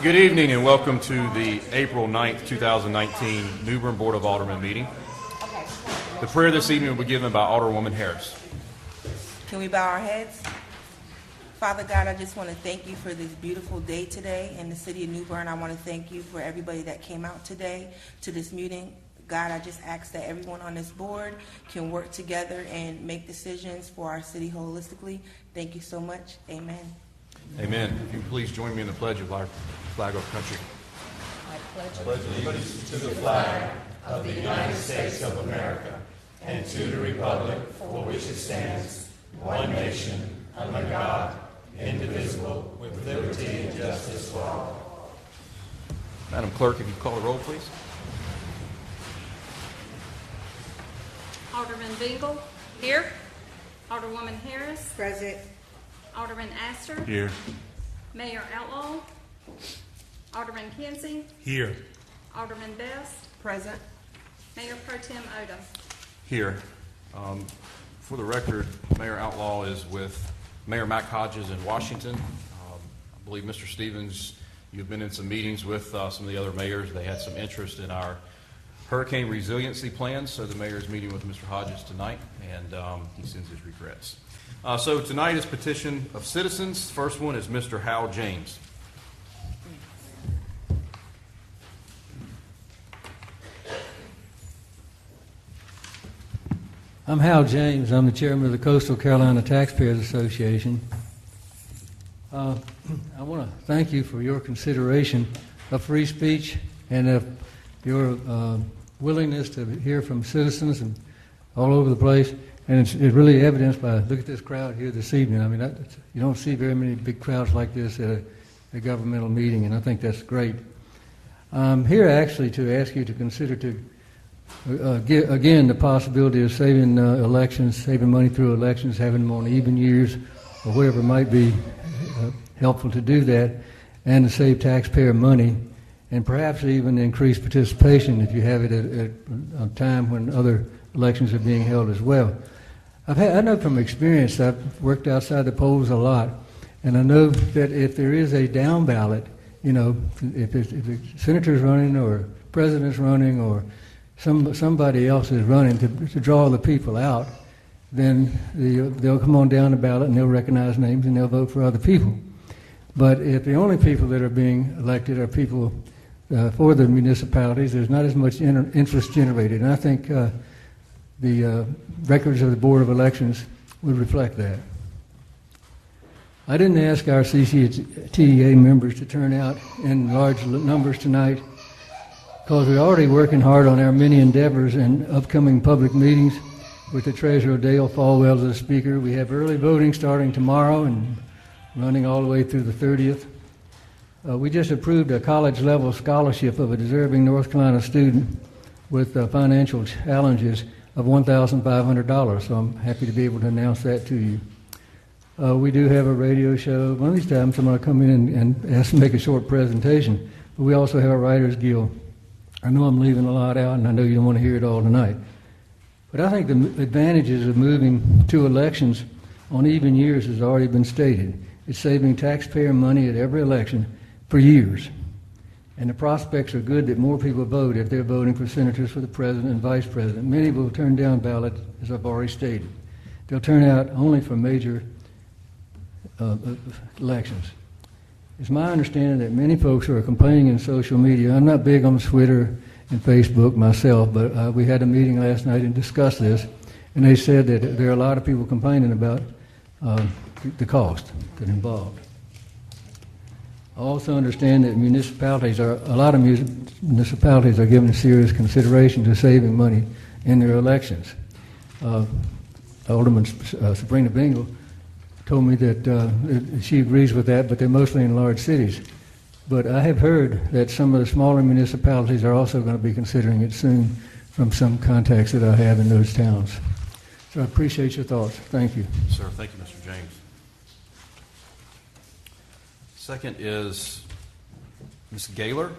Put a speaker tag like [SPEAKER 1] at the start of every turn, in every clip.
[SPEAKER 1] Good evening and welcome to the April 9th, 2019 New Bern Board of Aldermen meeting. The prayer this evening will be given by Alderwoman Harris.
[SPEAKER 2] Can we bow our heads? Father God, I just want to thank you for this beautiful day today in the city of New Bern. I want to thank you for everybody that came out today to this meeting. God, I just ask that everyone on this board can work together and make decisions for our city holistically. Thank you so much. Amen.
[SPEAKER 1] Amen. If you please join me in the pledge of our flag of country.
[SPEAKER 3] I pledge allegiance to the flag of the United States of America and to the republic for which it stands, one nation, under God, indivisible, with liberty and justice for all.
[SPEAKER 1] Madam Clerk, if you call the roll, please.
[SPEAKER 4] Alderman Bingle. Here. Alderwoman Harris.
[SPEAKER 2] Present.
[SPEAKER 4] Alderman Astor.
[SPEAKER 1] Here.
[SPEAKER 4] Mayor Outlaw. Alderman Kinsey.
[SPEAKER 1] Here.
[SPEAKER 4] Alderman Best.
[SPEAKER 2] Present.
[SPEAKER 4] Mayor Pro Tem Odom.
[SPEAKER 1] Here. For the record, Mayor Outlaw is with Mayor Mac Hodges in Washington. I believe, Mr. Stevens, you've been in some meetings with some of the other mayors. They had some interest in our hurricane resiliency plans, so the mayor is meeting with Mr. Hodges tonight, and he sends his regrets. So tonight is petition of citizens. First one is Mr. Hal James.
[SPEAKER 5] I'm Hal James. I'm the chairman of the Coastal Carolina Taxpayers Association. I want to thank you for your consideration of free speech and of your willingness to hear from citizens and all over the place. And it's really evidenced by, look at this crowd here this evening. I mean, you don't see very many big crowds like this at a governmental meeting, and I think that's great. I'm here actually to ask you to consider again the possibility of saving elections, saving money through elections, having them on even years or whatever might be helpful to do that, and to save taxpayer money, and perhaps even increase participation if you have it at a time when other elections are being held as well. I know from experience, I've worked outside the polls a lot, and I know that if there is a down ballot, you know, if the senator's running or president's running or somebody else is running to draw the people out, then they'll come on down the ballot and they'll recognize names and they'll vote for other people. But if the only people that are being elected are people for the municipalities, there's not as much interest generated. And I think the records of the Board of Elections would reflect that. I didn't ask our CCTA members to turn out in large numbers tonight because we're already working hard on our many endeavors and upcoming public meetings with the Treasurer Dale Falwell as the speaker. We have early voting starting tomorrow and running all the way through the 30th. We just approved a college-level scholarship of a deserving North Carolina student with financial challenges of $1,500, so I'm happy to be able to announce that to you. We do have a radio show. One of these times I'm going to come in and ask to make a short presentation, but we also have a Writers Guild. I know I'm leaving a lot out, and I know you don't want to hear it all tonight. But I think the advantages of moving to elections on even years has already been stated. It's saving taxpayer money at every election for years. And the prospects are good that more people vote if they're voting for senators, for the president and vice president. Many will turn down ballots, as I've already stated. They'll turn out only for major elections. It's my understanding that many folks who are complaining in social media, I'm not big on Twitter and Facebook myself, but we had a meeting last night and discussed this, and they said that there are a lot of people complaining about the cost that's involved. I also understand that a lot of municipalities are giving serious consideration to saving money in their elections. Alderman Sabrina Bingle told me that she agrees with that, but they're mostly in large cities. But I have heard that some of the smaller municipalities are also going to be considering it soon from some contacts that I have in those towns. So I appreciate your thoughts. Thank you.
[SPEAKER 1] Sir, thank you, Mr. James. Second is Ms. Gaylor.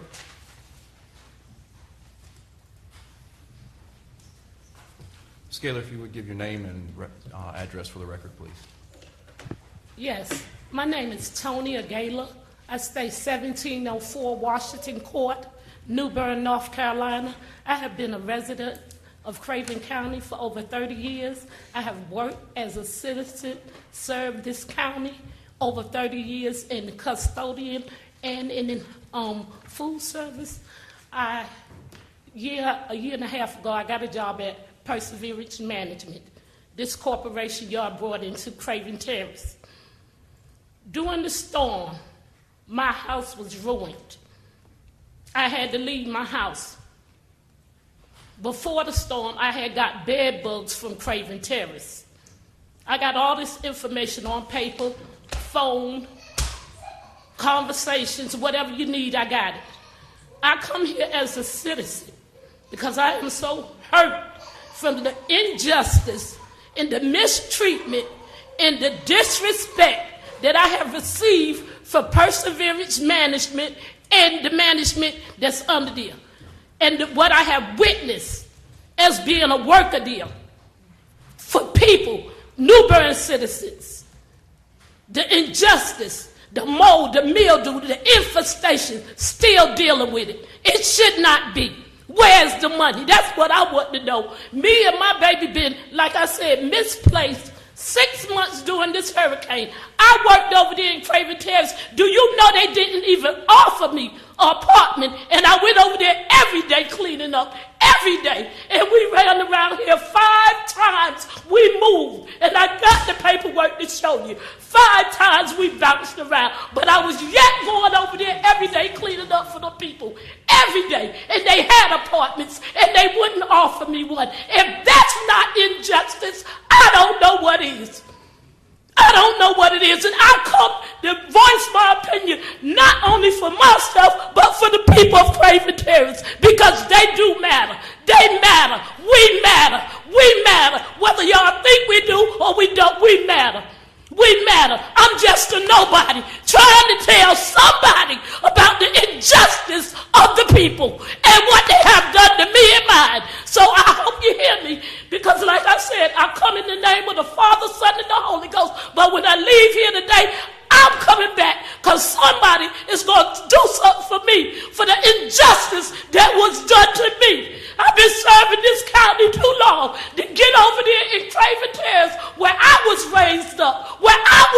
[SPEAKER 1] Ms. Gaylor, if you would give your name and address for the record, please.
[SPEAKER 6] Yes, my name is Tonya Gaylor. I stay 1704 Washington Court, New Bern, North Carolina. I have been a resident of Craven County for over 30 years. I have worked as a citizen, served this county over 30 years in custodian and in food service. A year and a half ago, I got a job at Perseverance Management. This corporation y'all brought into Craven Terrace. During the storm, my house was ruined. I had to leave my house. Before the storm, I had got bed bugs from Craven Terrace. I got all this information on paper, phone, conversations, whatever you need, I got it. I come here as a citizen because I am so hurt from the injustice and the mistreatment and the disrespect that I have received from Perseverance Management and the management that's under there. And what I have witnessed as being a worker there for people, New Bern citizens, the injustice, the mold, the mildew, the infestation, still dealing with it. It should not be. Where's the money? That's what I want to know. Me and my baby been, like I said, misplaced 6 months during this hurricane. I worked over there in Craven Terrace. Do you know they didn't even offer me an apartment? And I went over there every day cleaning up, every day. And we ran around here 5 times. We moved. And I got the paperwork to show you. 5 times we bounced around. But I was yet going over there every day cleaning up for the people. Every day. And they had apartments. And they wouldn't offer me one. If that's not injustice, I don't know what is. I don't know what it is. And I come to voice my opinion, not only for myself, but for the people of Craven Terrace, because they do matter. They matter. We matter. We matter. Whether y'all think we do or we don't, we matter. We matter. I'm just a nobody trying to tell somebody about the injustice of the people and what they have done to me and mine. So I hope you hear me, because like I said, I come in the name of the Father, Son, and the Holy Ghost. But when I leave here today, I'm coming back because somebody is going to do something for me for the injustice that was done to me. I've been serving this county too long to get over there in Craven Terrace where I was raised up, where I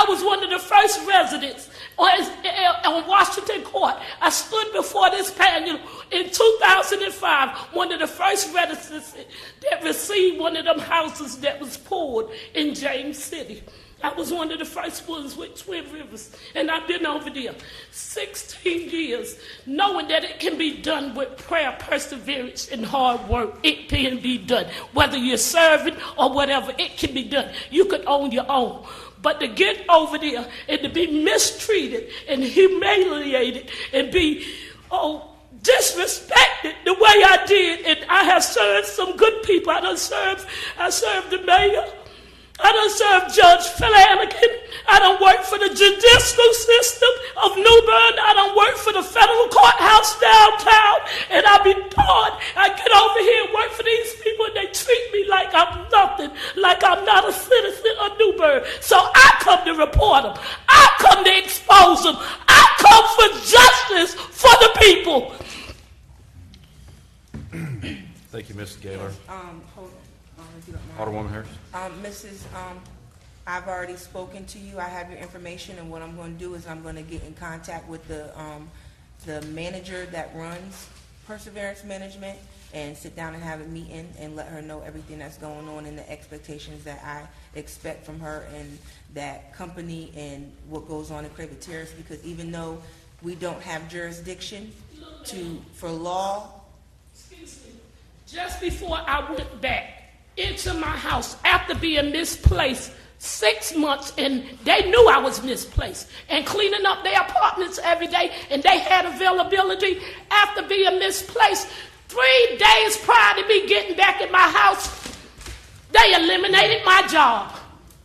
[SPEAKER 6] was one of the first residents on Washington Court. I stood before this panel in 2005, one of the first residents that received one of them houses that was poured in James City. I was one of the first ones with Twin Rivers, and I've been over there 16 years, knowing that it can be done with prayer, perseverance, and hard work. It can be done. Whether you're serving or whatever, it can be done. You could own your own. But to get over there and to be mistreated and humiliated and be, disrespected the way I did, and I have served some good people. I served the mayor. I done served Judge Flanagan. I done worked for the judicial system of New Bern. I done worked for the federal courthouse downtown. And I be taught, I get over here and work for these people, and they treat me like I'm nothing, like I'm not a citizen of New Bern. So I come to report them. I come to expose them. I come for justice for the people.
[SPEAKER 1] Thank you, Ms. Gaylor.
[SPEAKER 2] Hold on, if you don't mind.
[SPEAKER 1] Alderwoman Harris.
[SPEAKER 2] I've already spoken to you. I have your information, and what I'm going to do is I'm going to get in contact with the manager that runs Perseverance Management and sit down and have a meeting and let her know everything that's going on and the expectations that I expect from her and that company and what goes on in Craven Terrace, because even though we don't have jurisdiction for law.
[SPEAKER 6] Excuse me. Just before I went back into my house after being misplaced 6 months, and they knew I was misplaced, and cleaning up their apartments every day, and they had availability after being misplaced. 3 days prior to me getting back in my house, they eliminated my job.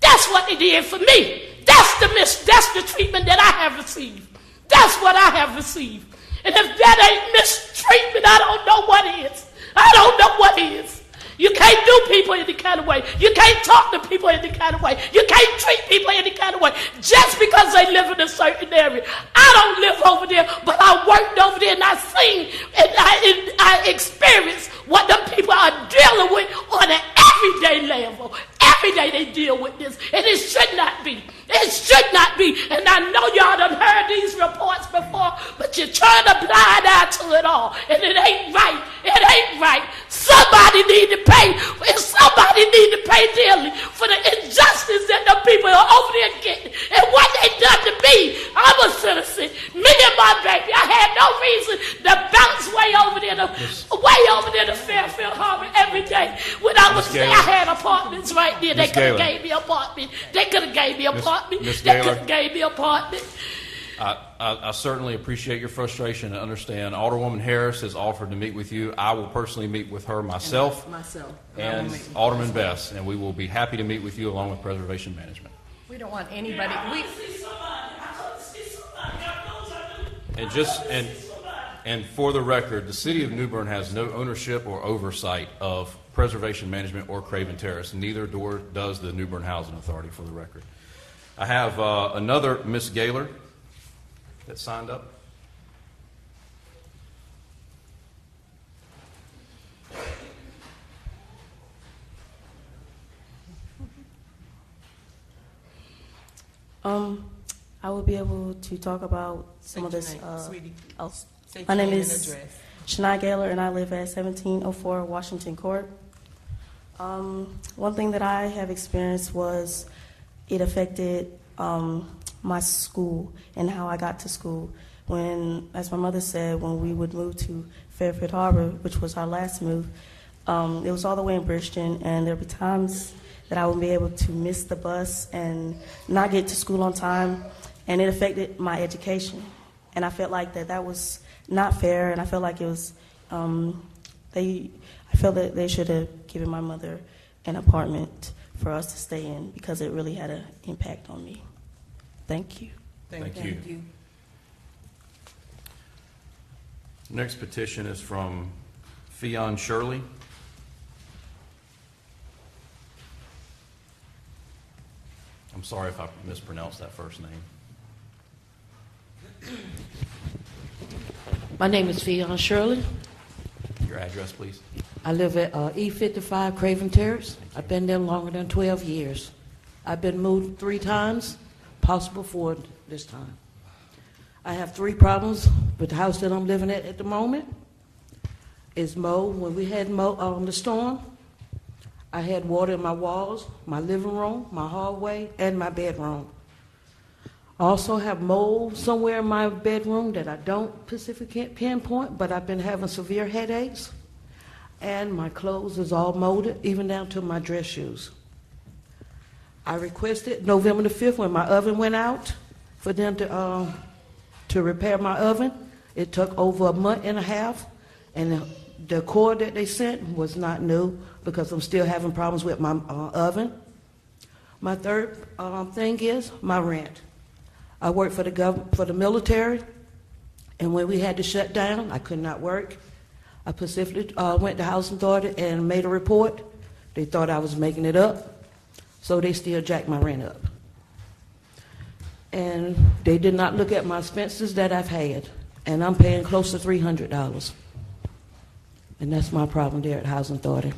[SPEAKER 6] That's what they did for me. That's the treatment that I have received. That's what I have received. And if that ain't mistreatment, I don't know what is. I don't know what is. You can't do people any kind of way. You can't talk to people any kind of way. You can't treat people any kind of way. Just because they they live in a certain area. I don't live over there, but I worked over there and I seen and I experienced what them people are dealing with on an everyday level. Every day they deal with this, and it should not be. It should not be. And I know y'all done heard these reports before, but you're trying to blind eye to it all, and it ain't right. It ain't right. Somebody need to pay, and somebody need to pay dearly for the injustice that the people are over there getting, and what they done to me. I'm a citizen. Me and my baby. I had no reason to bounce way over there to Fairfield Harbor every day. When I was there, I had apartments right there. They could have gave me an apartment. They could have gave me an apartment.
[SPEAKER 1] Miss
[SPEAKER 6] They
[SPEAKER 1] Gaylor.
[SPEAKER 6] could have gave me an apartment.
[SPEAKER 1] I certainly appreciate your frustration and understand. Alderwoman Harris has offered to meet with you. I will personally meet with her myself. And Alderman Best, and we will be happy to meet with you along with Preservation Management.
[SPEAKER 7] We don't want anybody.
[SPEAKER 1] And for the record, the city of New Bern has no ownership or oversight of Preservation Management or Craven Terrace. Neither does the New Bern Housing Authority, for the record. I have another Miss Gaylor that signed up.
[SPEAKER 8] I will be able to talk about some of this.
[SPEAKER 2] Sweetie.
[SPEAKER 8] My name is Shania Gaylor, and I live at 1704 Washington Court. One thing that I have experienced was it affected my school and how I got to school. When, as my mother said, when we would move to Fairfield Harbor, which was our last move, it was all the way in Bridgeton, and there would be times that I would be able to miss the bus and not get to school on time, and it affected my education. And I felt like that was not fair, and I felt like it was, I felt that they should have given my mother an apartment for us to stay in because it really had an impact on me. Thank you.
[SPEAKER 1] Thank you. Next petition is from Fionn Shirley. I'm sorry if I mispronounced that first name.
[SPEAKER 9] My name is Fionn Shirley.
[SPEAKER 1] Your address, please.
[SPEAKER 9] I live at E55 Craven Terrace. I've been there longer than 12 years. I've been moved 3 times, possible 4 this time. I have 3 problems with the house that I'm living at the moment. Is mold. When we had the storm, I had water in my walls, my living room, my hallway, and my bedroom. I also have mold somewhere in my bedroom that I don't specifically pinpoint, but I've been having severe headaches. And my clothes is all molded, even down to my dress shoes. I requested November the 5th when my oven went out for them to repair my oven. It took over a month and a half, and the cord that they sent was not new because I'm still having problems with my oven. My third thing is my rent. I work for the military, and when we had to shut down, I could not work. I specifically went to Housing Authority and made a report. They thought I was making it up, so they still jacked my rent up. And they did not look at my expenses that I've had, and I'm paying close to $300. And that's my problem there at Housing Authority.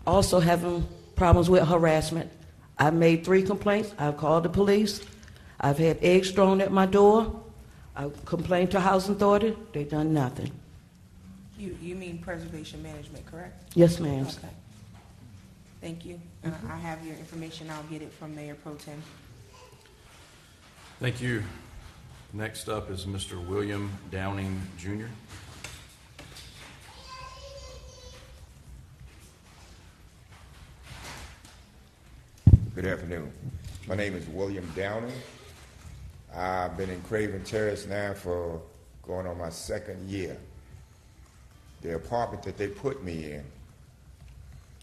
[SPEAKER 9] Also having problems with harassment. I've made 3 complaints. I've called the police. I've had eggs thrown at my door. I've complained to Housing Authority. They've done nothing.
[SPEAKER 2] You mean Preservation Management, correct?
[SPEAKER 9] Yes, ma'am.
[SPEAKER 2] Okay. Thank you. I have your information. I'll get it from Mayor Pro Tem.
[SPEAKER 1] Thank you. Next up is Mr. William Downing, Jr.
[SPEAKER 10] Good afternoon. My name is William Downing. I've been in Craven Terrace now for going on my 2nd year. The apartment that they put me in,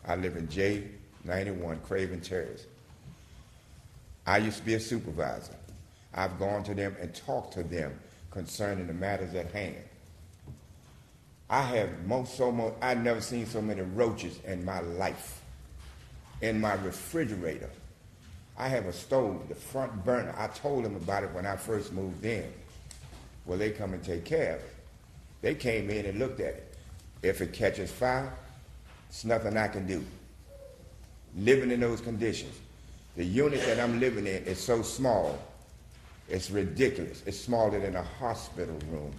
[SPEAKER 10] I live in J91 Craven Terrace. I used to be a supervisor. I've gone to them and talked to them concerning the matters at hand. I've never seen so many roaches in my life. In my refrigerator, I have a stove, the front burner. I told them about it when I first moved in. Well, they come and take care of it. They came in and looked at it. If it catches fire, it's nothing I can do. Living in those conditions. The unit that I'm living in is so small, it's ridiculous. It's smaller than a hospital room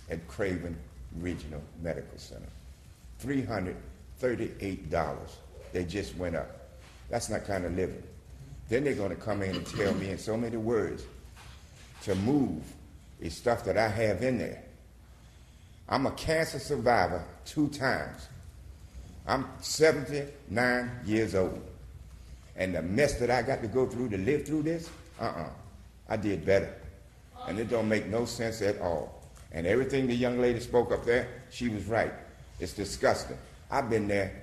[SPEAKER 10] at Craven Regional Medical Center. $338. They just went up. That's not kind of living. Then they're going to come in and tell me in so many words to move is stuff that I have in there. I'm a cancer survivor 2 times. I'm 79 years old. And the mess that I got to go through to live through this, I did better. And it don't make no sense at all. And everything the young lady spoke up there, she was right. It's disgusting. I've been there.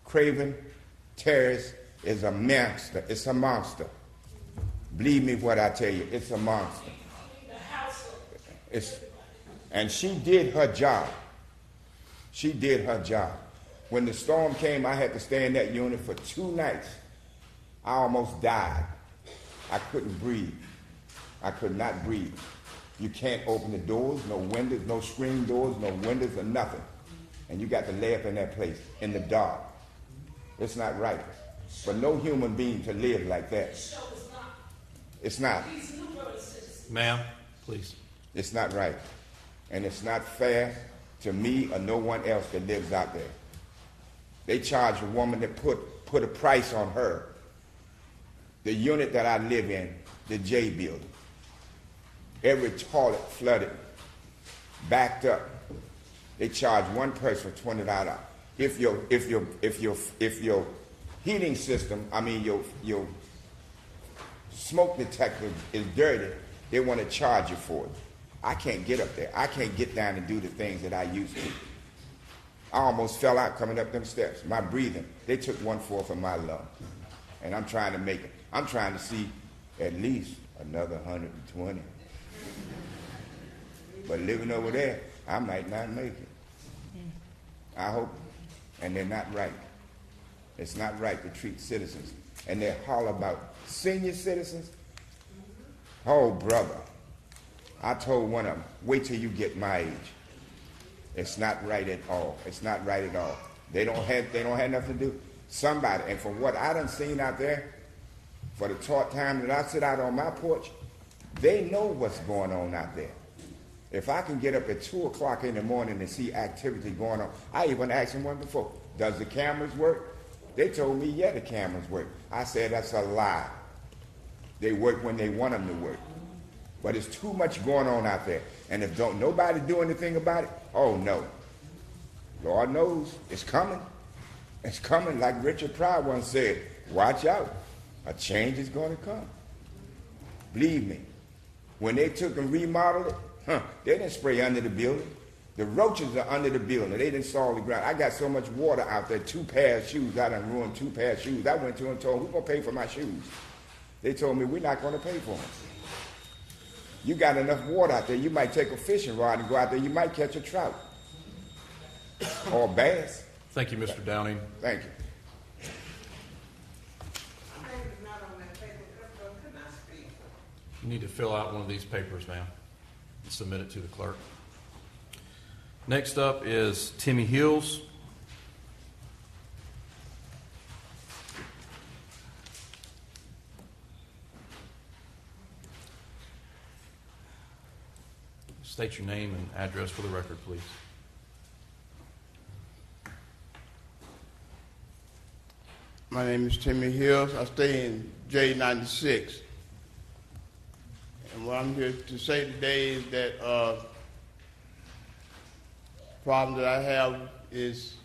[SPEAKER 10] Craven Terrace is a monster. It's a monster. Believe me what I tell you, it's a monster. And she did her job. She did her job. When the storm came, I had to stay in that unit for 2 nights. I almost died. I couldn't breathe. I could not breathe. You can't open the doors, no windows, no screen doors, no windows or nothing. And you got to lay up in that place in the dark. It's not right for no human being to live like that. It's not.
[SPEAKER 1] Ma'am, please.
[SPEAKER 10] It's not right. And it's not fair to me or no one else that lives out there. They charge a woman that put a price on her. The unit that I live in, the J building, every toilet flooded, backed up. They charge one person $20. If your heating system, your smoke detector is dirty, they want to charge you for it. I can't get up there. I can't get down and do the things that I used to. I almost fell out coming up them steps. My breathing, they took 1/4 of my lung. And I'm trying to make it. I'm trying to see at least another 120. But living over there, I might not make it. I hope. And they're not right. It's not right to treat citizens. And they holler about senior citizens. Oh, brother. I told one of them, wait till you get my age. It's not right at all. It's not right at all. They don't have nothing to do. Somebody, and from what I done seen out there, for the short time that I sit out on my porch, they know what's going on out there. If I can get up at 2 o'clock in the morning and see activity going on, I even asked them one before, does the cameras work? They told me, yeah, the cameras work. I said, that's a lie. They work when they want them to work. But it's too much going on out there. And if don't nobody do anything about it, oh no. Lord knows, it's coming. It's coming, like Richard Pryor once said, watch out. A change is going to come. Believe me. When they took and remodeled it, they didn't spray under the building. The roaches are under the building. They didn't saw the ground. I got so much water out there, 2 pairs of shoes. I done ruined 2 pairs of shoes. I went to them and told them, who's going to pay for my shoes? They told me, we're not going to pay for them. You got enough water out there, you might take a fishing rod and go out there, you might catch a trout. Or a bass.
[SPEAKER 1] Thank you, Mr. Downing.
[SPEAKER 10] Thank you.
[SPEAKER 1] You need to fill out one of these papers, ma'am, and submit it to the clerk. Next up is Timmy Hills. State your name and address for the record, please.
[SPEAKER 7] My name is Timmy Hills. I stay in J96. And what I'm here to say today is that problem that I have is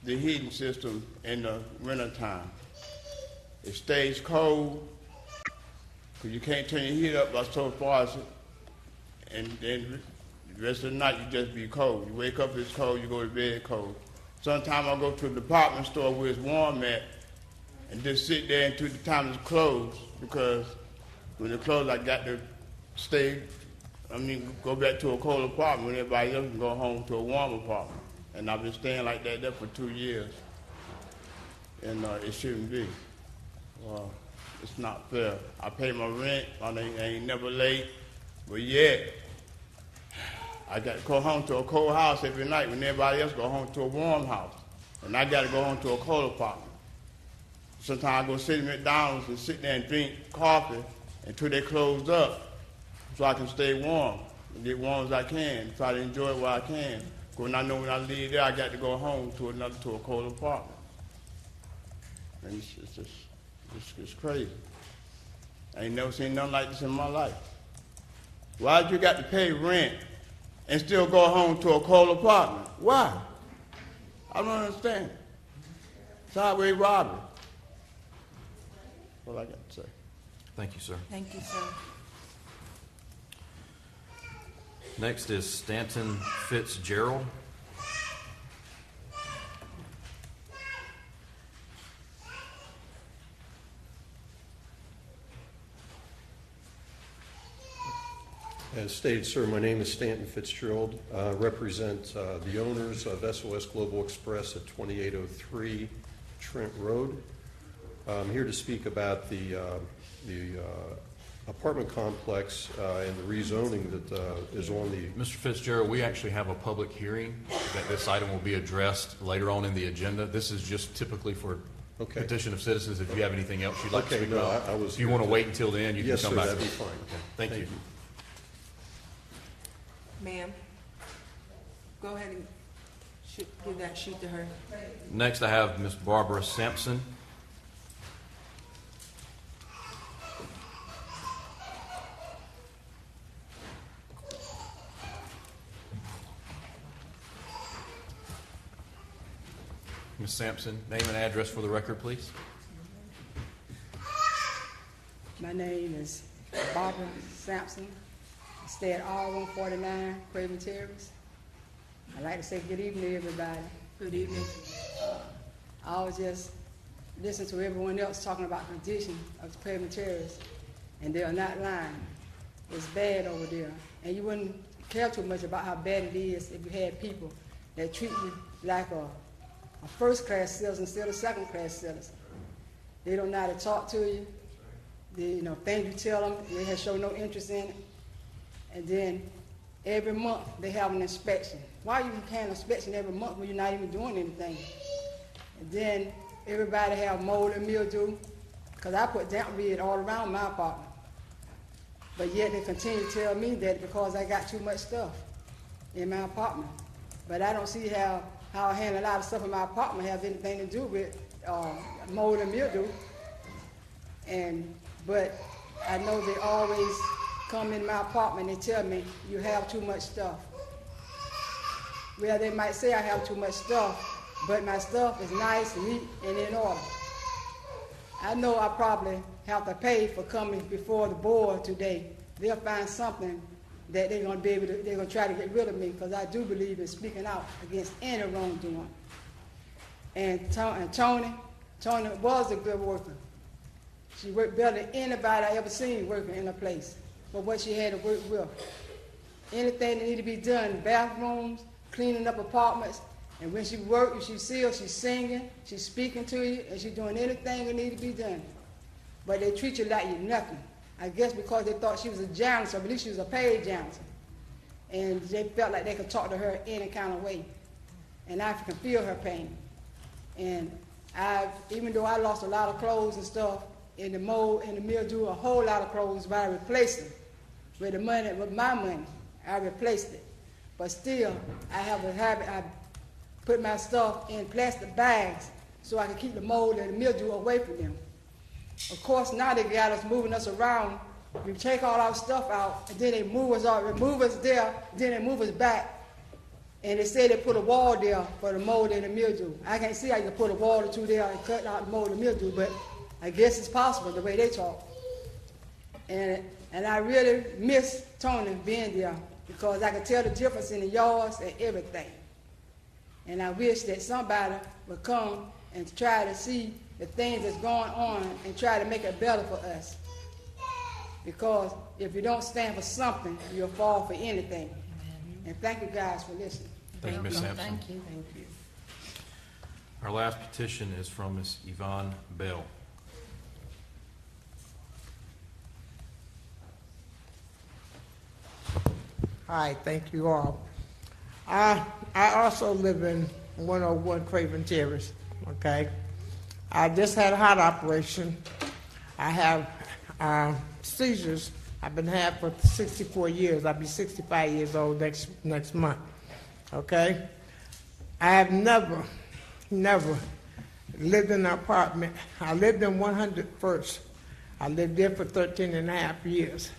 [SPEAKER 7] the heating system in the winter time. It stays cold because you can't turn your heat up by so far, and then the rest of the night you just be cold. You wake up, it's cold, you go to bed cold. Sometimes I go to a department store where it's warm at and just sit there until the time is closed, because when it's closed I got to go back to a cold apartment when everybody else can go home to a warm apartment. And I've been staying like that there for 2 years. And it shouldn't be. it's not fair. I pay my rent, I ain't never late, but yet, I got to go home to a cold house every night when everybody else go home to a warm house. And I got to go home to a cold apartment. Sometimes I go sit at McDonald's and sit there and drink coffee until they close up so I can stay warm, and get warm as I can, try to enjoy it while I can. Because I know when I leave there, I got to go home to a cold apartment. And it's crazy. I ain't never seen nothing like this in my life. Why'd you got to pay rent and still go home to a cold apartment? Why? I don't understand. Sideways robbery. That's all I got to say.
[SPEAKER 1] Thank you, sir.
[SPEAKER 2] Thank you, sir.
[SPEAKER 1] Next is Stanton Fitzgerald.
[SPEAKER 11] As stated, sir, my name is Stanton Fitzgerald. Represent the owners of SOS Global Express at 2803 Trent Road. I'm here to speak about the apartment complex and the rezoning that is on the...
[SPEAKER 1] Mr. Fitzgerald, we actually have a public hearing that this item will be addressed later on in the agenda. This is just typically for petition of citizens. If you have anything else you'd like to speak about. If you want to wait until then, you can come back.
[SPEAKER 11] Yes, sir, that'd be fine.
[SPEAKER 1] Okay. Thank you.
[SPEAKER 2] Ma'am, go ahead and give that sheet to her.
[SPEAKER 1] Next, I have Ms. Barbara Sampson. Ms. Sampson, name and address for the record, please.
[SPEAKER 12] My name is Barbara Sampson. I stay at R149 Craven Terrace. I'd like to say good evening, everybody.
[SPEAKER 2] Good evening.
[SPEAKER 12] I was just listening to everyone else talking about the condition of Craven Terrace, and they are not lying. It's bad over there, and you wouldn't care too much about how bad it is if you had people that treat you like a first-class citizen instead of second-class citizen. They don't know how to talk to you. Things you tell them, they have shown no interest in it. And then every month they have an inspection. Why you can't inspection every month when you're not even doing anything? And then everybody have mold and mildew, because I put damp rid all around my apartment. But yet they continue to tell me that because I got too much stuff in my apartment. But I don't see how I handle a lot of stuff in my apartment have anything to do with mold and mildew. But I know they always come in my apartment and tell me, you have too much stuff. Well, they might say I have too much stuff, but my stuff is nice, neat, and in order. I know I probably have to pay for coming before the board today. They'll find something that they're going to try to get rid of me, because I do believe in speaking out against any wrongdoing. And Tony was a good worker. She worked better than anybody I ever seen working in a place for what she had to work with. Anything that needed to be done, bathrooms, cleaning up apartments, and when she worked, you see her, she's singing, she's speaking to you, and she's doing anything that needed to be done. But they treat you like you're nothing. I guess because they thought she was a janitor, I believe she was a paid janitor. And they felt like they could talk to her any kind of way. And I can feel her pain. And even though I lost a lot of clothes and stuff, in the mold and the mildew, a whole lot of clothes, but I replaced them with my money. I replaced it. But still, I have a habit. I put my stuff in plastic bags so I can keep the mold and the mildew away from them. Of course, now they got us moving us around. We take all our stuff out, and then they move us out, remove us there, then they move us back. And they say they put a wall there for the mold and the mildew. I can't see how you can put a wall or two there and cut out the mold and mildew, but I guess it's possible the way they talk. And I really miss Tony being there, because I could tell the difference in the yards and everything. And I wish that somebody would come and try to see the things that's going on and try to make it better for us. Because if you don't stand for something, you'll fall for anything. And thank you guys for listening.
[SPEAKER 1] Thank you, Ms. Sampson.
[SPEAKER 4] Thank you.
[SPEAKER 12] Thank you.
[SPEAKER 1] Our last petition is from Ms. Yvonne Bell.
[SPEAKER 13] Hi, thank you all. I also live in 101 Craven Terrace, okay? I just had a heart operation. I have seizures. I've been having for 64 years. I'll be 65 years old next month, okay? I have never lived in an apartment. I lived in 101st. I lived there for 13 and a half years.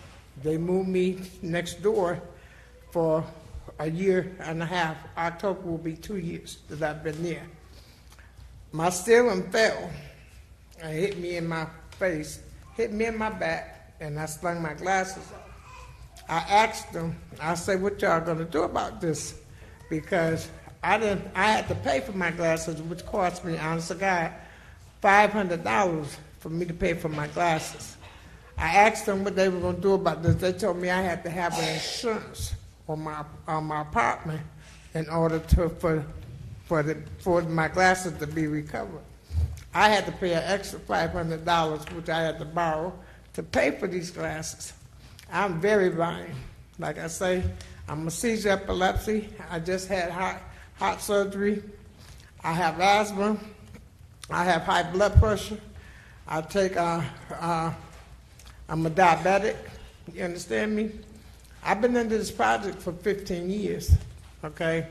[SPEAKER 13] They moved me next door for a year and a half. October will be 2 years that I've been there. My ceiling fell and hit me in my face, hit me in my back, and I slung my glasses off. I asked them, I said, what y'all gonna do about this? Because I had to pay for my glasses, which cost me, honest to God, $500 for me to pay for my glasses. I asked them what they were going to do about this. They told me I had to have an insurance on my apartment in order for my glasses to be recovered. I had to pay an extra $500, which I had to borrow to pay for these glasses. I'm very blind. Like I say, I'm a seizure epilepsy. I just had heart surgery. I have asthma. I have high blood pressure. I take, I'm a diabetic. You understand me? I've been into this project for 15 years, okay?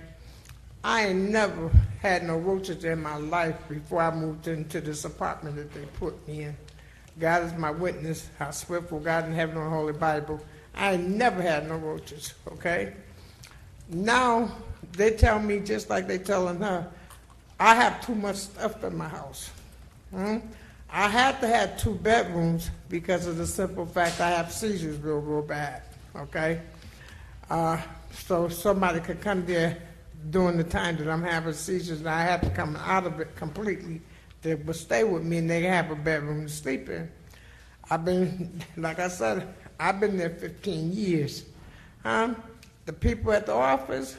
[SPEAKER 13] I ain't never had no roaches in my life before I moved into this apartment that they put me in. God is my witness. I swear for God in heaven on the Holy Bible. I ain't never had no roaches, okay? Now, they tell me, just like they telling her, I have too much stuff in my house. I had to have 2 bedrooms because of the simple fact I have seizures real bad, okay? So somebody could come there during the time that I'm having seizures, and I have to come out of it completely. They will stay with me, and they have a bedroom to sleep in. I've been, like I said, I've been there 15 years. The people at the office,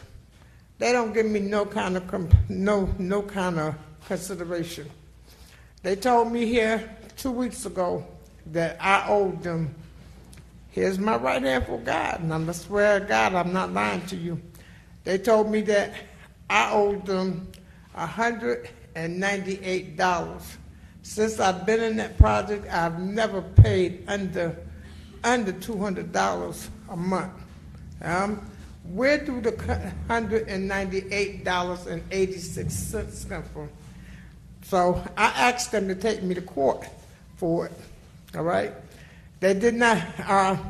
[SPEAKER 13] they don't give me no kind of consideration. They told me here 2 weeks ago that I owed them. Here's my right hand for God, and I'm going to swear to God I'm not lying to you. They told me that I owed them $198. Since I've been in that project, I've never paid under $200 a month. Where do the $198.86 come from? So I asked them to take me to court for it, all right? They did not,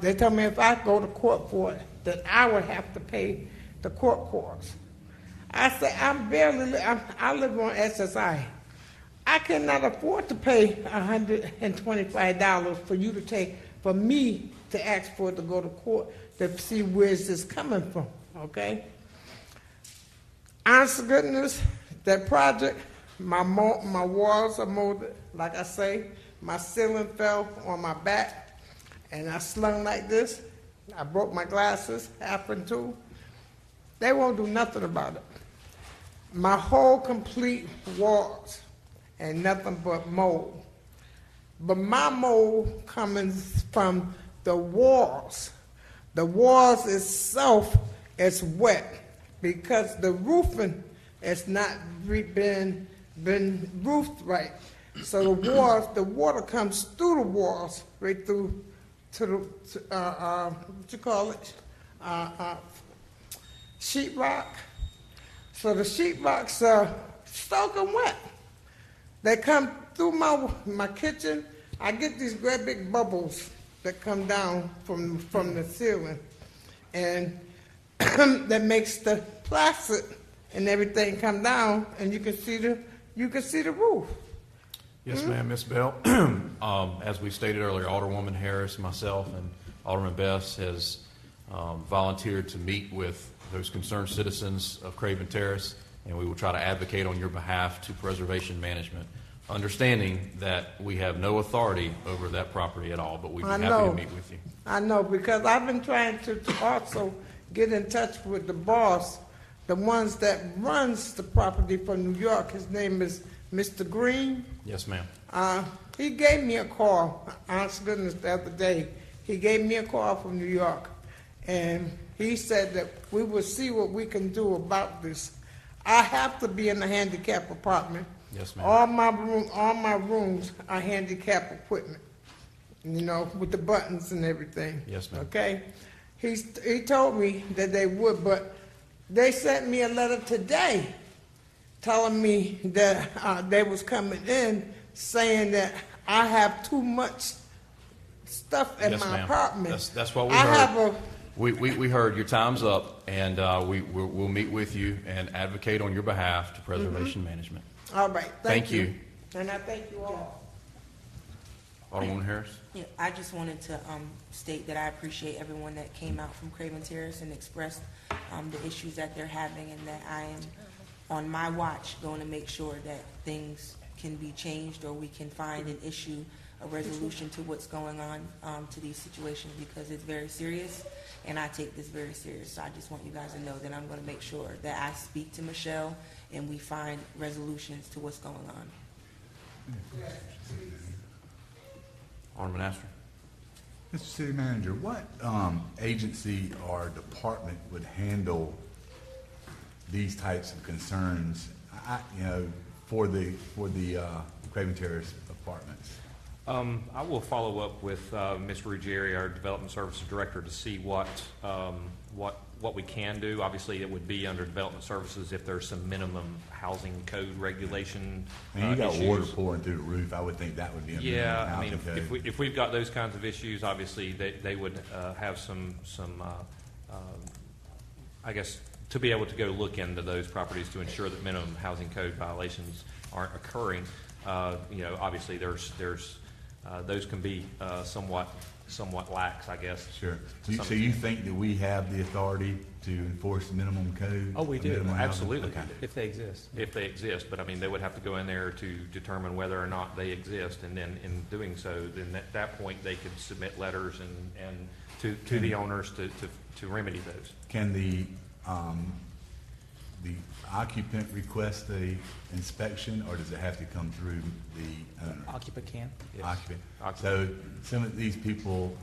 [SPEAKER 13] they told me if I go to court for it, that I would have to pay the court costs. I said, I live on SSI. I cannot afford to pay $125 for me to ask for it to go to court to see where is this coming from, okay? Honest to goodness, that project, my walls are molded, like I say, my ceiling fell on my back, and I slung like this. I broke my glasses, half in two. They won't do nothing about it. My whole complete walls and nothing but mold. But my mold comes from the walls. The walls itself is wet because the roofing has not been roofed right. So the walls, the water comes through the walls, right through to the, what you call it, sheetrock. So the sheetrocks are soaking wet. They come through my kitchen. I get these great big bubbles that come down from the ceiling, and that makes the plastic and everything come down, and you can see the roof.
[SPEAKER 1] Yes, ma'am, Ms. Bell. As we stated earlier, Alderwoman Harris, myself, and Alderman Bess has volunteered to meet with those concerned citizens of Craven Terrace, and we will try to advocate on your behalf to preservation management, understanding that we have no authority over that property at all, but we'd be happy to meet with you.
[SPEAKER 13] I know, because I've been trying to also get in touch with the boss, the ones that runs the property for New York. His name is Mr. Green.
[SPEAKER 1] Yes, ma'am.
[SPEAKER 13] He gave me a call, honest to goodness, the other day. He gave me a call from New York, and he said that we will see what we can do about this. I have to be in a handicap apartment.
[SPEAKER 1] Yes, ma'am.
[SPEAKER 13] All my rooms are handicap equipment, you know, with the buttons and everything.
[SPEAKER 1] Yes, ma'am.
[SPEAKER 13] Okay? He told me that they would, but they sent me a letter today telling me that they was coming in saying that I have too much stuff in
[SPEAKER 1] Yes,
[SPEAKER 13] my
[SPEAKER 1] ma'am.
[SPEAKER 13] apartment.
[SPEAKER 1] That's what we
[SPEAKER 13] I
[SPEAKER 1] heard.
[SPEAKER 13] have
[SPEAKER 1] We heard your time's up, and we'll meet with you and advocate on your behalf to Preservation Management.
[SPEAKER 13] all right,
[SPEAKER 1] Thank you.
[SPEAKER 13] And I thank you all.
[SPEAKER 1] Alderwoman Harris?
[SPEAKER 2] Yeah, I just wanted to state that I appreciate everyone that came out from Craven Terrace and expressed the issues that they're having, and that I am on my watch going to make sure that things can be changed, or we can find an issue, a resolution to what's going on to these situations, because it's very serious, and I take this very serious. So I just want you guys to know that I'm going to make sure that I speak to Michelle and we find resolutions to what's going on.
[SPEAKER 1] Alderman Astor?
[SPEAKER 14] Mr. City Manager, what agency or department would handle these types of concerns, for the Craven Terrace apartments?
[SPEAKER 15] I will follow up with Ms. Ruggieri, our Development Services Director, to see what we can do. Obviously, it would be under Development Services if there's some minimum housing code regulation
[SPEAKER 14] You got
[SPEAKER 15] issues.
[SPEAKER 14] water pouring through the roof. I would think that would be a minimum
[SPEAKER 15] Yeah, I
[SPEAKER 14] housing
[SPEAKER 15] mean,
[SPEAKER 14] code.
[SPEAKER 15] if we've got those kinds of issues, obviously, they would have some I guess, to be able to go look into those properties to ensure that minimum housing code violations aren't occurring. Obviously, there's those can be somewhat lax, I guess.
[SPEAKER 14] Sure.
[SPEAKER 15] to
[SPEAKER 14] So
[SPEAKER 15] some
[SPEAKER 14] you
[SPEAKER 15] extent.
[SPEAKER 14] think that we have the authority to enforce minimum code?
[SPEAKER 15] Oh, we do,
[SPEAKER 14] minimum housing?
[SPEAKER 15] absolutely.
[SPEAKER 14] Okay.
[SPEAKER 15] If they exist, but I mean, they would have to go in there to determine whether or not they exist, and then in doing so, then at that point, they could submit letters and to the owners to remedy those.
[SPEAKER 14] Can the occupant request the inspection, or does it have to come through the owner?
[SPEAKER 16] Occupant can.
[SPEAKER 15] Yes.
[SPEAKER 14] Occupant.
[SPEAKER 15] Occupant.
[SPEAKER 14] So some of these people,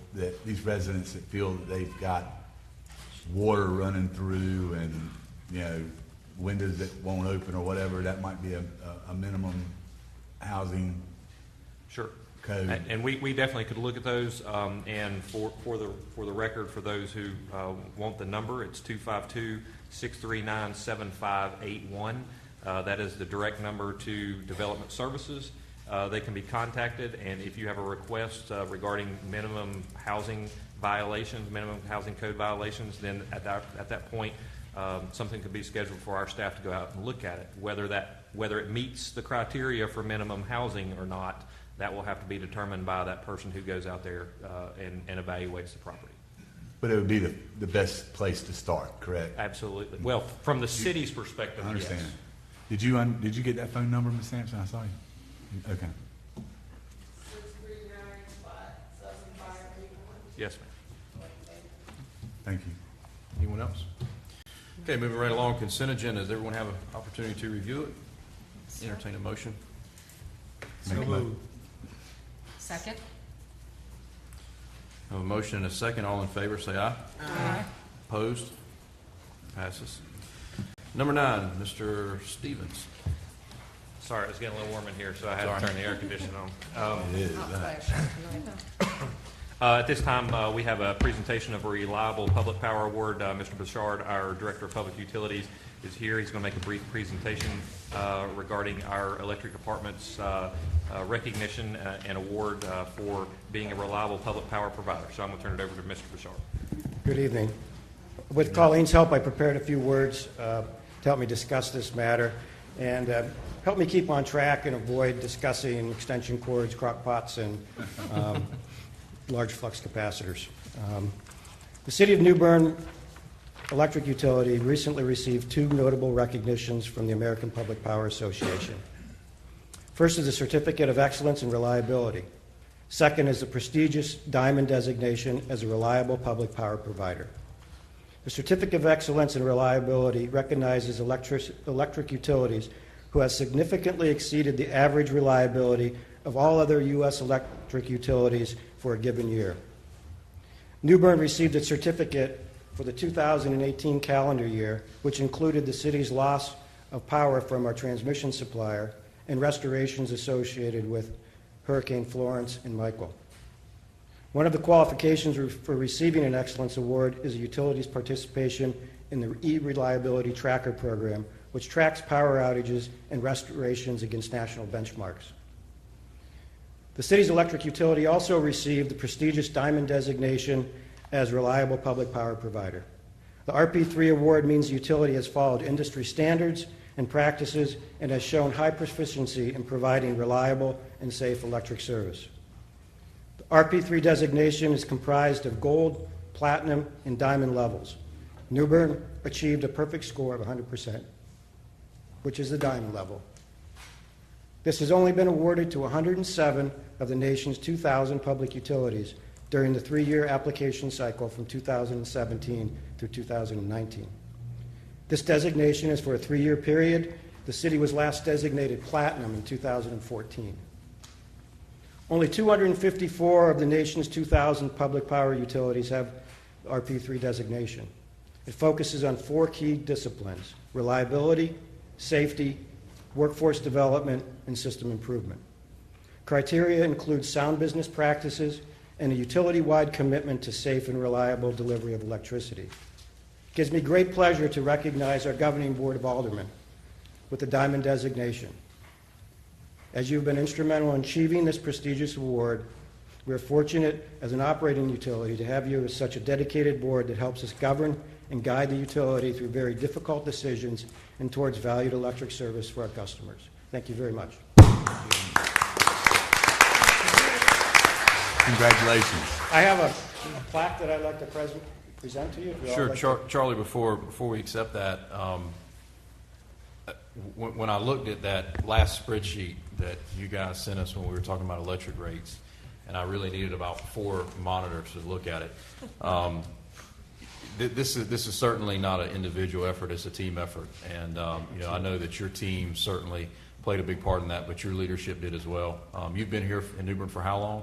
[SPEAKER 14] these residents that feel that they've got water running through and, windows that won't open or whatever, that might be a minimum housing
[SPEAKER 15] Sure.
[SPEAKER 14] code.
[SPEAKER 15] And we definitely could look at those, and for the record, for those who want the number, it's 252-639-7581. That is the direct number to Development Services. They can be contacted, and if you have a request regarding minimum housing violations, minimum housing code violations, then at that point, something could be scheduled for our staff to go out and look at it. Whether it meets the criteria for minimum housing or not, that will have to be determined by that person who goes out there and evaluates the property.
[SPEAKER 14] But it would be the best place to start, correct?
[SPEAKER 15] Absolutely. Well, from the city's perspective,
[SPEAKER 14] I understand.
[SPEAKER 15] yes.
[SPEAKER 14] Did you get that phone number, Ms. Sampson? I saw you. Okay.
[SPEAKER 15] Yes, ma'am.
[SPEAKER 14] Thank you.
[SPEAKER 1] Anyone else? Okay, moving right along, consent agenda. Does everyone have an opportunity to review it? Entertain a motion.
[SPEAKER 14] Make a mo-
[SPEAKER 4] Second.
[SPEAKER 1] I have a motion and a second. All in favor, say aye.
[SPEAKER 4] Aye.
[SPEAKER 1] Opposed? Passes. Number 9, Mr. Stevens.
[SPEAKER 15] Sorry, it's getting a little warm in here, so I had
[SPEAKER 1] Sorry.
[SPEAKER 15] to turn the air conditioning on.
[SPEAKER 14] It is.
[SPEAKER 15] At this time, we have a presentation of a reliable public power award. Mr. Bouchard, our Director of Public Utilities, is here. He's going to make a brief presentation regarding our electric department's recognition and award for being a reliable public power provider. So I'm going to turn it over to Mr. Bouchard.
[SPEAKER 16] Good evening. With Colleen's help, I prepared a few words to help me discuss this matter and help me keep on track and avoid discussing extension cords, crock pots, and large flux capacitors. The City of New Bern Electric Utility recently received 2 notable recognitions from the American Public Power Association. First is the Certificate of Excellence and Reliability. Second is the prestigious Diamond designation as a reliable public power provider. The Certificate of Excellence and Reliability recognizes electric utilities who have significantly exceeded the average reliability of all other U.S. electric utilities for a given year. New Bern received its certificate for for the 2018 calendar year, which included the city's loss of power from our transmission supplier and restorations associated with Hurricane Florence and Michael. One of the qualifications for receiving an Excellence Award is a utility's participation in the E-Reliability Tracker Program, which tracks power outages and restorations against national benchmarks. The city's electric utility also received the prestigious Diamond designation as Reliable Public Power Provider. The RP3 award means the utility has followed industry standards and practices and has shown high proficiency in providing reliable and safe electric service. The RP3 designation is comprised of gold, platinum, and diamond levels. New Bern achieved a perfect score of 100%, which is the diamond level. This has only been awarded to 107 of the nation's 2,000 public utilities during the 3-year application cycle from 2017 through 2019. This designation is for a 3-year period. The city was last designated platinum in 2014. Only 254 of the nation's 2,000 public power utilities have the RP3 designation. It focuses on 4 key disciplines: reliability, safety, workforce development, and system improvement. Criteria include sound business practices and a utility-wide commitment to safe and reliable delivery of electricity. It gives me great pleasure to recognize our governing board of aldermen with the Diamond designation. As you've been instrumental in achieving this prestigious award, we are fortunate as an operating utility to have you as such a dedicated board that helps us govern and guide the utility through very difficult decisions and towards valued electric service for our customers. Thank you very much.
[SPEAKER 14] Congratulations.
[SPEAKER 16] I have a plaque that I'd like to present to you. If you all
[SPEAKER 1] Sure,
[SPEAKER 16] like to-
[SPEAKER 1] Charlie, before we accept that, when I looked at that last spreadsheet that you guys sent us when we were talking about electric rates, and I really needed about 4 monitors to look at it, this is certainly not an individual effort, it's a team effort. And I know that your team certainly played a big part in that, but your leadership did as well. You've been here in New Bern for how long?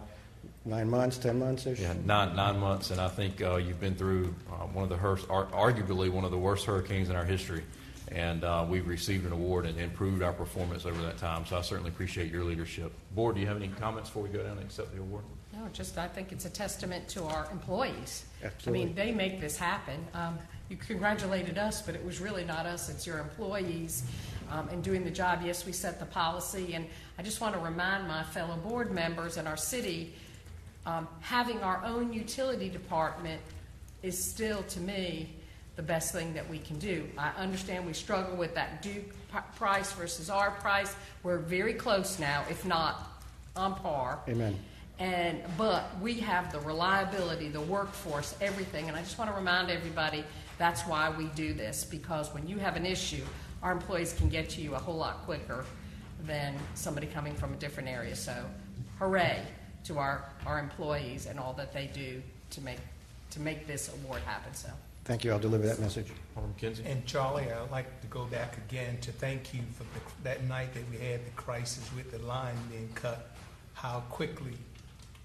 [SPEAKER 16] 9 months, 10 months-ish.
[SPEAKER 1] Yeah, nine months, and I think you've been through one of the arguably one of the worst hurricanes in our history, and we've received an award and improved our performance over that time. So I certainly appreciate your leadership. Board, do you have any comments before we go down and accept the award?
[SPEAKER 17] No, just I think it's a testament to our employees.
[SPEAKER 16] Absolutely.
[SPEAKER 17] I mean, they make this happen. You congratulated us, but it was really not us. It's your employees and doing the job. Yes, we set the policy, and I just want to remind my fellow board members in our city, having our own utility department is still, to me, the best thing that we can do. I understand we struggle with that Duke price versus our price. We're very close now, if not on par.
[SPEAKER 16] Amen.
[SPEAKER 17] But we have the reliability, the workforce, everything. And I just want to remind everybody that's why we do this, because when you have an issue, our employees can get to you a whole lot quicker than somebody coming from a different area. So hooray to our employees and all that they do to make this award happen. So
[SPEAKER 16] Thank you. I'll deliver that message.
[SPEAKER 1] Alderman Kinsey.
[SPEAKER 3] And Charlie, I'd like to go back again to thank you for that night that we had the crisis with the line being cut, how quickly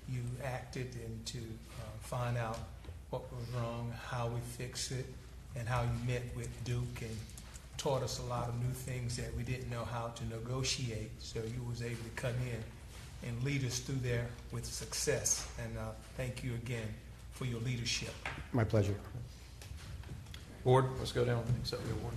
[SPEAKER 3] you acted and to find out what was wrong, how we fix it, and how you met with Duke and taught us a lot of new things that we didn't know how to negotiate. So you was able to come in and lead us through there with success. And thank you again for your leadership.
[SPEAKER 16] My pleasure.
[SPEAKER 1] Board, let's go down and accept the award.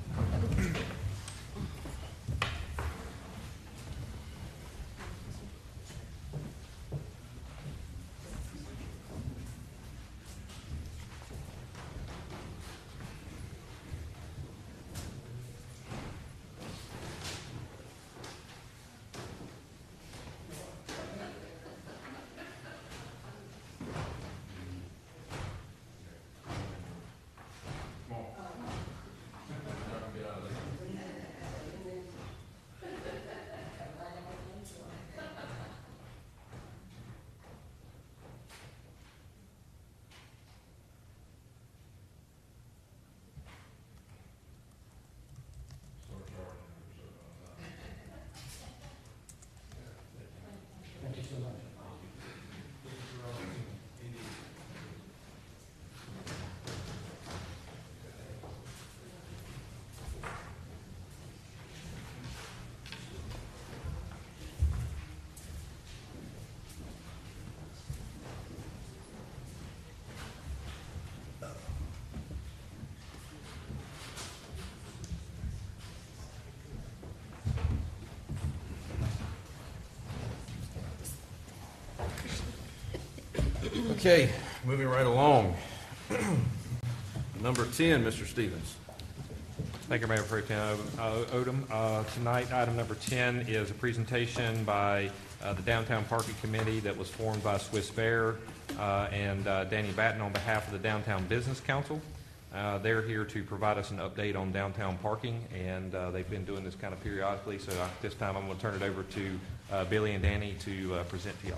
[SPEAKER 1] Okay, moving right along. Number 10, Mr. Stevens.
[SPEAKER 15] Thank you, Mayor Pro Tem Odom. Tonight, item number 10 is a presentation by the Downtown Parking Committee that was formed by Swiss Bear and Danny Batten on behalf of the Downtown Business Council. They're here to provide us an update on downtown parking, and they've been doing this kind of periodically, so this time I'm going to turn it over to Billy and Danny to present to y'all.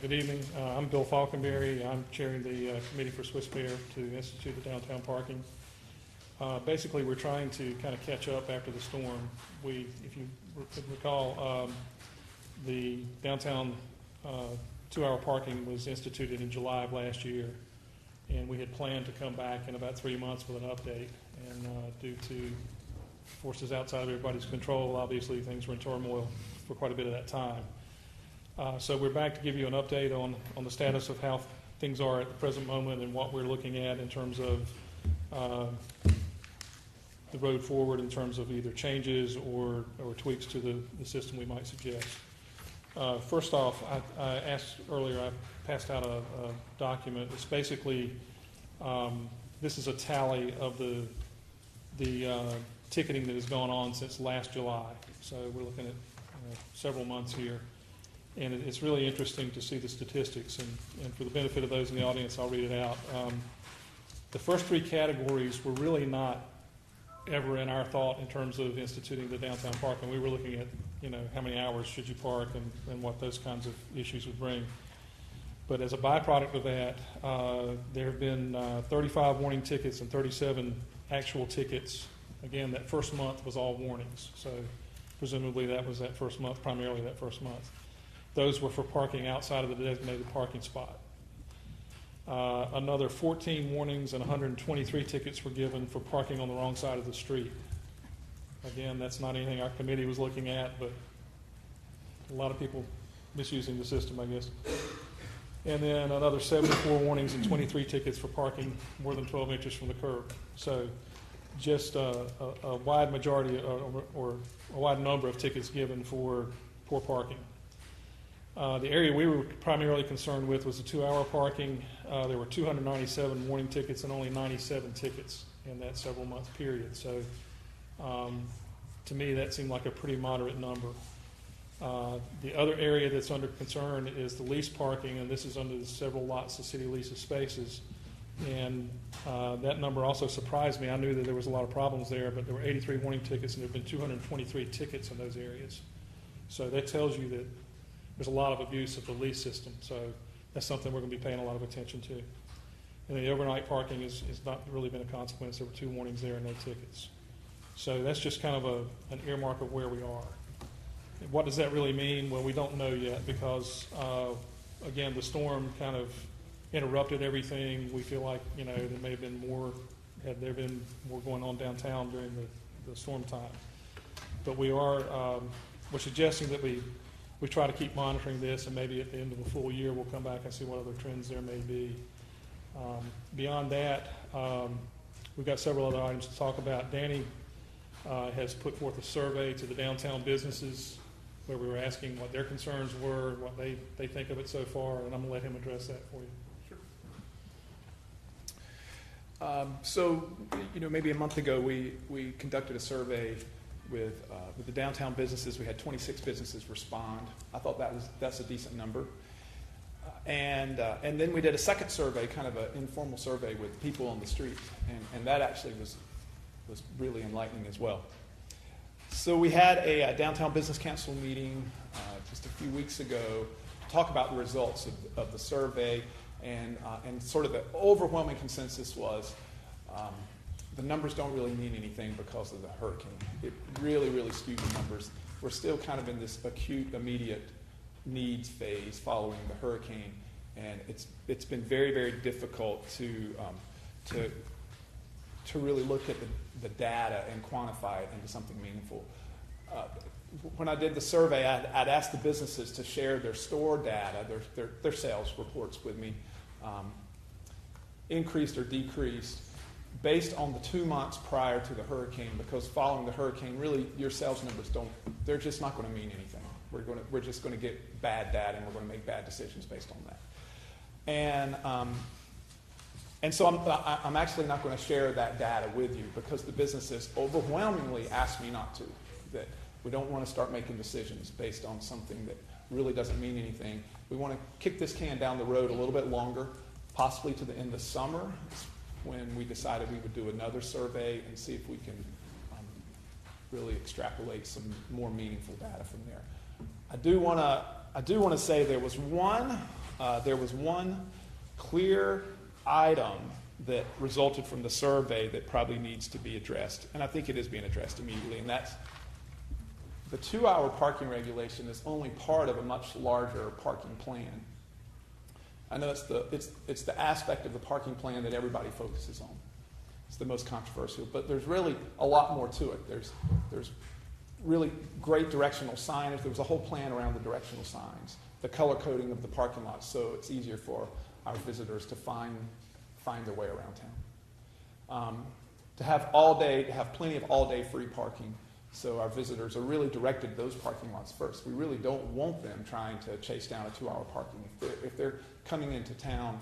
[SPEAKER 18] Good evening. I'm Bill Falconberry. I'm chairing the committee for Swiss Bear to institute the downtown parking. Basically, we're trying to kind of catch up after the storm. If you recall, the downtown 2-hour parking was instituted in July of last year, and we had planned to come back in about 3 months with an update. And due to forces outside of everybody's control, obviously things were in turmoil for quite a bit of that time. So we're back to give you an update on the status of how things are at the present moment and what we're looking at in terms of the road forward in terms of either changes or tweaks to the system we might suggest. First off, I asked earlier, I passed out a document. It's basically, this is a tally of the ticketing that has gone on since last July. So we're looking at several months here. And it's really interesting to see the statistics. And for the benefit of those in the audience, I'll read it out. The first 3 categories were really not ever in our thought in terms of instituting the downtown parking. We were looking at, how many hours should you park and what those kinds of issues would bring. But as a byproduct of that, there have been 35 warning tickets and 37 actual tickets. Again, that first month was all warnings. So presumably that was that first month, primarily that first month. Those were for parking outside of the designated parking spot. Another 14 warnings and 123 tickets were given for parking on the wrong side of the street. Again, that's not anything our committee was looking at, but a lot of people misusing the system, I guess. And then another 74 warnings and 23 tickets for parking more than 12 inches from the curb. So just a wide majority or a wide number of tickets given for poor parking. The area we were primarily concerned with was the 2-hour parking. There were 297 warning tickets and only 97 tickets in that several-month period. So to me, that seemed like a pretty moderate number. The other area that's under concern is the lease parking, and this is under the several lots the city leases spaces. And that number also surprised me. I knew that there was a lot of problems there, but there were 83 warning tickets, and there have been 223 tickets in those areas. So that tells you that there's a lot of abuse of the lease system, so that's something we're going to be paying a lot of attention to. And the overnight parking has not really been a consequence. There were 2 warnings there and no tickets. So that's just kind of an earmark of where we are. And what does that really mean? Well, we don't know yet because, again, the storm kind of interrupted everything. We feel like, there may have been more, had there been more going on downtown during the storm time. But we're suggesting that we try to keep monitoring this, and maybe at the end of the full year, we'll come back and see what other trends there may be. Beyond that, we've got several other items to talk about. Danny has put forth a survey to the downtown businesses where we were asking what their concerns were, what they think of it so far, and I'm going to let him address that for you.
[SPEAKER 19] Sure. So, maybe a month ago, we conducted a survey with the downtown businesses. We had 26 businesses respond. I thought that's a decent number. And then we did a second survey, kind of an informal survey with people on the street, and that actually was really enlightening as well. So we had a downtown business council meeting just a few weeks ago to talk about the results of the survey, and sort of the overwhelming consensus was the numbers don't really mean anything because of the hurricane. It really, really skewed the numbers. We're still kind of in this acute, immediate needs phase following the hurricane, and it's been very, very difficult to really look at the data and quantify it into something meaningful. When I did the survey, I'd asked the businesses to share their store data, their sales reports with me, increased or decreased. based on the 2 months prior to the hurricane, because following the hurricane, really your sales numbers they're just not going to mean anything. We're just going to get bad data, and we're going to make bad decisions based on that. And so I'm actually not going to share that data with you, because the businesses overwhelmingly asked me not to, that we don't want to start making decisions based on something that really doesn't mean anything. We want to kick this can down the road a little bit longer, possibly to the end of summer, when we decided we would do another survey and see if we can really extrapolate some more meaningful data from there. I do want to say there was one clear item that resulted from the survey that probably needs to be addressed, and I think it is being addressed immediately, and that's the 2-hour parking regulation is only part of a much larger parking plan. I know it's the aspect of the parking plan that everybody focuses on. It's the most controversial, but there's really a lot more to it. There's really great directional signage. There was a whole plan around the directional signs, the color coding of the parking lots, so it's easier for our visitors to find their way around town. To have plenty of all-day free parking, so our visitors are really directed to those parking lots first. We really don't want them trying to chase down a 2-hour parking. If they're coming into town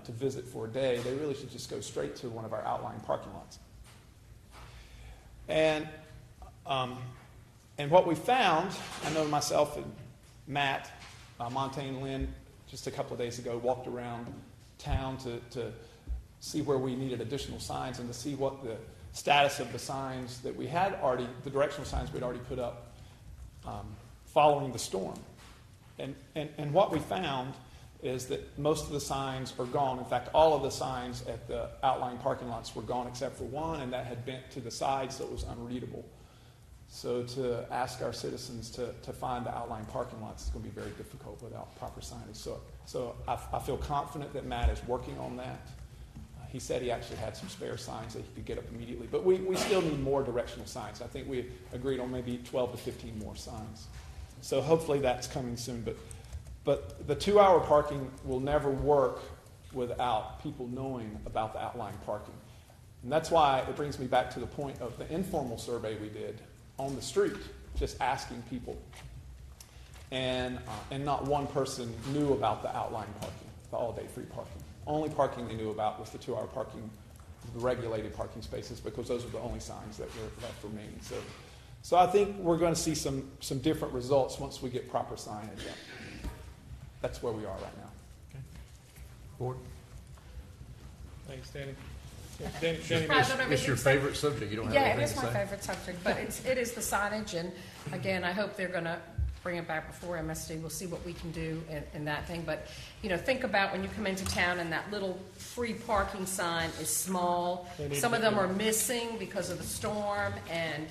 [SPEAKER 19] to visit for a day, they really should just go straight to one of our outlying parking lots. And what we found, I know myself and Matt, Montaigne Lynn, just a couple of days ago, walked around town to see where we needed additional signs and to see what the status of the signs that we had already, the directional signs we'd already put up following the storm. And what we found is that most of the signs are gone. In fact, all of the signs at the outlying parking lots were gone except for one, and that had bent to the side, so it was unreadable. So to ask our citizens to find the outlying parking lots is going to be very difficult without proper signage. So I feel confident that Matt is working on that. He said he actually had some spare signs that he could get up immediately. But we still need more directional signs. I think we agreed on maybe 12 to 15 more signs. So hopefully that's coming soon. But the 2-hour parking will never work without people knowing about the outlying parking. And that's why it brings me back to the point of the informal survey we did on the street, just asking people. And not one person knew about the outlying parking, the all-day free parking. Only parking they knew about was the 2-hour parking, the regulated parking spaces, because those are the only signs that were left remaining. So I think we're going to see some different results once we get proper signage up. That's where we are right now.
[SPEAKER 1] Okay. Board?
[SPEAKER 18] Thanks, Danny.
[SPEAKER 1] It's your favorite subject. You don't have anything to say?
[SPEAKER 17] Yeah, it is my favorite subject, but it is the signage, and again, I hope they're going to bring it back before MSD. We'll see what we can do in that thing. But, think about when you come into town and that little free parking sign is small. Some of them are missing because of the storm, and,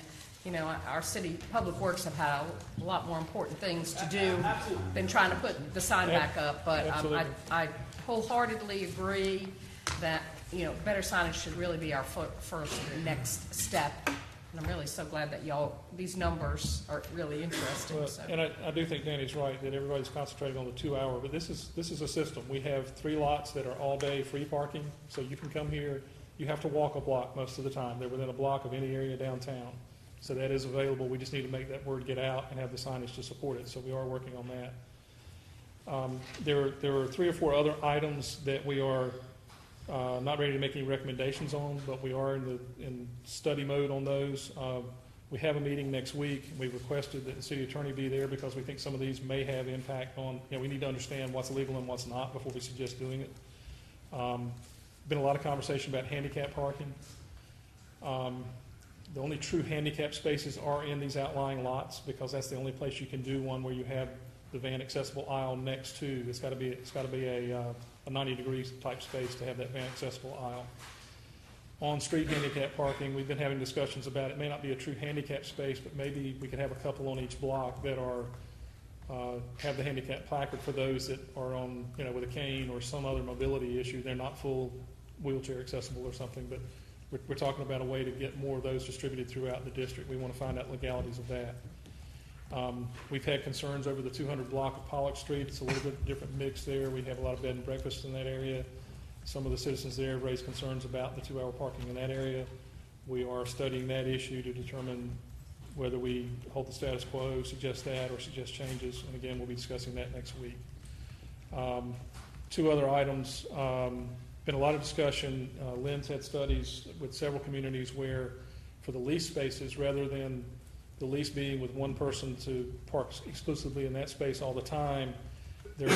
[SPEAKER 17] our city public works have had a lot more important things to do than trying to put the sign back up. But I wholeheartedly agree that, better signage should really be our first next step. And I'm really so glad that these numbers are really interesting.
[SPEAKER 18] Well, and I do think Danny's right that everybody's concentrating on the 2-hour, but this is a system. We have 3 lots that are all-day free parking, so you can come here. You have to walk a block most of the time. They're within a block of any area downtown. So that is available. We just need to make that word get out and have the signage to support it. So we are working on that. There are 3 or 4 other items that we are not ready to make any recommendations on, but we are in study mode on those. We have a meeting next week. We've requested that the city attorney be there because we think some of these may have impact on, we need to understand what's legal and what's not before we suggest doing it. Been a lot of conversation about handicap parking. The only true handicap spaces are in these outlying lots because that's the only place you can do one where you have the van accessible aisle next to. It's got to be a 90 degrees type space to have that van accessible aisle. On street handicap parking, we've been having discussions about it may not be a true handicap space, but maybe we could have a couple on each block that are have the handicap placard for those that are on, with a cane or some other mobility issue. They're not full wheelchair accessible or something, but we're talking about a way to get more of those distributed throughout the district. We want to find out legalities of that. We've had concerns over the 200 block of Pollock Street. It's a little bit different mix there. We have a lot of bed and breakfast in that area. Some of the citizens there raised concerns about the 2-hour parking in that area. We are studying that issue to determine whether we hold the status quo, suggest that, or suggest changes. And again, we'll be discussing that next week. 2 other items. Been a lot of discussion. Lynn's had studies with several communities where for the lease spaces, rather than the lease being with one person to park exclusively in that space all the time, there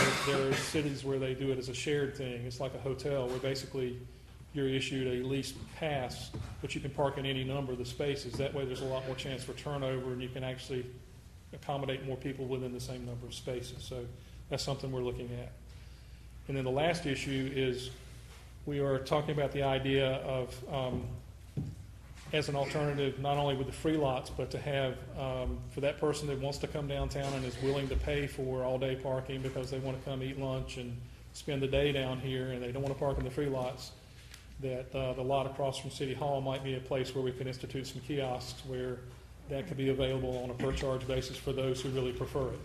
[SPEAKER 18] are cities where they do it as a shared thing. It's like a hotel where basically you're issued a lease pass, but you can park in any number of the spaces. That way there's a lot more chance for turnover, and you can actually accommodate more people within the same number of spaces. So that's something we're looking at. And then the last issue is we are talking about the idea of, as an alternative, not only with the free lots, but to have, for that person that wants to come downtown and is willing to pay for all-day parking because they want to come eat lunch and spend the day down here and they don't want to park in the free lots, that the lot across from City Hall might be a place where we could institute some kiosks where that could be available on a per-charge basis for those who really prefer it.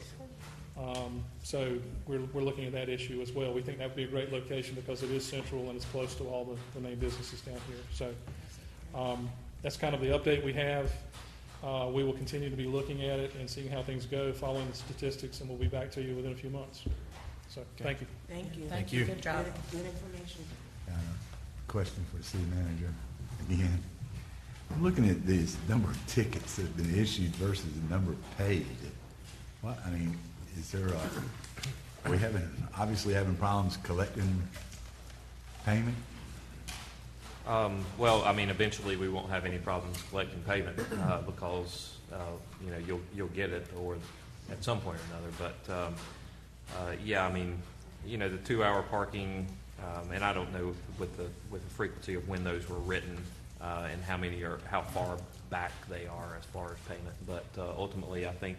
[SPEAKER 18] So we're looking at that issue as well. We think that would be a great location because it is central and it's close to all the main businesses down here. So that's kind of the update we have. We will continue to be looking at it and seeing how things go, following the statistics, and we'll be back to you within a few months. So thank you.
[SPEAKER 2] Thank you.
[SPEAKER 14] Thank you.
[SPEAKER 17] Good job.
[SPEAKER 2] Good information.
[SPEAKER 14] Question for the city manager again. I'm looking at this number of tickets that have been issued versus the number paid. What, I mean, is there are we obviously having problems collecting payment?
[SPEAKER 15] Well, I mean, eventually we won't have any problems collecting payment because you'll get it or at some point or another. But yeah, I mean, the 2-hour parking, and I don't know with the frequency of when those were written and how far back they are as far as payment. But ultimately, I think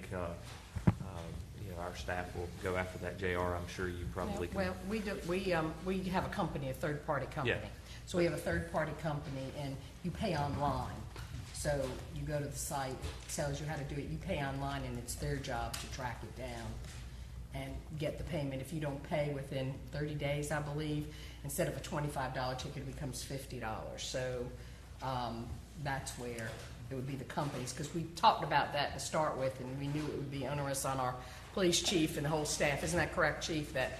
[SPEAKER 15] our staff will go after that. JR, I'm sure you probably can.
[SPEAKER 17] Well, we have a company, a third-party company.
[SPEAKER 15] Yeah.
[SPEAKER 17] So we have a third-party company, and you pay online. So you go to the site, it tells you how to do it. You pay online, and it's their job to track it down and get the payment. If you don't pay within 30 days, I believe, instead of a $25 ticket, it becomes $50. So that's where it would be the companies, because we talked about that to start with, and we knew it would be onerous on our police chief and the whole staff. Isn't that correct, Chief, that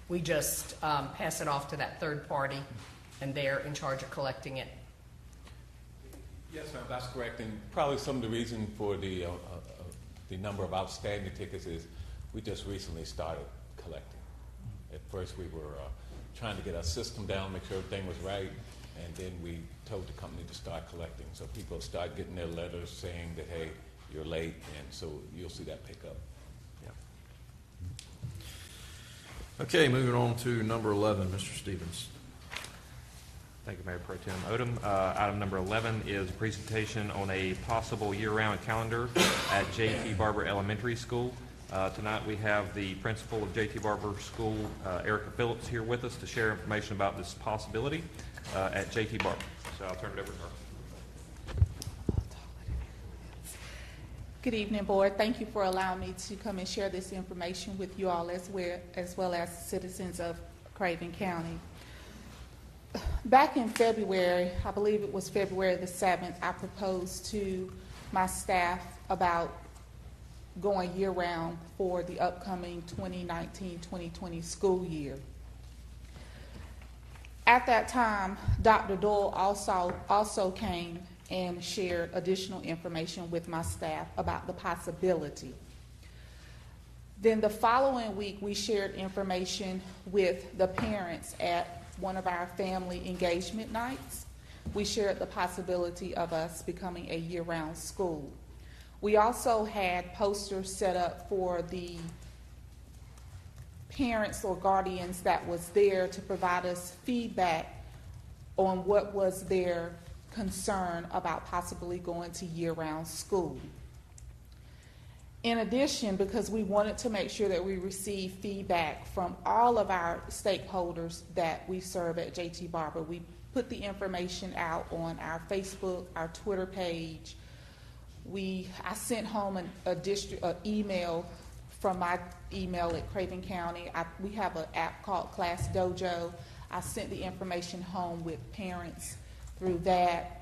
[SPEAKER 17] we just pass it off to that third party and they're in charge of collecting it?
[SPEAKER 20] Yes, ma'am, that's correct. And probably some of the reason for the number of outstanding tickets is we just recently started collecting. At first we were trying to get our system down, make sure everything was right, and then we told the company to start collecting. So people start getting their letters saying that, hey, you're late, and so you'll see that pick up.
[SPEAKER 1] Okay, moving on to number 11, Mr. Stevens.
[SPEAKER 15] Thank you, Mayor Pro Tem Odom. Item number 11 is a presentation on a possible year-round calendar at J.T. Barber Elementary School. Tonight we have the principal of J.T. Barber School, Erica Phillips, here with us to share information about this possibility at J.T. Barber. So I'll turn it over to her.
[SPEAKER 21] Good evening, Board. Thank you for allowing me to come and share this information with you all as well as citizens of Craven County. Back in February, I believe it was February the 7th, I proposed to my staff about going year-round for the upcoming 2019-2020 school year. At that time, Dr. Doyle also came and shared additional information with my staff about the possibility. Then the following week, we shared information with the parents at one of our family engagement nights. We shared the possibility of us becoming a year-round school. We also had posters set up for the parents or guardians that was there to provide us feedback on what was their concern about possibly going to year-round school. In addition, because we wanted to make sure that we receive feedback from all of our stakeholders that we serve at J.T. Barber, we put the information out on our Facebook, our Twitter page. I sent home an email from my email at Craven County. We have an app called Class Dojo. I sent the information home with parents through that.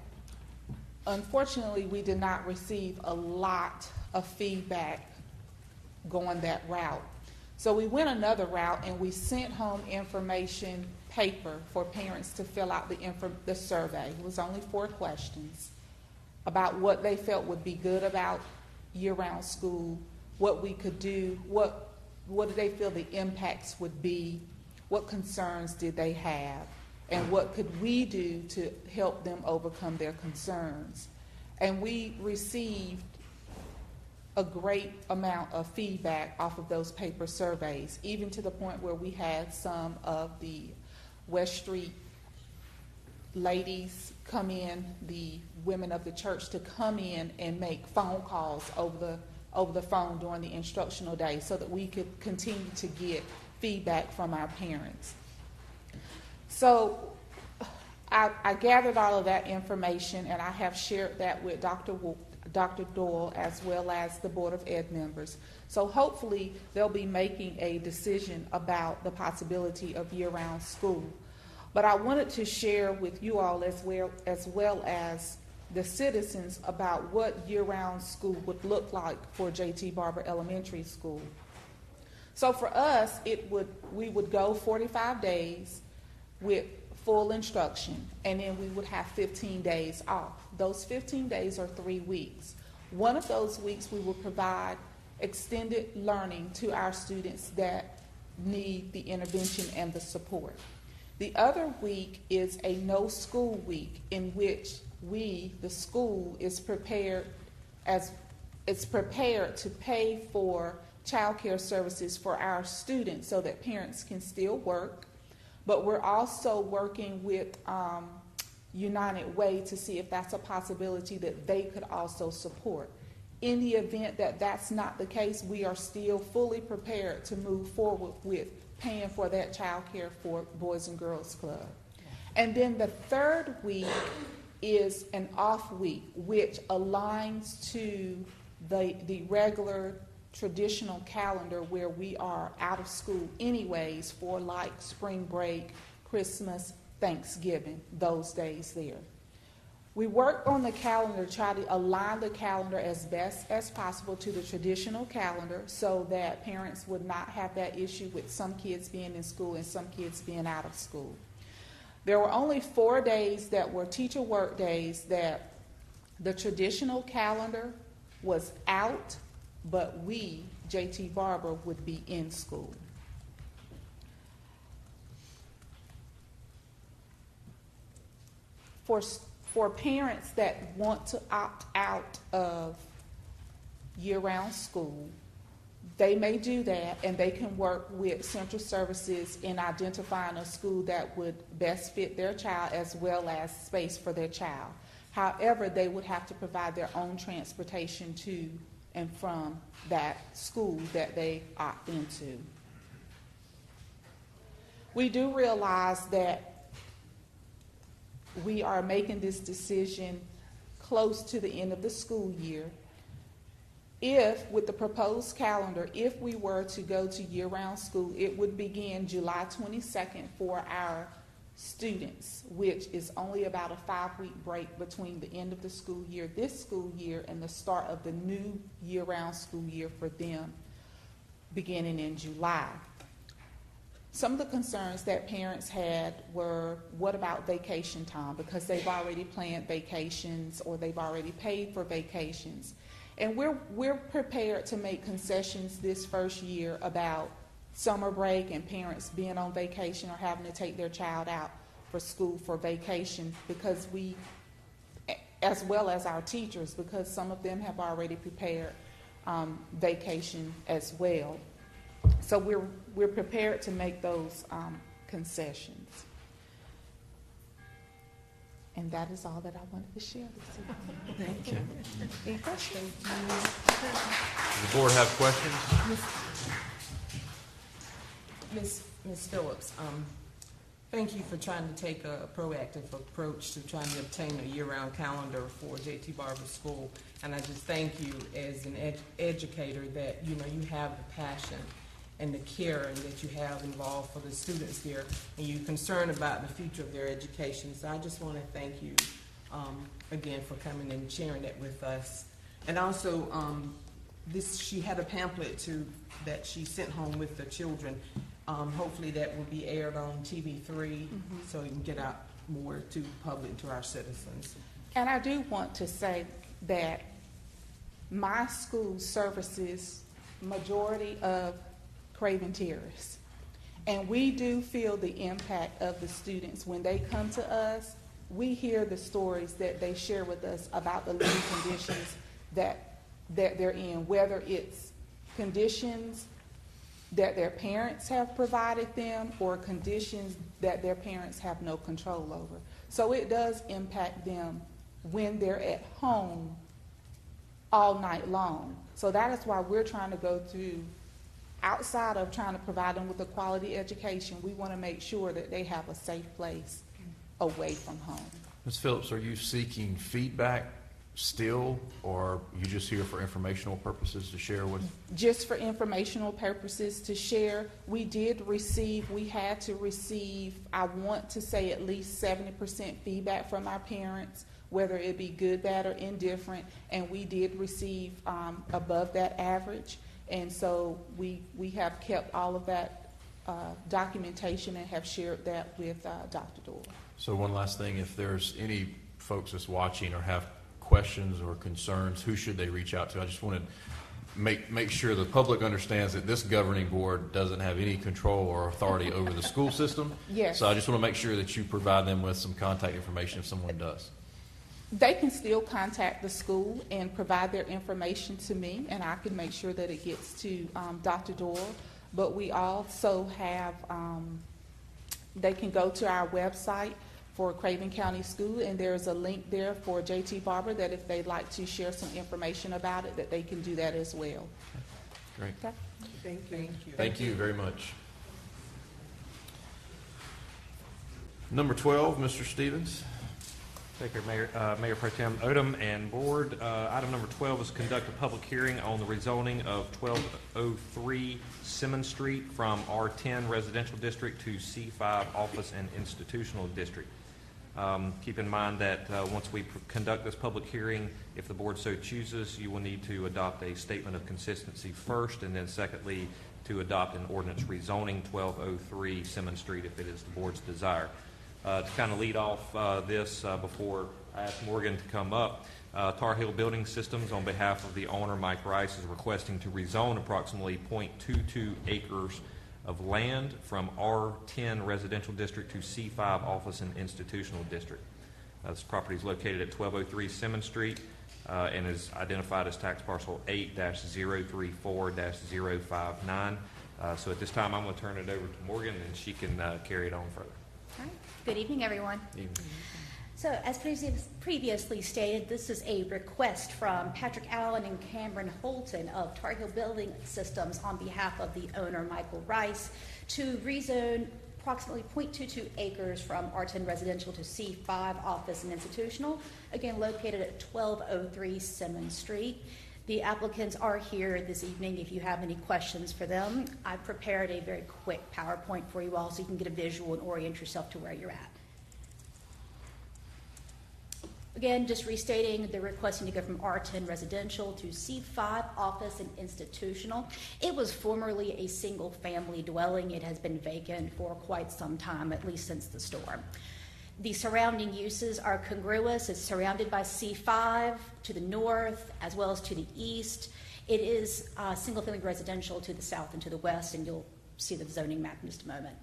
[SPEAKER 21] Unfortunately, we did not receive a lot of feedback going that route. So we went another route and we sent home information paper for parents to fill out the survey. It was only 4 questions about what they felt would be good about year-round school, what we could do, what did they feel the impacts would be, what concerns did they have, and what could we do to help them overcome their concerns. And we received a great amount of feedback off of those paper surveys, even to the point where we had some of the West Street ladies come in, the women of the church, to come in and make phone calls over the phone during the instructional day so that we could continue to get feedback from our parents. So I gathered all of that information, and I have shared that with Dr. Doyle as well as the Board of Ed members. So hopefully they'll be making a decision about the possibility of year-round school. But I wanted to share with you all as well as the citizens about what year-round school would look like for J.T. Barber Elementary School. So for us, we would go 45 days with full instruction, and then we would have 15 days off. Those 15 days are 3 weeks. One of those weeks we will provide extended learning to our students that need the intervention and the support. The other week is a no school week in which the school, is prepared to pay for child care services for our students so that parents can still work. But we're also working with United Way to see if that's a possibility that they could also support. In the event that that's not the case, we are still fully prepared to move forward with paying for that child care for Boys and Girls Club. And then the third week is an off week, which aligns to the regular traditional calendar where we are out of school anyways for like spring break, Christmas, Thanksgiving, those days there. We worked on the calendar, try to align the calendar as best as possible to the traditional calendar so that parents would not have that issue with some kids being in school and some kids being out of school. There were only 4 days that were teacher work days that the traditional calendar was out, but we, J.T. Barber, would be in school. For parents that want to opt out of year-round school, they may do that, and they can work with Central Services in identifying a school that would best fit their child as well as space for their child. However, they would have to provide their own transportation to and from that school that they opt into. We do realize that we are making this decision close to the end of the school year. If, with the proposed calendar, if we were to go to year-round school, it would begin July 22nd for our students, which is only about a 5-week break between the end of the school year, this school year, and the start of the new year-round school year for them beginning in July. Some of the concerns that parents had were, what about vacation time? Because they've already planned vacations or they've already paid for vacations. And we're prepared to make concessions this first year about summer break and parents being on vacation or having to take their child out for school for vacation, because we, as well as our teachers, because some of them have already prepared vacation as well. So we're prepared to make those concessions. And that is all that I wanted to share this evening.
[SPEAKER 3] Thank you.
[SPEAKER 21] Any questions?
[SPEAKER 15] Does the board have questions?
[SPEAKER 5] Ms. Phillips, thank you for trying to take a proactive approach to trying to obtain a year-round calendar for J.T. Barber School. And I just thank you as an educator that, you know, you have the passion and the care that you have involved for the students there, and you're concerned about the future of their education. So I just want to thank you again for coming and sharing that with us. And also, she had a pamphlet that she sent home with the children. Hopefully that will be aired on TV3 so it can get out more to the public, to our citizens.
[SPEAKER 21] And I do want to say that my school services majority of Craven Terrace. And we do feel the impact of the students. When they come to us, we hear the stories that they share with us about the living conditions that they're in, whether it's conditions that their parents have provided them or conditions that their parents have no control over. So it does impact them when they're at home all night long. So that is why we're trying to go through, outside of trying to provide them with a quality education, we want to make sure that they have a safe place away from home.
[SPEAKER 1] Ms. Phillips, are you seeking feedback still, or are you just here for informational purposes to share with?
[SPEAKER 21] Just for informational purposes to share. We had to receive, I want to say at least 70% feedback from our parents, whether it be good, bad, or indifferent, and we did receive above that average. And so we have kept all of that documentation and have shared that with Dr. Dorr.
[SPEAKER 1] So one last thing, if there's any folks that's watching or have questions or concerns, who should they reach out to? I just want to make sure the public understands that this governing board doesn't have any control or authority over the school system.
[SPEAKER 21] Yes.
[SPEAKER 1] So I just want to make sure that you provide them with some contact information if someone does.
[SPEAKER 21] They can still contact the school and provide their information to me, and I can make sure that it gets to Dr. Dorr. But we also have, they can go to our website for Craven County School, and there's a link there for J.T. Barber that if they'd like to share some information about it, that they can do that as well.
[SPEAKER 1] Great.
[SPEAKER 21] Okay.
[SPEAKER 5] Thank you.
[SPEAKER 1] Thank you very much. Number 12, Mr. Stevens.
[SPEAKER 15] Thank you, Mayor Pro Tem Odom and Board. Item number 12 is conduct a public hearing on the rezoning of 1203 Simmons Street from R10 Residential District to C5 Office and Institutional District. Keep in mind that once we conduct this public hearing, if the board so chooses, you will need to adopt a statement of consistency first, and then secondly, to adopt an ordinance rezoning 1203 Simmons Street if it is the board's desire. To kind of lead off this before I ask Morgan to come up, Tar Heel Building Systems, on behalf of the owner, Mike Rice, is requesting to rezone approximately 0.22 acres of land from R10 Residential District to C5 Office and Institutional District. This property is located at 1203 Simmons Street and is identified as tax parcel 8-034-059. So at this time, I'm going to turn it over to Morgan, and she can carry it on further.
[SPEAKER 6] All right. Good evening, everyone.
[SPEAKER 1] Evening.
[SPEAKER 6] So, as previously stated, this is a request from Patrick Allen and Cameron Holton of Tar Heel Building Systems on behalf of the owner, Michael Rice, to rezone approximately 0.22 acres from R10 Residential to C5 Office and Institutional, again located at 1203 Simmons Street. The applicants are here this evening if you have any questions for them. I've prepared a very quick PowerPoint for you all so you can get a visual and orient yourself to where you're at. Again, just restating, they're requesting to go from R10 Residential to C5 Office and Institutional. It was formerly a single-family dwelling. It has been vacant for quite some time, at least since the storm. The surrounding uses are congruous. It's surrounded by C5 to the north as well as to the east. It is single-family residential to the south and to the west, and you'll see the zoning map in just a moment.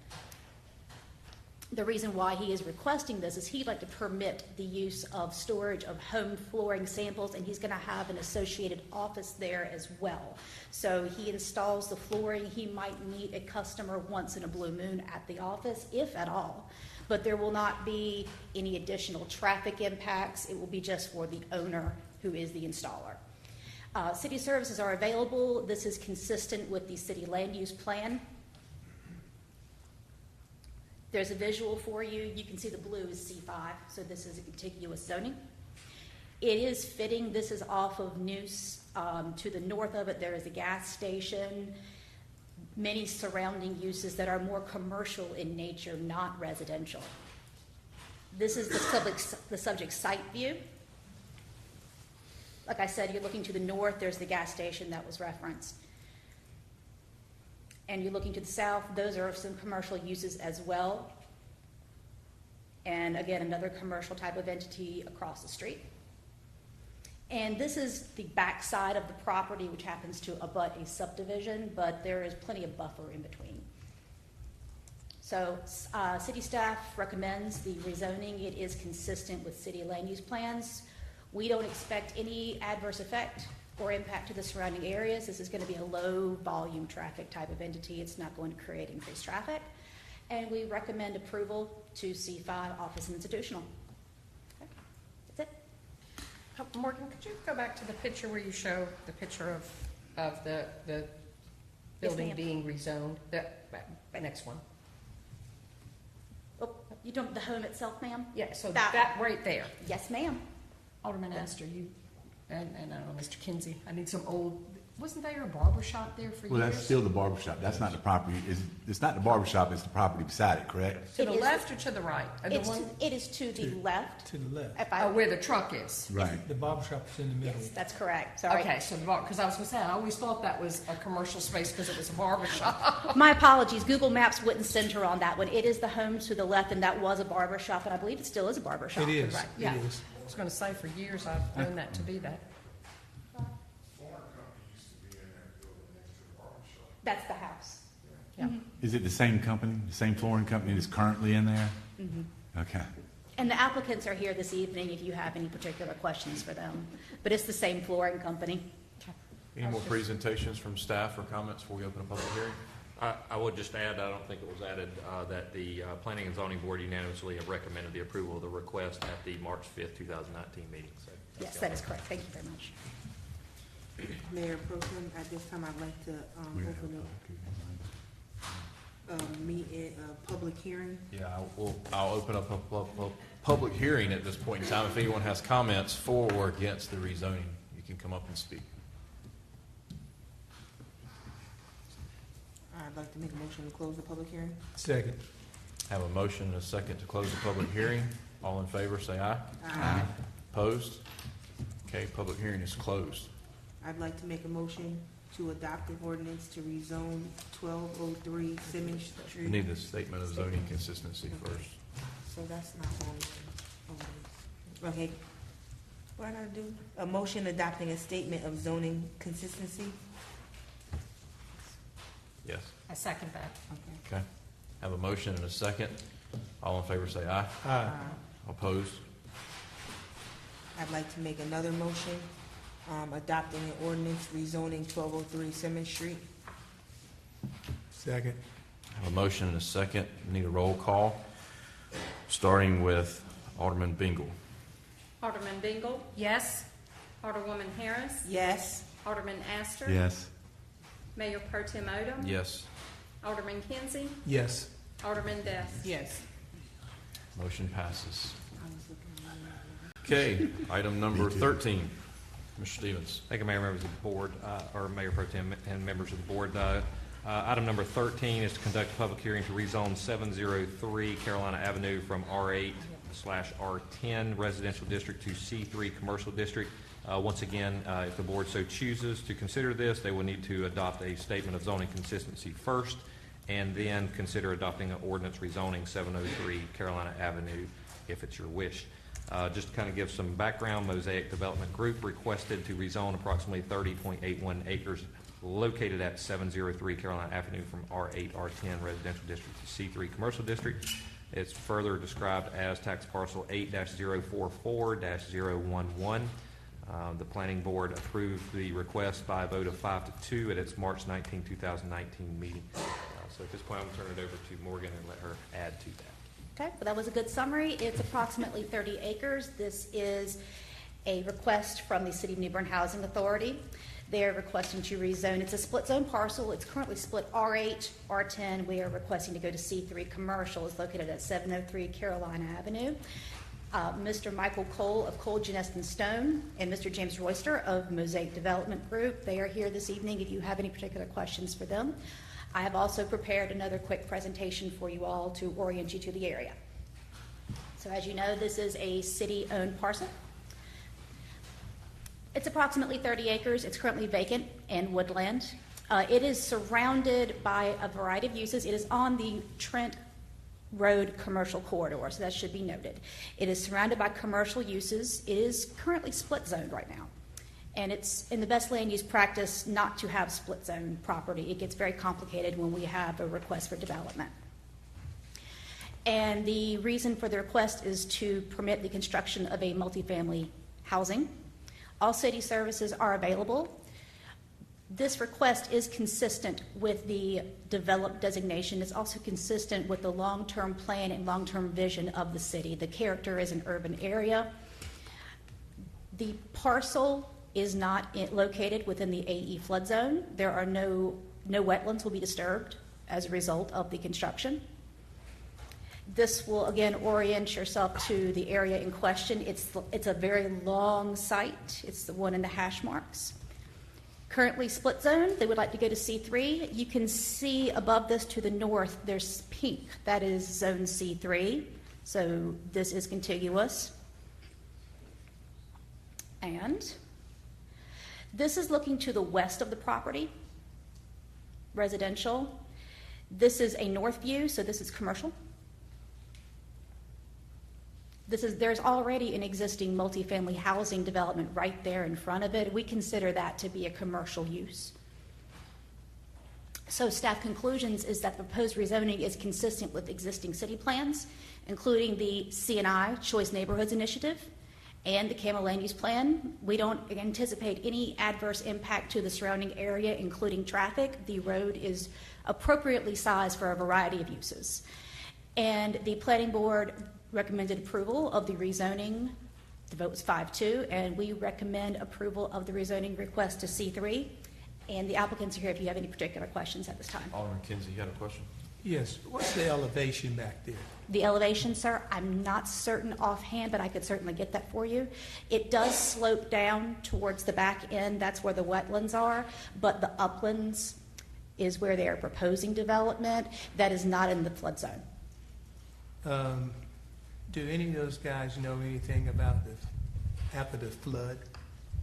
[SPEAKER 6] The reason why he is requesting this is he'd like to permit the use of storage of home flooring samples, and he's going to have an associated office there as well. So he installs the flooring. He might meet a customer once in a blue moon at the office, if at all. But there will not be any additional traffic impacts. It will be just for the owner who is the installer. City services are available. This is consistent with the city land use plan. There's a visual for you. You can see the blue is C5, so this is a contiguous zoning. It is fitting. This is off of Noose. To the north of it, there is a gas station. many surrounding uses that are more commercial in nature, not residential. This is the subject site view. Like I said, you're looking to the north, there's the gas station that was referenced. And you're looking to the south, those are some commercial uses as well. And again, another commercial type of entity across the street. And this is the back side of the property, which happens to abut a subdivision, but there is plenty of buffer in between. So city staff recommends the rezoning. It is consistent with city land use plans. We don't expect any adverse effect or impact to the surrounding areas. This is going to be a low volume traffic type of entity. It's not going to create increased traffic. And we recommend approval to C5 office and institutional. Okay. That's it.
[SPEAKER 17] Morgan, could you go back to the picture where you show the picture of the building
[SPEAKER 6] ma'am.
[SPEAKER 17] being rezoned? The next one.
[SPEAKER 6] Oh, you don't the home itself, ma'am?
[SPEAKER 17] Yeah, so
[SPEAKER 6] That
[SPEAKER 17] that right there.
[SPEAKER 6] Yes, ma'am.
[SPEAKER 17] Alderman Astor, you, and I don't know, Mr. Kinsey, I need some old, wasn't there a barber shop there for
[SPEAKER 14] Well,
[SPEAKER 17] years?
[SPEAKER 14] that's still the barber shop. That's not the property. It's not the barber shop. It's the property beside it, correct?
[SPEAKER 17] To the
[SPEAKER 6] It is-
[SPEAKER 17] left or to the right?
[SPEAKER 6] It is to the left.
[SPEAKER 8] To the left.
[SPEAKER 6] If I,
[SPEAKER 17] Where the truck is?
[SPEAKER 14] Right.
[SPEAKER 8] The barber shop is in the middle.
[SPEAKER 6] yes, that's correct. Sorry.
[SPEAKER 17] Okay, so the bar, because I was going to say, I always thought that was a commercial space because it was a barber shop.
[SPEAKER 6] My apologies. Google Maps wouldn't center on that one. It is the home to the left, and that was a barber shop, and I believe it still is a barber shop.
[SPEAKER 8] It is.
[SPEAKER 17] Right,
[SPEAKER 8] It
[SPEAKER 17] yeah.
[SPEAKER 8] is.
[SPEAKER 17] I was going to say, for years, I've known that to be that.
[SPEAKER 6] That's the house.
[SPEAKER 17] Yeah.
[SPEAKER 14] Is it the same company, the same flooring company that's currently in there?
[SPEAKER 6] Mm-hmm.
[SPEAKER 14] Okay.
[SPEAKER 6] And the applicants are here this evening if you have any particular questions for them. But it's the same flooring company.
[SPEAKER 1] Any more presentations from staff or comments before we open a public hearing?
[SPEAKER 15] I would just add, I don't think it was added, that the Planning and Zoning Board unanimously have recommended the approval of the request at the March 5th, 2019 meeting. So
[SPEAKER 6] Yes, that is correct. Thank you very much.
[SPEAKER 2] Mayor Pro Tem, at this time, I'd like to open up public hearing.
[SPEAKER 1] Yeah, I'll open up a public hearing at this point in time. If anyone has comments for or against the rezoning, you can come up and speak.
[SPEAKER 2] I'd like to make a motion to close the public hearing.
[SPEAKER 8] Second.
[SPEAKER 1] Have a motion and a second to close the public hearing. All in favor, say aye.
[SPEAKER 2] Aye.
[SPEAKER 1] Opposed? Okay, public hearing is closed.
[SPEAKER 2] I'd like to make a motion to adopt the ordinance to rezone 1203 Simmons
[SPEAKER 1] We
[SPEAKER 2] Street.
[SPEAKER 1] need the statement of zoning consistency first.
[SPEAKER 2] So that's not on. Okay. What I gotta do? A motion adopting a statement of zoning consistency?
[SPEAKER 1] Yes.
[SPEAKER 17] I second that.
[SPEAKER 1] Okay. Have a motion and a second. All in favor, say aye.
[SPEAKER 8] Aye.
[SPEAKER 1] Opposed?
[SPEAKER 2] I'd like to make another motion, adopting an ordinance rezoning 1203 Simmons Street.
[SPEAKER 8] Second.
[SPEAKER 1] Have a motion and a second. Need a roll call, starting with Alderman Bingle.
[SPEAKER 4] Alderman Bingle?
[SPEAKER 17] Yes?
[SPEAKER 4] Alderwoman Harris?
[SPEAKER 2] Yes.
[SPEAKER 4] Alderman Astor?
[SPEAKER 14] Yes.
[SPEAKER 4] Mayor Pro Tem Odom?
[SPEAKER 1] Yes.
[SPEAKER 4] Alderman Kinsey?
[SPEAKER 8] Yes.
[SPEAKER 4] Alderman Dess?
[SPEAKER 5] Yes.
[SPEAKER 1] Motion passes. Okay, item number 13. Mr. Stevens.
[SPEAKER 15] Thank you, Mayor, members of the board, or Mayor Pro Tem and members of the board. Item number 13 is to conduct a public hearing to rezone 703 Carolina Avenue from R8/R10 residential district to C3 commercial district. Once again, if the board so chooses to consider this, they will need to adopt a statement of zoning consistency first, and then consider adopting an ordinance rezoning 703 Carolina Avenue if it's your wish. Just to kind of give some background, Mosaic Development Group requested to rezone approximately 30.81 acres located at 703 Carolina Avenue from R8/R10 residential district to C3 commercial district. It's further described as tax parcel 8-044-011. The planning board approved the request by a vote of 5-2 at its March 19, 2019 meeting. So at this point, I'm going to turn it over to Morgan and let her add to that.
[SPEAKER 6] Okay, well, that was a good summary. It's approximately 30 acres. This is a request from the City of New Bern Housing Authority. They're requesting to rezone. It's a split zone parcel. It's currently split R8/R10. We are requesting to go to C3 commercial. It's located at 703 Carolina Avenue. Mr. Michael Cole of Cole, Genest and Stone, and Mr. James Royster of Mosaic Development Group. They are here this evening if you have any particular questions for them. I have also prepared another quick presentation for you all to orient you to the area. So as you know, this is a city-owned parcel. It's approximately 30 acres. It's currently vacant and woodland. It is surrounded by a variety of uses. It is on the Trent Road commercial corridor, so that should be noted. It is surrounded by commercial uses. It is currently split zoned right now. And it's in the best land use practice not to have split zone property. It gets very complicated when we have a request for development. And the reason for the request is to permit the construction of a multifamily housing. All city services are available. This request is consistent with the developed designation. It's also consistent with the long-term plan and long-term vision of the city. The character is an urban area. The parcel is not located within the AE flood zone. There are no wetlands will be disturbed as a result of the construction. This will again orient yourself to the area in question. It's a very long site. It's the one in the hash marks. Currently split zone. They would like to go to C3. You can see above this to the north, there's pink. That is zone C3. So this is contiguous. And this is looking to the west of the property, residential. This is a north view, so this is commercial. There's already an existing multifamily housing development right there in front of it. We consider that to be a commercial use. So staff conclusions is that the proposed rezoning is consistent with existing city plans, including the C&I Choice Neighborhoods Initiative and the Camel Land Use Plan. We don't anticipate any adverse impact to the surrounding area, including traffic. The road is appropriately sized for a variety of uses. And the planning board recommended approval of the rezoning. The vote was 5-2, and we recommend approval of the rezoning request to C3. And the applicants are here if you have any particular questions at this time.
[SPEAKER 1] Alderman Kinsey, you had a question?
[SPEAKER 8] Yes. What's the elevation back there?
[SPEAKER 6] The elevation, sir, I'm not certain offhand, but I could certainly get that for you. It does slope down towards the back end. That's where the wetlands are, but the uplands is where they are proposing development. That is not in the flood zone.
[SPEAKER 8] Do any of those guys know anything about after the flood?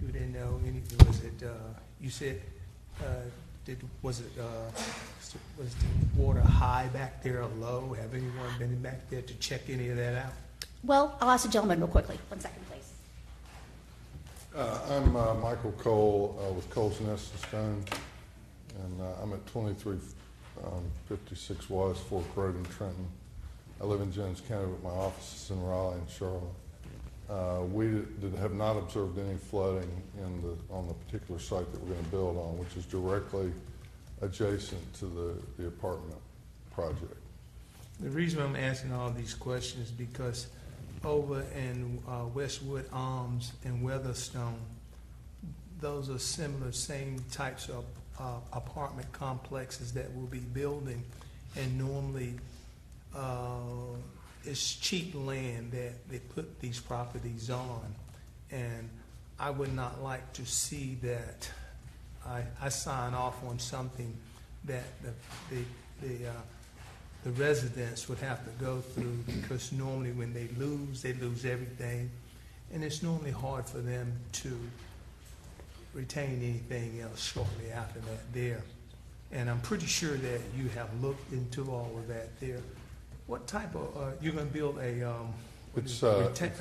[SPEAKER 8] Do they know anything? Was it, you said, was the water high back there or low? Have anyone been back there to check any of that out?
[SPEAKER 6] Well, I'll ask the gentleman real quickly. 1 second, please.
[SPEAKER 22] I'm Michael Cole with Cole's Nest and Stone, and I'm at 2356 Wallace Fork Road in Trenton. I live in Jones County, but my office is in Raleigh and Charlotte. We have not observed any flooding on the particular site that we're going to build on, which is directly adjacent to the apartment project.
[SPEAKER 8] The reason I'm asking all these questions is because over in Westwood Arms and Weatherstone, those are similar, same types of apartment complexes that we'll be building, and normally it's cheap land that they put these properties on, and I would not like to see that I sign off on something that the residents would have to go through, because normally when they lose everything, and it's normally hard for them to retain anything else shortly after that there. And I'm pretty sure that you have looked into all of that there. What type of, you're going to build a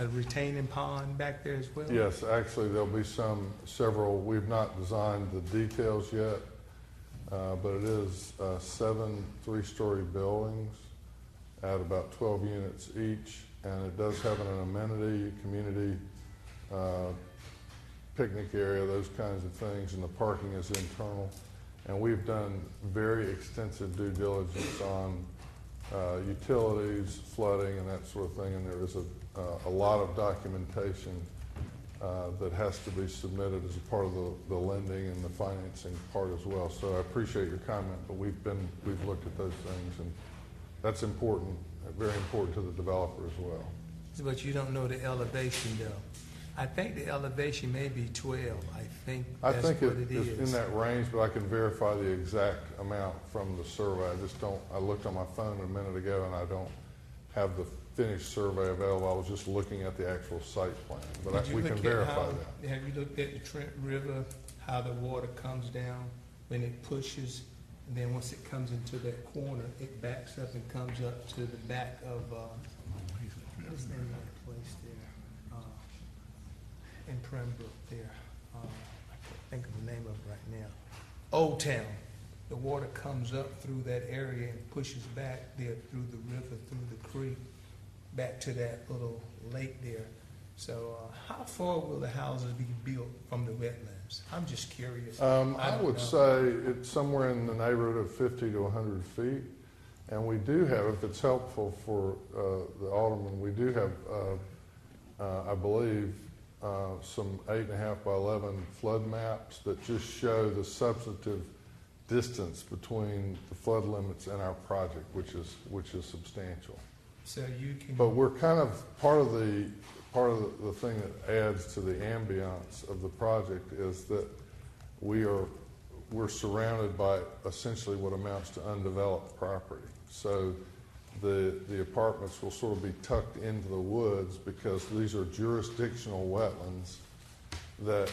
[SPEAKER 8] retaining pond back there as well?
[SPEAKER 22] Yes, actually there'll be several. We've not designed the details yet, but it is 7 3-story buildings at about 12 units each, and it does have an amenity, community picnic area, those kinds of things, and the parking is internal. And we've done very extensive due diligence on utilities, flooding, and that sort of thing, and there is a lot of documentation that has to be submitted as a part of the lending and the financing part as well. So I appreciate your comment, but we've looked at those things, and that's important, very important to the developer as well.
[SPEAKER 8] But you don't know the elevation though? I think the elevation may be 12. I think
[SPEAKER 22] I
[SPEAKER 8] that's
[SPEAKER 22] think
[SPEAKER 8] what
[SPEAKER 22] it
[SPEAKER 8] it
[SPEAKER 22] is
[SPEAKER 8] is.
[SPEAKER 22] in that range, but I can verify the exact amount from the survey. I just don't, I looked on my phone a minute ago and I don't have the finished survey available. I was just looking at the actual site plan, but
[SPEAKER 8] Did you
[SPEAKER 22] we
[SPEAKER 8] look
[SPEAKER 22] can
[SPEAKER 8] at
[SPEAKER 22] verify
[SPEAKER 8] how-
[SPEAKER 22] that.
[SPEAKER 8] Have you looked at the Trent River, how the water comes down when it pushes, and then once it comes into that corner, it backs up and comes up to the back of, what's the name of that place there? In Pembroke there. I can't think of the name of it right now. Old Town. The water comes up through that area and pushes back there through the river, through the creek, back to that little lake there. So how far will the houses be built from the wetlands? I'm just curious.
[SPEAKER 22] I
[SPEAKER 8] don't
[SPEAKER 22] would
[SPEAKER 8] know.
[SPEAKER 22] say it's somewhere in the neighborhood of 50 to 100 feet. And we do have, if it's helpful for the Alderman, we do have, I believe, some 8.5 by 11 flood maps that just show the substantive distance between the flood limits and our project, which is substantial.
[SPEAKER 8] So you can.
[SPEAKER 22] But we're kind of part of the thing that adds to the ambiance of the project is that we're surrounded by essentially what amounts to undeveloped property. So the apartments will sort of be tucked into the woods because these are jurisdictional wetlands that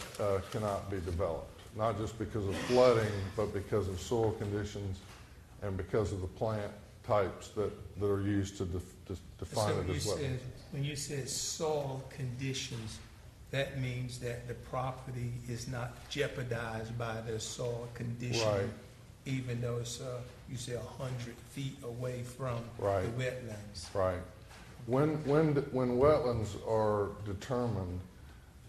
[SPEAKER 22] cannot be developed, not just because of flooding, but because of soil conditions and because of the plant types that are used to define
[SPEAKER 8] So
[SPEAKER 22] it as wetlands.
[SPEAKER 8] when you said soil conditions, that means that the property is not jeopardized by the soil condition,
[SPEAKER 22] Right.
[SPEAKER 8] even though it's, you say 100 feet away from
[SPEAKER 22] Right.
[SPEAKER 8] the wetlands.
[SPEAKER 22] Right. When wetlands are determined,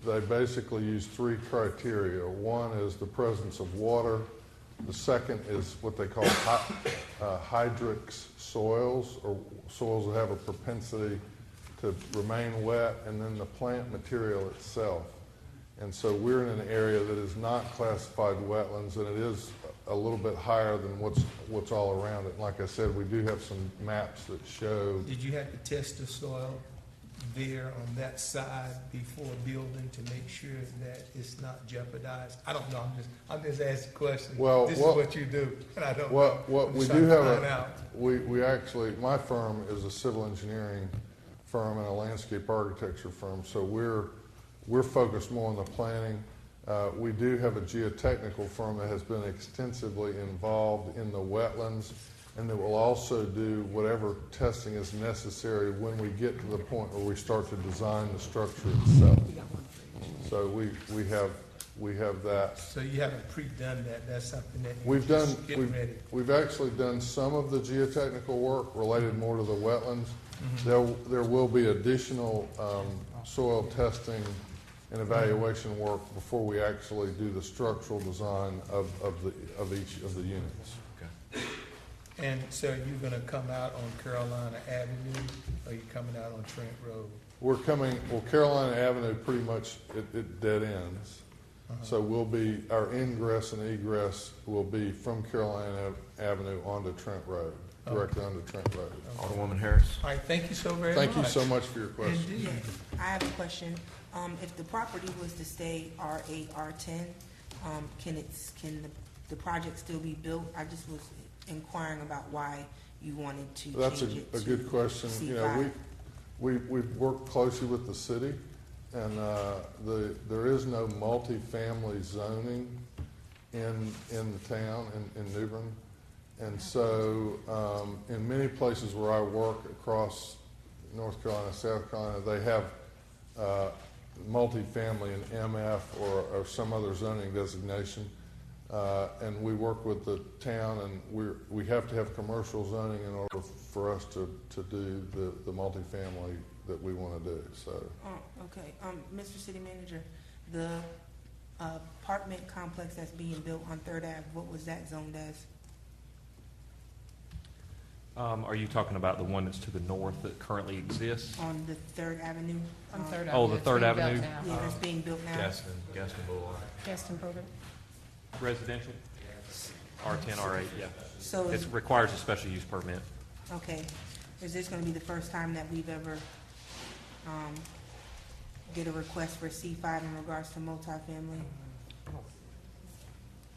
[SPEAKER 22] they basically use three criteria. One is the presence of water. The second is what they call hydrix soils, or soils that have a propensity to remain wet, and then the plant material itself. And so we're in an area that is not classified wetlands, and it is a little bit higher than what's all around it. And like I said, we do have some maps that show.
[SPEAKER 8] Did you have to test the soil there on that side before building to make sure that it's not jeopardized? I don't know. I'm just asking questions.
[SPEAKER 22] Well,
[SPEAKER 8] this is what you do, and I don't know.
[SPEAKER 22] What
[SPEAKER 8] I'm
[SPEAKER 22] we
[SPEAKER 8] just
[SPEAKER 22] do
[SPEAKER 8] trying to
[SPEAKER 22] have
[SPEAKER 8] find out.
[SPEAKER 22] we actually, my firm is a civil engineering firm and a landscape architecture firm, so we're focused more on the planning. We do have a geotechnical firm that has been extensively involved in the wetlands and that will also do whatever testing is necessary when we get to the point where we start to design the structure itself. So we have that.
[SPEAKER 8] So you haven't pre-done that. That's something that you're
[SPEAKER 22] We've done.
[SPEAKER 8] just getting ready.
[SPEAKER 22] We've actually done some of the geotechnical work related more to the wetlands. There will be additional soil testing and evaluation work before we actually do the structural design of each of the units.
[SPEAKER 8] And so you're going to come out on Carolina Avenue, or you coming out on Trent Road?
[SPEAKER 22] We're coming. Well, Carolina Avenue pretty much it dead ends. So our ingress and egress will be from Carolina Avenue onto Trent Road, directly onto Trent Road.
[SPEAKER 1] Alderwoman Harris.
[SPEAKER 8] All right, thank you so very
[SPEAKER 22] Thank
[SPEAKER 8] much.
[SPEAKER 22] you so much for your question.
[SPEAKER 8] Indeed.
[SPEAKER 2] I have a question. If the property was to stay R8, R10, can the project still be built? I just was inquiring about why you wanted to
[SPEAKER 22] That's
[SPEAKER 2] change it
[SPEAKER 22] a
[SPEAKER 2] to
[SPEAKER 22] good question.
[SPEAKER 2] C5.
[SPEAKER 22] You know, we've worked closely with the city, and there is no multifamily zoning in the town in New Bern, and so in many places where I work across North Carolina, South Carolina, they have multifamily in MF or some other zoning designation. And we work with the town, and we have to have commercial zoning in order for us to do the multifamily that we want to do. So.
[SPEAKER 2] Okay. Mr. City Manager, the apartment complex that's being built on 3rd Ave, what was that zoned as?
[SPEAKER 15] Are you talking about the one that's to the north that currently exists?
[SPEAKER 2] On the 3rd Avenue?
[SPEAKER 17] On 3rd
[SPEAKER 15] Oh,
[SPEAKER 17] Avenue.
[SPEAKER 15] the
[SPEAKER 17] It's
[SPEAKER 15] 3rd
[SPEAKER 17] being built
[SPEAKER 15] Avenue?
[SPEAKER 17] now.
[SPEAKER 2] Yeah, that's being built now.
[SPEAKER 1] Gaston Boulevard.
[SPEAKER 17] Gaston Boulevard.
[SPEAKER 15] Residential? R10, R8, yeah.
[SPEAKER 2] So
[SPEAKER 15] It requires a special use permit.
[SPEAKER 2] Okay. Is this going to be the first time that we've ever get a request for C5 in regards to multifamily?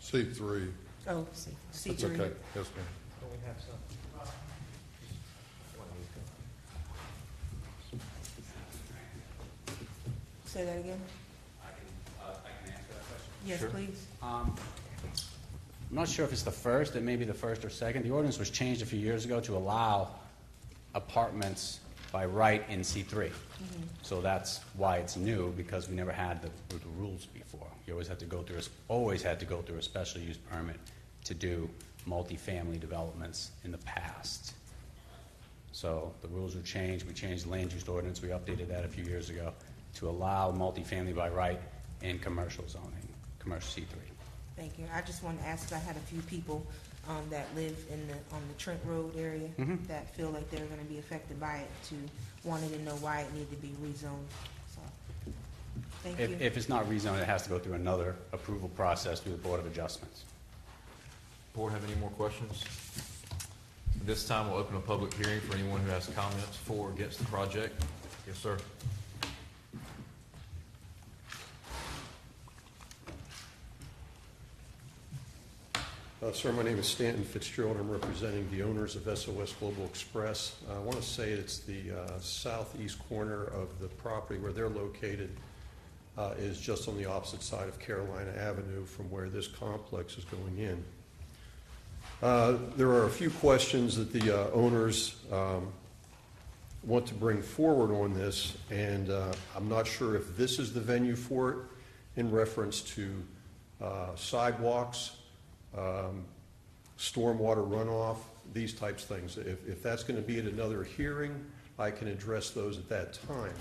[SPEAKER 22] C3.
[SPEAKER 2] Oh, C3.
[SPEAKER 22] That's okay. Yes, ma'am.
[SPEAKER 2] Say that again?
[SPEAKER 9] I can answer that question.
[SPEAKER 2] Yes, please.
[SPEAKER 9] I'm not sure if it's the first, it may be the first or second. The ordinance was changed a few years ago to allow apartments by right in C3. So that's why it's new, because we never had the rules before. You always had to go through a special use permit to do multifamily developments in the past. So the rules were changed. We changed the land use ordinance. We updated that a few years ago to allow multifamily by right in commercial zoning, commercial C3.
[SPEAKER 2] Thank you. I just wanted to ask, I had a few people that live on the Trent Road area that feel like they're going to be affected by it, wanted to know why it needed to be rezoned. So, thank you.
[SPEAKER 9] If it's not rezoned, it has to go through another approval process through the Board of Adjustments.
[SPEAKER 1] Board have any more questions? At this time, we'll open a public hearing for anyone who has comments for or against the project. Yes, sir.
[SPEAKER 11] Sir, my name is Stanton Fitzgerald. I'm representing the owners of SOS Global Express. I want to say it's the southeast corner of the property where they're located is just on the opposite side of Carolina Avenue from where this complex is going in. There are a few questions that the owners want to bring forward on this, and I'm not sure if this is the venue for it in reference to sidewalks, stormwater runoff, these types of things. If that's going to be at another hearing, I can address those at that time.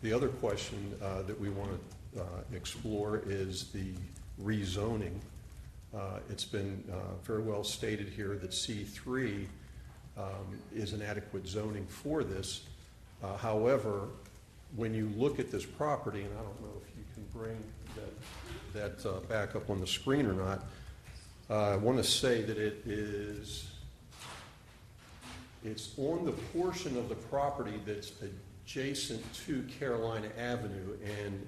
[SPEAKER 11] The other question that we want to explore is the rezoning. It's been very well stated here that C3 is an adequate zoning for this. However, when you look at this property, and I don't know if you can bring that back up on the screen or not, I want to say that it's on the portion of the property that's adjacent to Carolina Avenue, and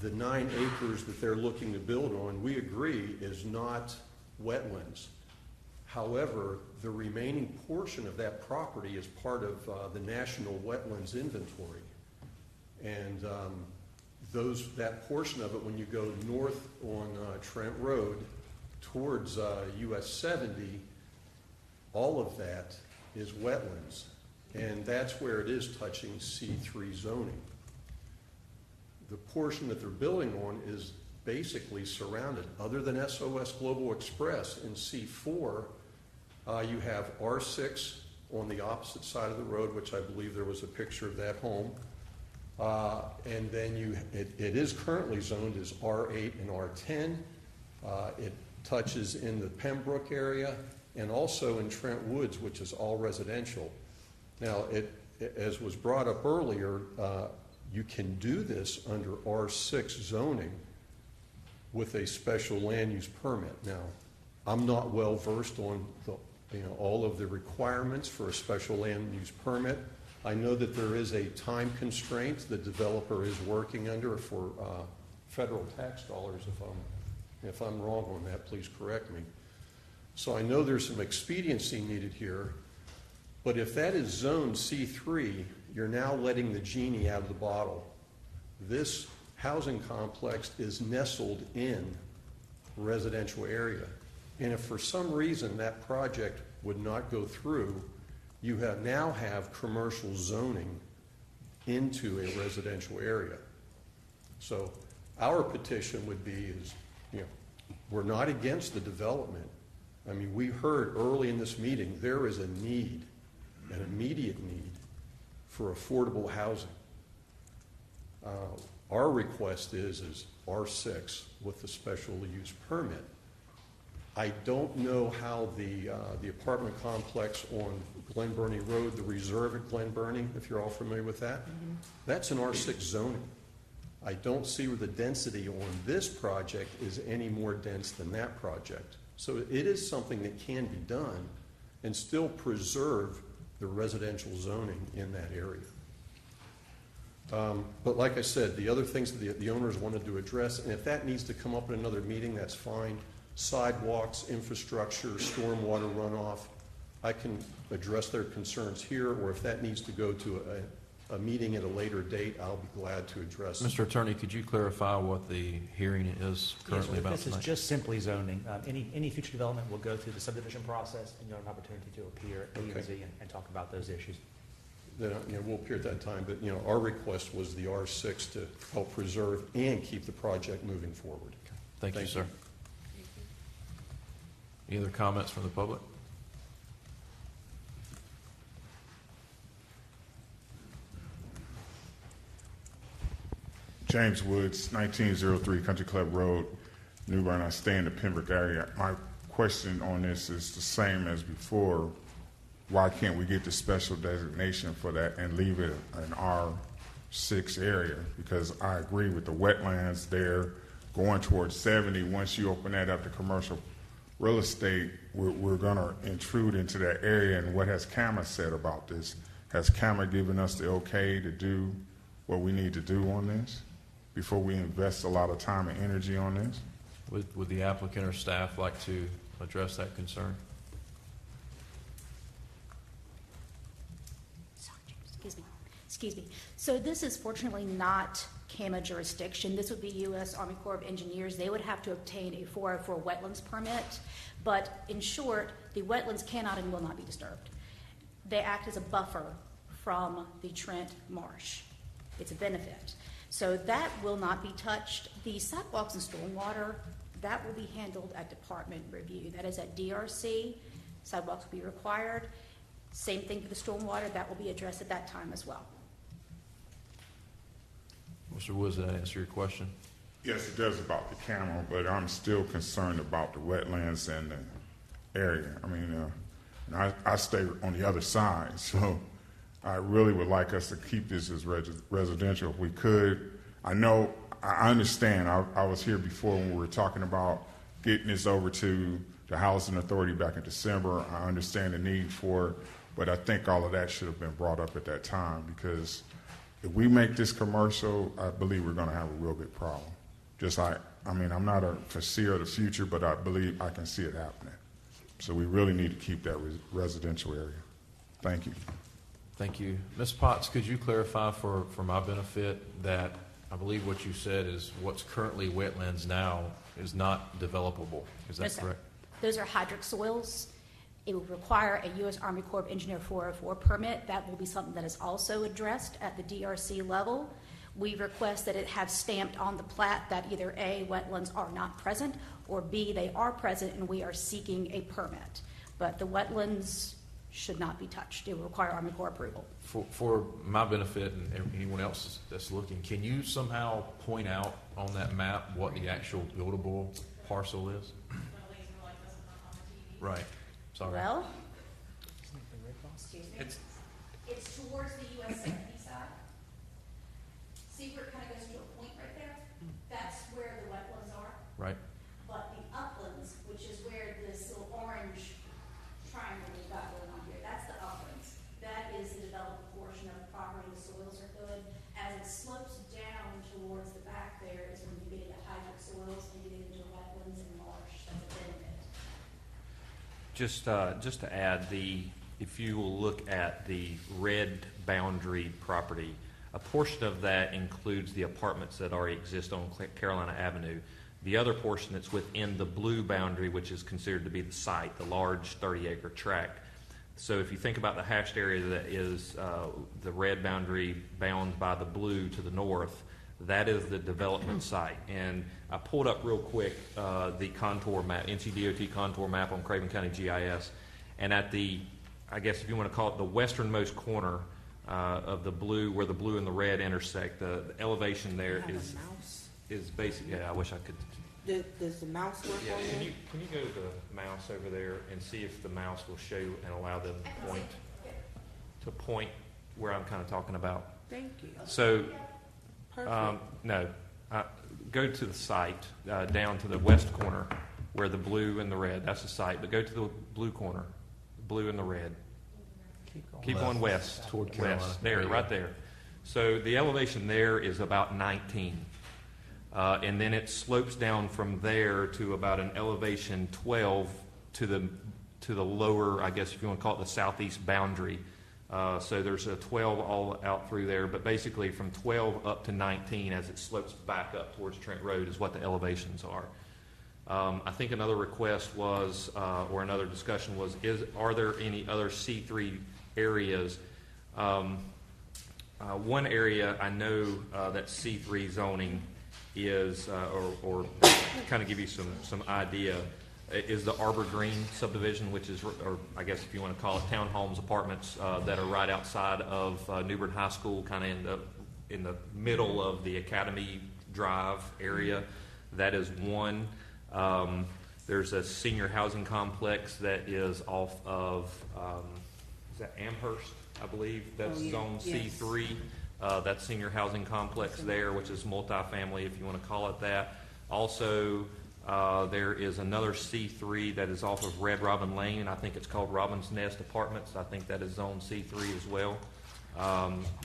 [SPEAKER 11] the 9 acres that they're looking to build on, we agree, is not wetlands. That remaining portion of that property is part of the National Wetlands Inventory. And that portion of it, when you go north on Trent Road towards US 70, all of that is wetlands. And that's where it is touching C3 zoning. The portion that they're building on is basically surrounded. Other than SOS Global Express in C4, you have R6 on the opposite side of the road, which I believe there was a picture of that home. And then it is currently zoned as R8 and R10. It touches in the Pembroke area and also in Trent Woods, which is all residential. Now, as was brought up earlier, you can do this under R6 zoning with a special land use permit. Now, I'm not well versed on all of the requirements for a special land use permit. I know that there is a time constraint the developer is working under for federal tax dollars. If I'm wrong on that, please correct me. So I know there's some expediency needed here, but if that is zoned C3, you're now letting the genie out of the bottle. This housing complex is nestled in residential area. And if for some reason that project would not go through, you now have commercial zoning into a residential area. So our petition would be we're not against the development. I mean, we heard early in this meeting there is a need, an immediate need for affordable housing. Our request is R6 with the special use permit. I don't know how the apartment complex on Glen Burnie Road, the reserve at Glen Burnie, if you're all familiar with that, that's an R6 zoning. I don't see where the density on this project is any more dense than that project. So it is something that can be done and still preserve the residential zoning in that area. But like I said, the other things that the owners wanted to address, and if that needs to come up in another meeting, that's fine. Sidewalks, infrastructure, stormwater runoff, I can address their concerns here, or if that needs to go to a meeting at a later date, I'll be glad to address it.
[SPEAKER 1] Mr. Attorney, could you clarify what the hearing is currently about
[SPEAKER 7] This is
[SPEAKER 1] tonight?
[SPEAKER 7] just simply zoning. Any future development will go through the subdivision process, and you'll have an opportunity to appear at P&Z and talk about those issues.
[SPEAKER 11] Then, we'll appear at that time, but, our request was the R6 to help preserve and keep the project moving forward.
[SPEAKER 1] Thank you, sir. Any other comments from the public?
[SPEAKER 10] James Woods, 1903 Country Club Road, New Bern. I stay in the Pembroke area. My question on this is the same as before. Why can't we get the special designation for that and leave it an R6 area? Because I agree with the wetlands there going towards 70. Once you open that up to commercial real estate, we're going to intrude into that area. And what has CAMA said about this? Has CAMA given us the okay to do what we need to do on this before we invest a lot of time and energy on this?
[SPEAKER 1] Would the applicant or staff like to address that concern?
[SPEAKER 6] Excuse me. So this is fortunately not CAMA jurisdiction. This would be U.S. Army Corps of Engineers. They would have to obtain a 404 wetlands permit. But in short, the wetlands cannot and will not be disturbed. They act as a buffer from the Trent Marsh. It's a benefit. So that will not be touched. The sidewalks and stormwater, that will be handled at department review. That is at DRC. Sidewalks will be required. Same thing for the stormwater. That will be addressed at that time as well.
[SPEAKER 1] Mr. Woods, did that answer your question?
[SPEAKER 10] Yes, it does about the camel, but I'm still concerned about the wetlands and the area. I mean, I stay on the other side, so I really would like us to keep this as residential if we could. I understand. I was here before when we were talking about getting this over to the Housing Authority back in December. I understand the need for it, but I think all of that should have been brought up at that time, because if we make this commercial, I believe we're going to have a real big problem. I'm not a foreseer of the future, but I believe I can see it happening. So we really need to keep that residential area. Thank you.
[SPEAKER 1] Thank you. Ms. Potts, could you clarify for my benefit that I believe what you said is what's currently wetlands now is not developable. Is that
[SPEAKER 6] Yes, sir.
[SPEAKER 1] correct?
[SPEAKER 6] Those are hydric soils. It will require a U.S. Army Corps of Engineer 404 permit. That will be something that is also addressed at the DRC level. We request that it have stamped on the plat that either A, wetlands are not present, or B, they are present and we are seeking a permit. But the wetlands should not be touched. It will require Army Corps approval.
[SPEAKER 1] For my benefit and anyone else that's looking, can you somehow point out on that map what the actual buildable parcel is? Right. Sorry.
[SPEAKER 6] Well, it's towards the U.S. 70 side. See where it kind of goes to a point right there? That's where the wetlands are.
[SPEAKER 1] Right.
[SPEAKER 6] But the uplands, which is where this little orange triangle we've got going on here, that's the uplands. That is the developed portion of the property. The soils are good. As it slopes down towards the back there is when you get into hydric soils and you get into wetlands and marsh. That's a benefit.
[SPEAKER 15] Just to add, if you will look at the red boundary property, a portion of that includes the apartments that already exist on Carolina Avenue. The other portion that's within the blue boundary, which is considered to be the site, the large 30-acre tract. So if you think about the hashed area that is the red boundary bound by the blue to the north, that is the development site. And I pulled up real quick the contour map, NCDOT contour map on Craven County GIS. And at the, I guess if you want to call it the westernmost corner of the blue, where the blue and the red intersect, the elevation there is basically, yeah, I wish I could.
[SPEAKER 2] Does the mouse work
[SPEAKER 15] Yeah,
[SPEAKER 2] on
[SPEAKER 15] can
[SPEAKER 2] there?
[SPEAKER 15] you go to the mouse over there and see if the mouse will show and allow them to point where I'm kind of talking about?
[SPEAKER 2] Thank you.
[SPEAKER 15] So, no, go to the site down to the west corner where the blue and the red, that's the site, but go to the blue corner, blue and the red. Keep going west.
[SPEAKER 1] Toward Carolina.
[SPEAKER 15] West. There, right there. So the elevation there is about 19. And then it slopes down from there to about an elevation 12 to the lower, I guess if you want to call it the southeast boundary. So there's a 12 all out through there, but basically from 12 up to 19 as it slopes back up towards Trent Road is what the elevations are. I think another request was, or another discussion was, are there any other C3 areas? One area I know that C3 zoning is, or kind of give you some idea, is the Arbor Green subdivision, which is, or I guess if you want to call it townhomes, apartments that are right outside of New Bern High School, kind of in the middle of the Academy Drive area. That is one. There's a senior housing complex that is off of, is that Amherst, I believe? That's zone C3. That's senior housing complex there, which is multifamily, if you want to call it that. Also, there is another C3 that is off of Red Robin Lane, and I think it's called Robin's Nest Apartments. I think that is zone C3 as well.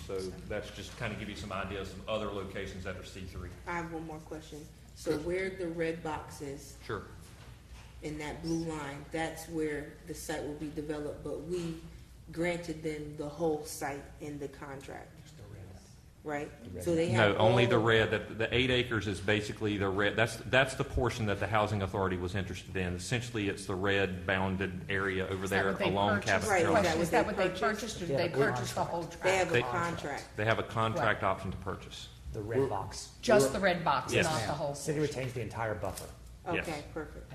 [SPEAKER 15] So that's just kind of give you some ideas of other locations that are C3.
[SPEAKER 2] I have one more question. So where the red box is,
[SPEAKER 15] Sure.
[SPEAKER 2] in that blue line, that's where the site will be developed, but we granted them the whole site in the contract, right? So they have
[SPEAKER 15] No, only the
[SPEAKER 2] all-
[SPEAKER 15] red. The 8 acres is basically the red. That's the portion that the housing authority was interested in. Essentially, it's the red bounded area over there along Cabot
[SPEAKER 2] Right,
[SPEAKER 15] Trail.
[SPEAKER 2] is that
[SPEAKER 17] What they purchased, or did they purchase the whole tract?
[SPEAKER 2] They have a
[SPEAKER 15] They-
[SPEAKER 2] contract.
[SPEAKER 15] They have a contract option to purchase.
[SPEAKER 7] The red box.
[SPEAKER 17] Just the red box,
[SPEAKER 15] Yes,
[SPEAKER 17] not
[SPEAKER 15] ma'am.
[SPEAKER 17] the whole.
[SPEAKER 7] City retains the entire buffer.
[SPEAKER 15] Yes.
[SPEAKER 2] Okay, perfect.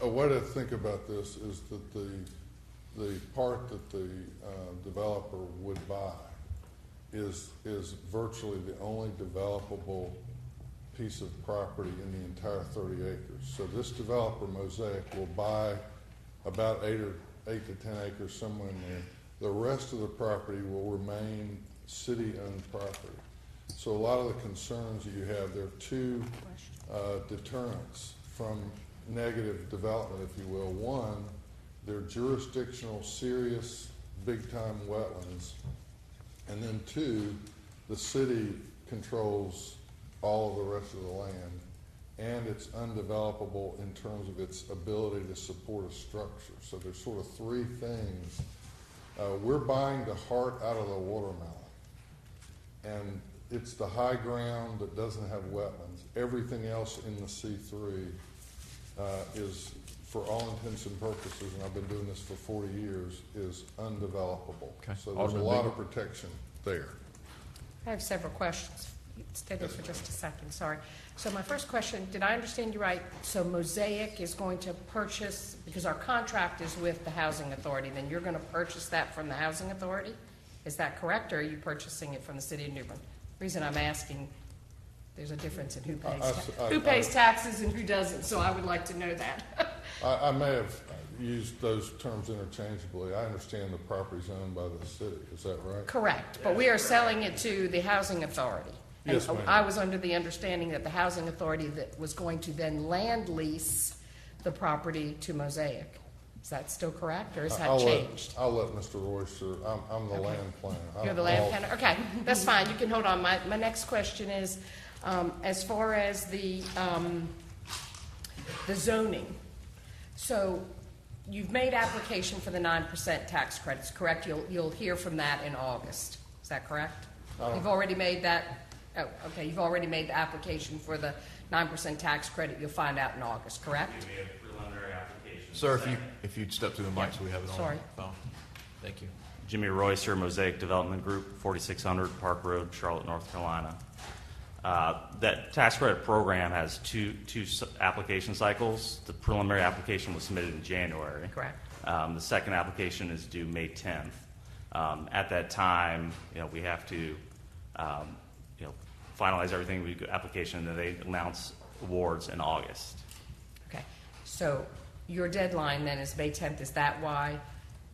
[SPEAKER 22] A way to think about this is that the part that the developer would buy is virtually the only developable piece of property in the entire 30 acres. So this developer, Mosaic, will buy about 8 to 10 acres, somewhere in there. The rest of the property will remain city-owned property. So a lot of the concerns that you have, there are two deterrents from negative development, if you will. One, they're jurisdictional, serious, big-time wetlands. And then two, the city controls all of the rest of the land, and it's undevelopable in terms of its ability to support a structure. So there's sort of three things. We're buying the heart out of the watermelon, and it's the high ground that doesn't have wetlands. Everything else in the C3 is, for all intents and purposes, and I've been doing this for 40 years, is undevelopable.
[SPEAKER 15] Okay.
[SPEAKER 22] So there's a lot of protection there.
[SPEAKER 17] I have several questions. Stay there for just a second, sorry. So my first question, did I understand you right? So Mosaic is going to purchase, because our contract is with the Housing Authority, then you're going to purchase that from the Housing Authority? Is that correct, or are you purchasing it from the city of New Bern? The reason I'm asking, there's a difference in who pays taxes and who doesn't, so I would like to know that.
[SPEAKER 22] I may have used those terms interchangeably. I understand the property's owned by the city. Is that right?
[SPEAKER 17] Correct, but we are selling it to the Housing Authority. And
[SPEAKER 22] Yes, ma'am.
[SPEAKER 17] I was under the understanding that the Housing Authority that was going to then land lease the property to Mosaic. Is that still correct, or has that changed?
[SPEAKER 22] I'll let Mr. Royster, I'm the land planner.
[SPEAKER 17] You're the land planner? Okay, that's fine, you can hold on. My next question is, as far as the zoning. So you've made application for the 9% tax credits, correct? You'll hear from that in August. Is that correct? You've already made that, oh, okay, you've already made the application for the 9% tax credit. You'll find out in August, correct?
[SPEAKER 1] Sir, if you'd step to the mic so we have it on
[SPEAKER 17] Sorry.
[SPEAKER 1] the phone. Thank you.
[SPEAKER 12] Jimmy Royster, Mosaic Development Group, 4600 Park Road, Charlotte, North Carolina. That tax credit program has two application cycles. The preliminary application was submitted in January.
[SPEAKER 17] Correct.
[SPEAKER 12] The second application is due May 10th. At that time, we have to, finalize everything with the application, and then they announce awards in August.
[SPEAKER 17] Okay, so your deadline then is May 10th. Is that why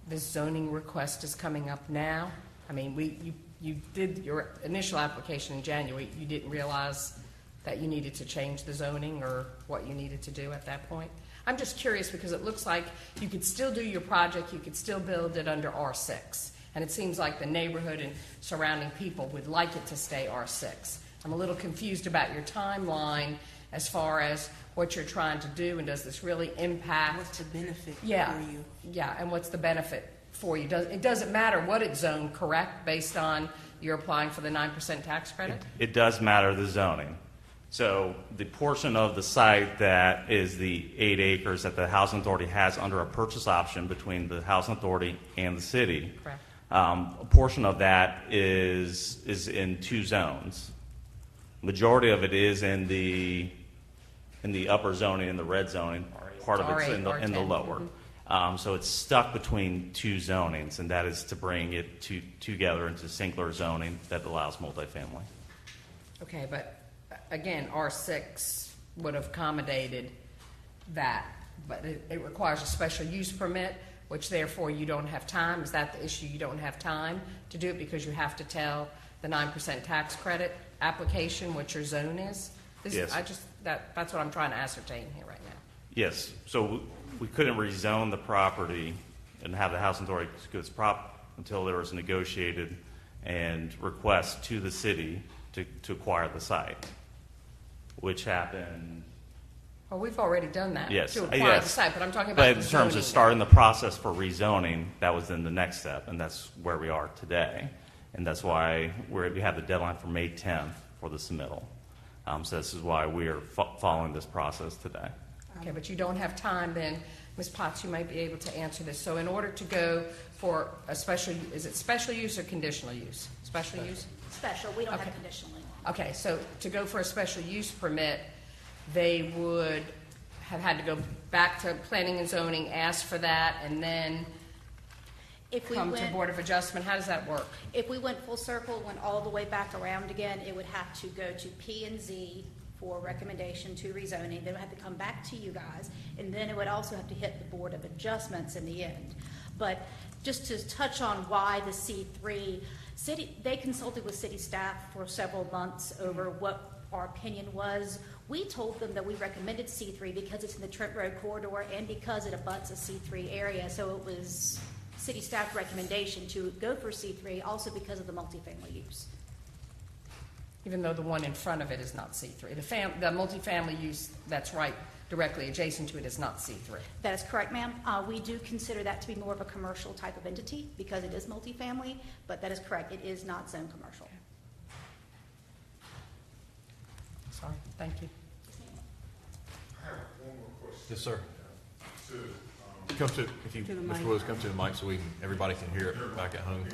[SPEAKER 17] this zoning request is coming up now? I mean, you did your initial application in January. You didn't realize that you needed to change the zoning or what you needed to do at that point? I'm just curious because it looks like you could still do your project, you could still build it under R6. And it seems like the neighborhood and surrounding people would like it to stay R6. I'm a little confused about your timeline as far as what you're trying to do, and does this really impact?
[SPEAKER 2] What's the benefit for
[SPEAKER 17] Yeah,
[SPEAKER 2] you?
[SPEAKER 17] yeah, and what's the benefit for you? It doesn't matter what it's zoned, correct, based on you're applying for the 9% tax credit?
[SPEAKER 12] It does matter the zoning. So the portion of the site that is the 8 acres that the Housing Authority has under a purchase option between the Housing Authority and the city.
[SPEAKER 17] Correct.
[SPEAKER 12] A portion of that is in 2 zones. Majority of it is in the upper zoning and the red zoning. Part of it's in the
[SPEAKER 17] R10.
[SPEAKER 12] lower. So it's stuck between 2 zonings, and that is to bring it together into singular zoning that allows multifamily.
[SPEAKER 17] Okay, but again, R6 would have accommodated that, but it requires a special use permit, which therefore you don't have time. Is that the issue? You don't have time to do it because you have to tell the 9% tax credit application what your zone is?
[SPEAKER 12] Yes.
[SPEAKER 17] That's what I'm trying to ascertain here right now.
[SPEAKER 12] Yes, so we couldn't rezone the property and have the Housing Authority go its prop until there was a negotiated and request to the city to acquire the site, which happened.
[SPEAKER 17] Well, we've already done that.
[SPEAKER 12] Yes,
[SPEAKER 17] To acquire
[SPEAKER 12] yes.
[SPEAKER 17] the site, but I'm talking about
[SPEAKER 12] But
[SPEAKER 17] the
[SPEAKER 12] in terms
[SPEAKER 17] zoning.
[SPEAKER 12] of starting the process for rezoning, that was then the next step, and that's where we are today. And that's why we have the deadline for May 10th for the submittal. So this is why we are following this process today.
[SPEAKER 17] Okay, but you don't have time then. Ms. Potts, you might be able to answer this. So in order to go for a special, is it special use or conditional use? Special use?
[SPEAKER 6] Special, we don't
[SPEAKER 17] Okay.
[SPEAKER 6] have conditionally.
[SPEAKER 17] Okay, so to go for a special use permit, they would have had to go back to planning and zoning, ask for that, and then
[SPEAKER 6] If we
[SPEAKER 17] come to
[SPEAKER 6] went,
[SPEAKER 17] Board of Adjustment. How does that work?
[SPEAKER 6] if we went full circle, went all the way back around again, it would have to go to P&Z for recommendation to rezoning. Then it would have to come back to you guys, and then it would also have to hit the Board of Adjustments in the end. But just to touch on why the C3, they consulted with city staff for several months over what our opinion was. We told them that we recommended C3 because it's in the Trent Road corridor and because it abuts a C3 area. So it was city staff recommendation to go for C3, also because of the multifamily use.
[SPEAKER 17] Even though the one in front of it is not C3. The multifamily use that's right directly adjacent to it is not C3.
[SPEAKER 6] That is correct, ma'am. We do consider that to be more of a commercial type of entity because it is multifamily, but that is correct. It is not zone commercial.
[SPEAKER 17] Sorry, thank you.
[SPEAKER 10] I have one more question.
[SPEAKER 1] Yes, sir.
[SPEAKER 10] To,
[SPEAKER 1] Mr. Willis, come to the mic so everybody can hear it back at home.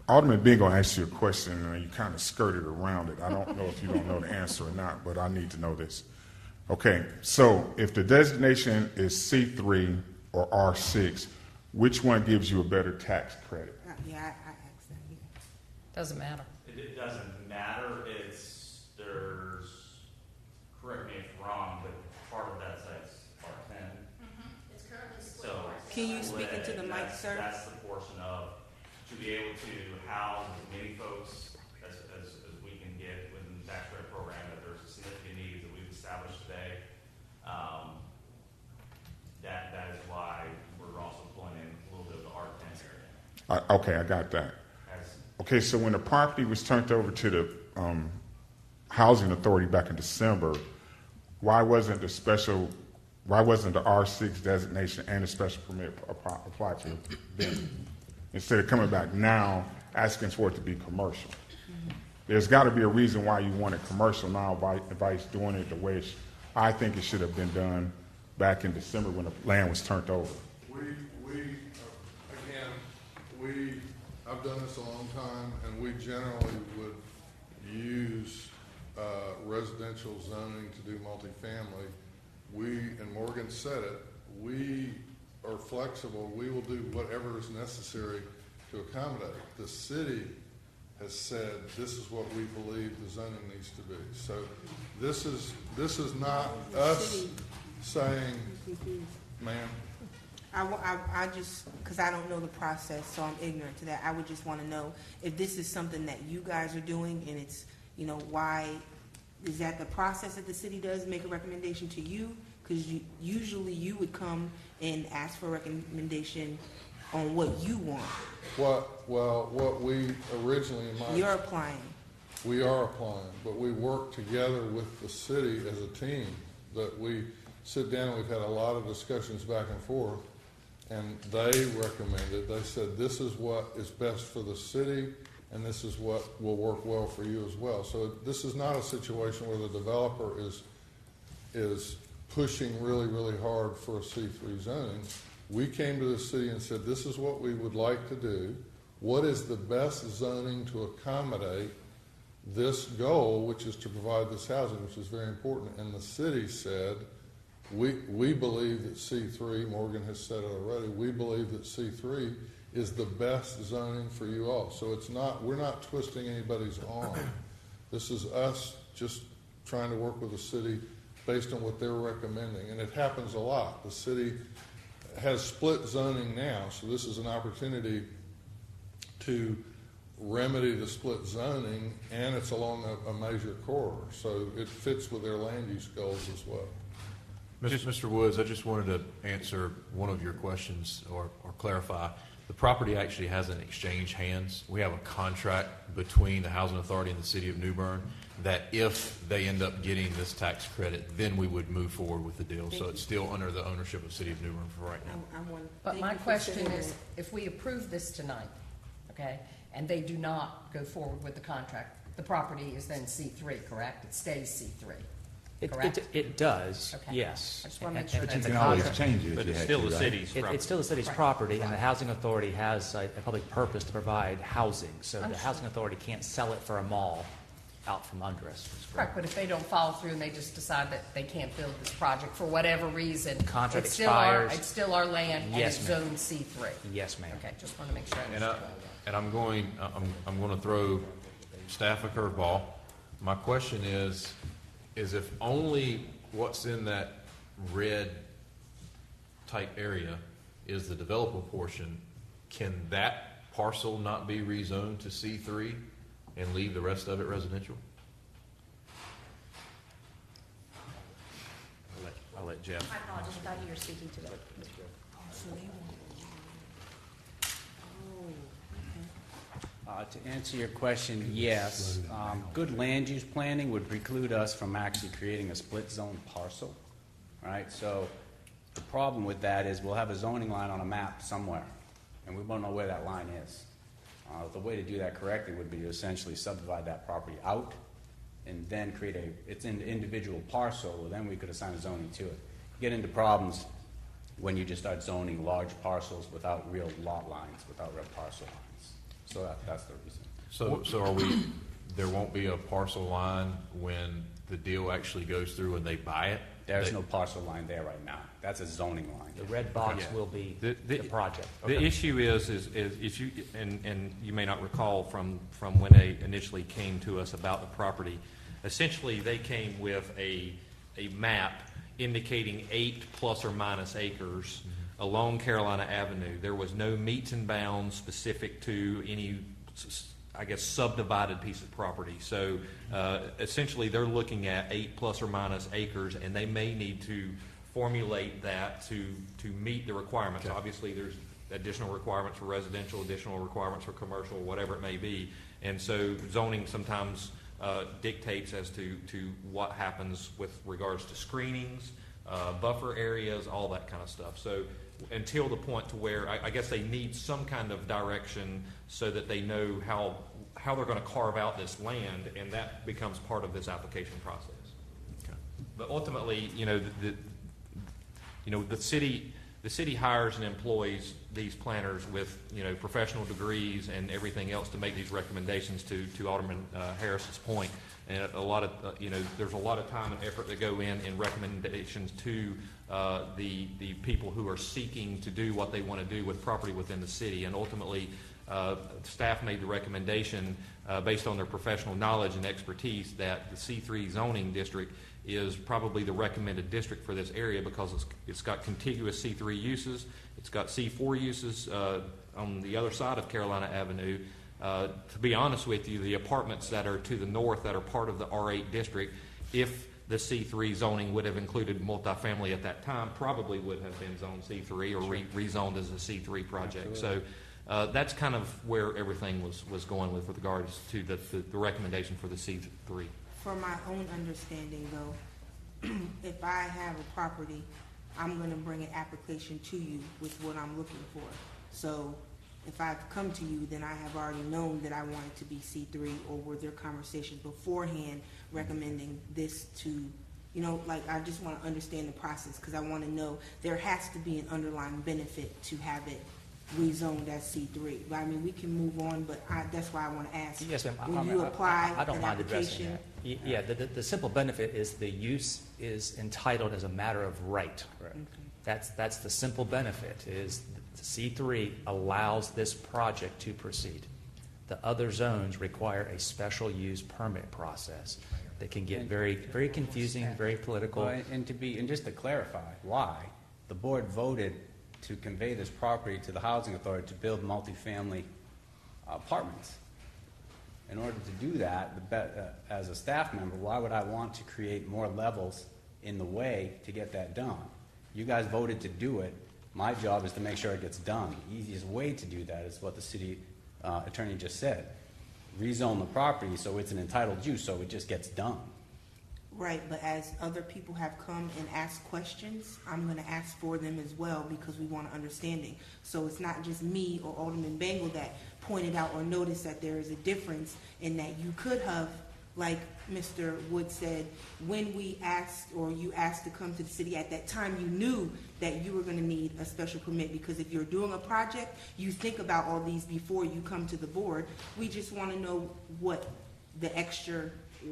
[SPEAKER 10] Alderman Bingo asked you a question, and you kind of skirted around it. I don't know if you don't know the answer or not, but I need to know this. Okay, so if the designation is C3 or R6, which one gives you a better tax credit?
[SPEAKER 2] Yeah, I asked that. Yeah.
[SPEAKER 17] Doesn't matter.
[SPEAKER 12] It doesn't matter. Correct me if I'm wrong, but part of that site's R10.
[SPEAKER 6] It's currently split.
[SPEAKER 12] So
[SPEAKER 2] Can you speak into the mic, sir?
[SPEAKER 12] That's the portion of, to be able to house as many folks as we can get within the tax credit program, that there's a significant need that we've established today. That is why we're also pulling in a little bit of the R10 area.
[SPEAKER 10] Okay, I got that. Okay, so when the property was turned over to the Housing Authority back in December, why wasn't the R6 designation and the special permit applied to them? Instead of coming back now asking for it to be commercial. There's got to be a reason why you want it commercial now by doing it the way I think it should have been done back in December when the land was turned over.
[SPEAKER 22] I've done this a long time, and we generally would use residential zoning to do multifamily. And Morgan said it, we are flexible. We will do whatever is necessary to accommodate. The city has said this is what we believe the zoning needs to be. So this is not us saying, ma'am.
[SPEAKER 2] I just, because I don't know the process, so I'm ignorant to that. I would just want to know if this is something that you guys are doing, and it's, why, is that the process that the city does, make a recommendation to you Because usually you would come and ask for a recommendation on what you want.
[SPEAKER 22] What we originally might.
[SPEAKER 2] You're applying.
[SPEAKER 22] We are applying, but we work together with the city as a team. That we sit down, we've had a lot of discussions back and forth, and they recommended, they said, this is what is best for the city, and this is what will work well for you as well. So this is not a situation where the developer is pushing really, really hard for a C3 zoning. We came to the city and said, this is what we would like to do. What is the best zoning to accommodate this goal, which is to provide this housing, which is very important? And the city said, we believe that C3, Morgan has said it already, we believe that C3 is the best zoning for you all. So we're not twisting anybody's arm. This is us just trying to work with the city based on what they're recommending. And it happens a lot. The city has split zoning now, so this is an opportunity to remedy the split zoning, and it's along a major corridor. So it fits with their land use goals as well.
[SPEAKER 1] Mr. Woods, I just wanted to answer one of your questions or clarify. The property actually hasn't exchanged hands. We have a contract between the Housing Authority and the City of New Bern that if they end up getting this tax credit, then we would move forward with the deal. So it's still under the ownership of the City of New Bern for right now.
[SPEAKER 17] But my question is, if we approve this tonight, okay, and they do not go forward with the contract, the property is then C3, correct? It stays C3.
[SPEAKER 7] It does,
[SPEAKER 17] Okay.
[SPEAKER 7] yes.
[SPEAKER 17] I just want to make sure.
[SPEAKER 14] But you
[SPEAKER 7] And
[SPEAKER 14] can
[SPEAKER 7] the
[SPEAKER 14] always
[SPEAKER 7] contract-
[SPEAKER 14] change it if
[SPEAKER 15] But
[SPEAKER 14] you
[SPEAKER 15] it's
[SPEAKER 14] had
[SPEAKER 15] still
[SPEAKER 14] to,
[SPEAKER 15] the
[SPEAKER 14] right?
[SPEAKER 15] city's property.
[SPEAKER 7] It's still the city's
[SPEAKER 17] Right.
[SPEAKER 7] property, and the housing authority has a public purpose to provide housing. So the
[SPEAKER 17] Understood.
[SPEAKER 7] housing authority can't sell it for a mall out from under us.
[SPEAKER 17] Correct, but if they don't follow through and they just decide that they can't build this project for whatever reason,
[SPEAKER 7] Contract
[SPEAKER 17] it's still our,
[SPEAKER 7] expires.
[SPEAKER 17] it's still our land and
[SPEAKER 7] Yes,
[SPEAKER 17] it's
[SPEAKER 7] ma'am.
[SPEAKER 17] zoned C3.
[SPEAKER 7] Yes, ma'am.
[SPEAKER 17] Okay, just want to make sure I
[SPEAKER 1] And,
[SPEAKER 17] understand.
[SPEAKER 1] I'm going to throw staff a curveball. My question is if only what's in that red type area is the developable portion, can that parcel not be rezoned to C3 and leave the rest of it residential? I'll let Jeff.
[SPEAKER 6] I apologize, I thought you were speaking to that.
[SPEAKER 9] To answer your question, yes. Good land use planning would preclude us from actually creating a split zone parcel, right? So the problem with that is we'll have a zoning line on a map somewhere, and we won't know where that line is. The way to do that correctly would be to essentially subdivide that property out and then create it's an individual parcel, well, then we could assign a zoning to it. You get into problems when you just start zoning large parcels without real lot lines, without real parcel lines. So that's the reason.
[SPEAKER 1] So there won't be a parcel line when the deal actually goes through and they buy it?
[SPEAKER 9] There's no parcel line there right now. That's a zoning line.
[SPEAKER 7] The red box will be the project.
[SPEAKER 15] The
[SPEAKER 7] Okay.
[SPEAKER 15] issue is if you, and you may not recall from when they initially came to us about the property, essentially they came with a map indicating 8 plus or minus acres along Carolina Avenue. There was no meets and bounds specific to any, I guess, subdivided piece of property. So essentially they're looking at 8 plus or minus acres, and they may need to formulate that to meet the requirements.
[SPEAKER 1] Okay.
[SPEAKER 15] Obviously there's additional requirements for residential, additional requirements for commercial, whatever it may be. And so zoning sometimes dictates as to what happens with regards to screenings, buffer areas, all that kind of stuff. So until the point to where I guess they need some kind of direction so that they know how they're going to carve out this land, and that becomes part of this application process.
[SPEAKER 1] Okay.
[SPEAKER 15] But ultimately, the city hires and employs these planners with professional degrees and everything else to make these recommendations. To Alderman Harris's point, and there's a lot of time and effort that go in recommendations to the people who are seeking to do what they want to do with property within the city. And ultimately, staff made the recommendation based on their professional knowledge and expertise that the C3 zoning district is probably the recommended district for this area because it's got contiguous C3 uses. It's got C4 uses on the other side of Carolina Avenue. To be honest with you, the apartments that are to the north that are part of the R8 district, if the C3 zoning would have included multifamily at that time, probably would have been zone C3 or rezoned as a C3 project. So that's kind of where everything was going with regards to the recommendation for the C3.
[SPEAKER 2] For my own understanding, though, if I have a property, I'm going to bring an application to you with what I'm looking for. So if I've come to you, then I have already known that I want it to be C3, or were there conversations beforehand recommending this to, you know, like I just want to understand the process, because I want to know there has to be an underlying benefit to have it rezoned as C3. But I mean, we can move on, but that's why I want to ask.
[SPEAKER 7] Yes, ma'am.
[SPEAKER 2] When you apply
[SPEAKER 7] I don't
[SPEAKER 2] an
[SPEAKER 7] mind addressing
[SPEAKER 2] application,
[SPEAKER 7] that. Yeah, the simple benefit is the use is entitled as a matter of right.
[SPEAKER 2] Okay.
[SPEAKER 7] That's the simple benefit, is C3 allows this project to proceed. The other zones require a special use permit process that can get very, very confusing, very political.
[SPEAKER 9] Well, and just to clarify why, the board voted to convey this property to the housing authority to build multifamily apartments. In order to do that, as a staff member, why would I want to create more levels in the way to get that done? You guys voted to do it. My job is to make sure it gets done. The easiest way to do that is what the city attorney just said. Rezone the property so it's an entitled use, so it just gets done.
[SPEAKER 2] right, but as other people have come and asked questions, I'm going to ask for them as well, because we want understanding. So it's not just me or Alderman Bangle that pointed out or noticed that there is a difference, in that you could have, like Mr. Wood said, when we asked, or you asked to come to the city, at that time you knew that you were going to need a special permit, because if you're doing a project, you think about all these before you come to the board. We just want to know what the extra,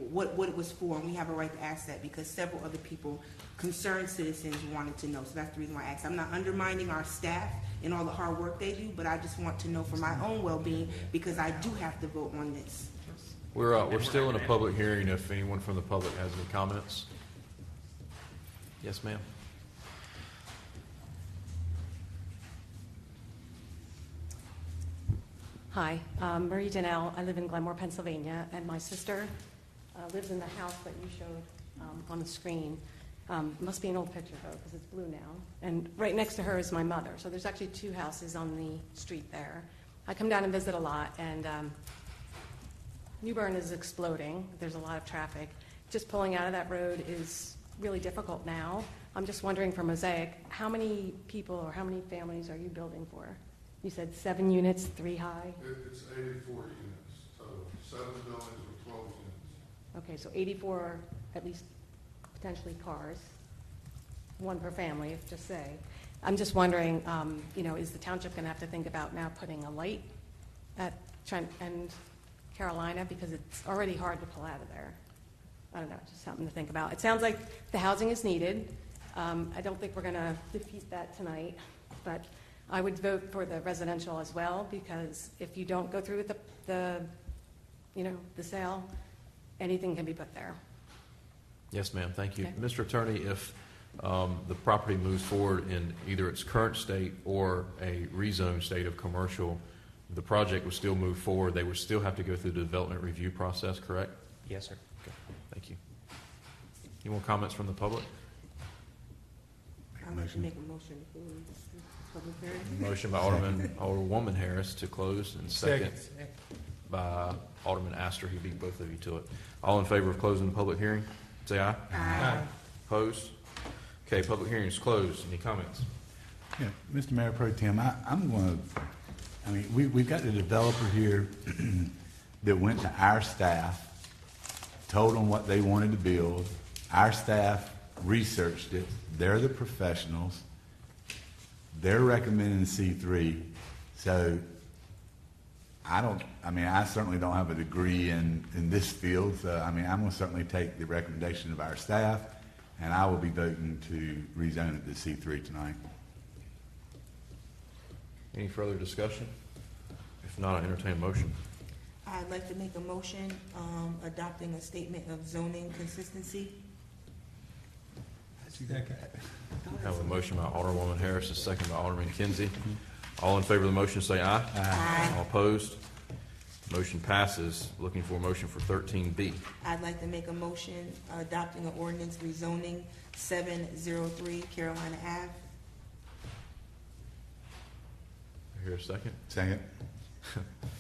[SPEAKER 2] what it was for, and we have a right to ask that, because several other people, concerned citizens, wanted to know. So that's the reason why I asked. I'm not undermining our staff and all the hard work they do, but I just want to know for my own well-being, because I do have to vote on this.
[SPEAKER 1] We're still in a public hearing. If anyone from the public has any comments. Yes, ma'am.
[SPEAKER 13] Hi, Marie Donnell. I live in Glenmore, Pennsylvania, and my sister lives in the house that you showed on the screen. Must be an old picture, though, because it's blue now. And right next to her is my mother. So there's actually two houses on the street there. I come down and visit a lot, and New Bern is exploding. There's a lot of traffic. Just pulling out of that road is really difficult now. I'm just wondering, for Mosaic, how many people or how many families are you building for? You said 7 units, 3 high?
[SPEAKER 22] It's 84 units total, 7 buildings with 12 units.
[SPEAKER 13] Okay, so 84, at least potentially cars, 1 per family, just say. I'm just wondering, is the township going to have to think about now putting a light at Trent and Carolina, because it's already hard to pull out of there? I don't know, just something to think about. It sounds like the housing is needed. I don't think we're going to defeat that tonight, but I would vote for the residential as well, because if you don't go through with the sale, anything can be put there.
[SPEAKER 1] Yes, ma'am. Thank you.
[SPEAKER 13] Okay.
[SPEAKER 1] Mr. Attorney, if the property moves forward in either its current state or a rezone state of commercial, the project would still move forward. They would still have to go through the development review process, correct?
[SPEAKER 7] Yes, sir.
[SPEAKER 1] Okay. Thank you. Any more comments from the public?
[SPEAKER 2] I'd like to make a motion for this public hearing.
[SPEAKER 1] Motion by Alderwoman Harris to close, and second by Alderman Astor, who beat both of you to it. All in favor of closing the public hearing, say aye.
[SPEAKER 2] Aye.
[SPEAKER 1] Opposed? Okay, public hearing is closed. Any comments?
[SPEAKER 14] Yeah, Mr. Mayor Pro Tem, we've got the developer here that went to our staff, told them what they wanted to build. Our staff researched it. They're the professionals. They're recommending C3. So I certainly don't have a degree in this field. So, I'm going to certainly take the recommendation of our staff, and I will be voting to rezone it to C3 tonight.
[SPEAKER 1] Any further discussion? If not, I entertain a motion.
[SPEAKER 2] I'd like to make a motion adopting a statement of zoning consistency.
[SPEAKER 1] I have a motion by Alderwoman Harris, a second by Alderman Kinsey. All in favor of the motion say aye.
[SPEAKER 2] Aye.
[SPEAKER 1] All opposed? Motion passes. Looking for a motion for 13B.
[SPEAKER 2] I'd like to make a motion adopting an ordinance rezoning 703 Carolina Ave.
[SPEAKER 1] I hear a second.
[SPEAKER 14] Second.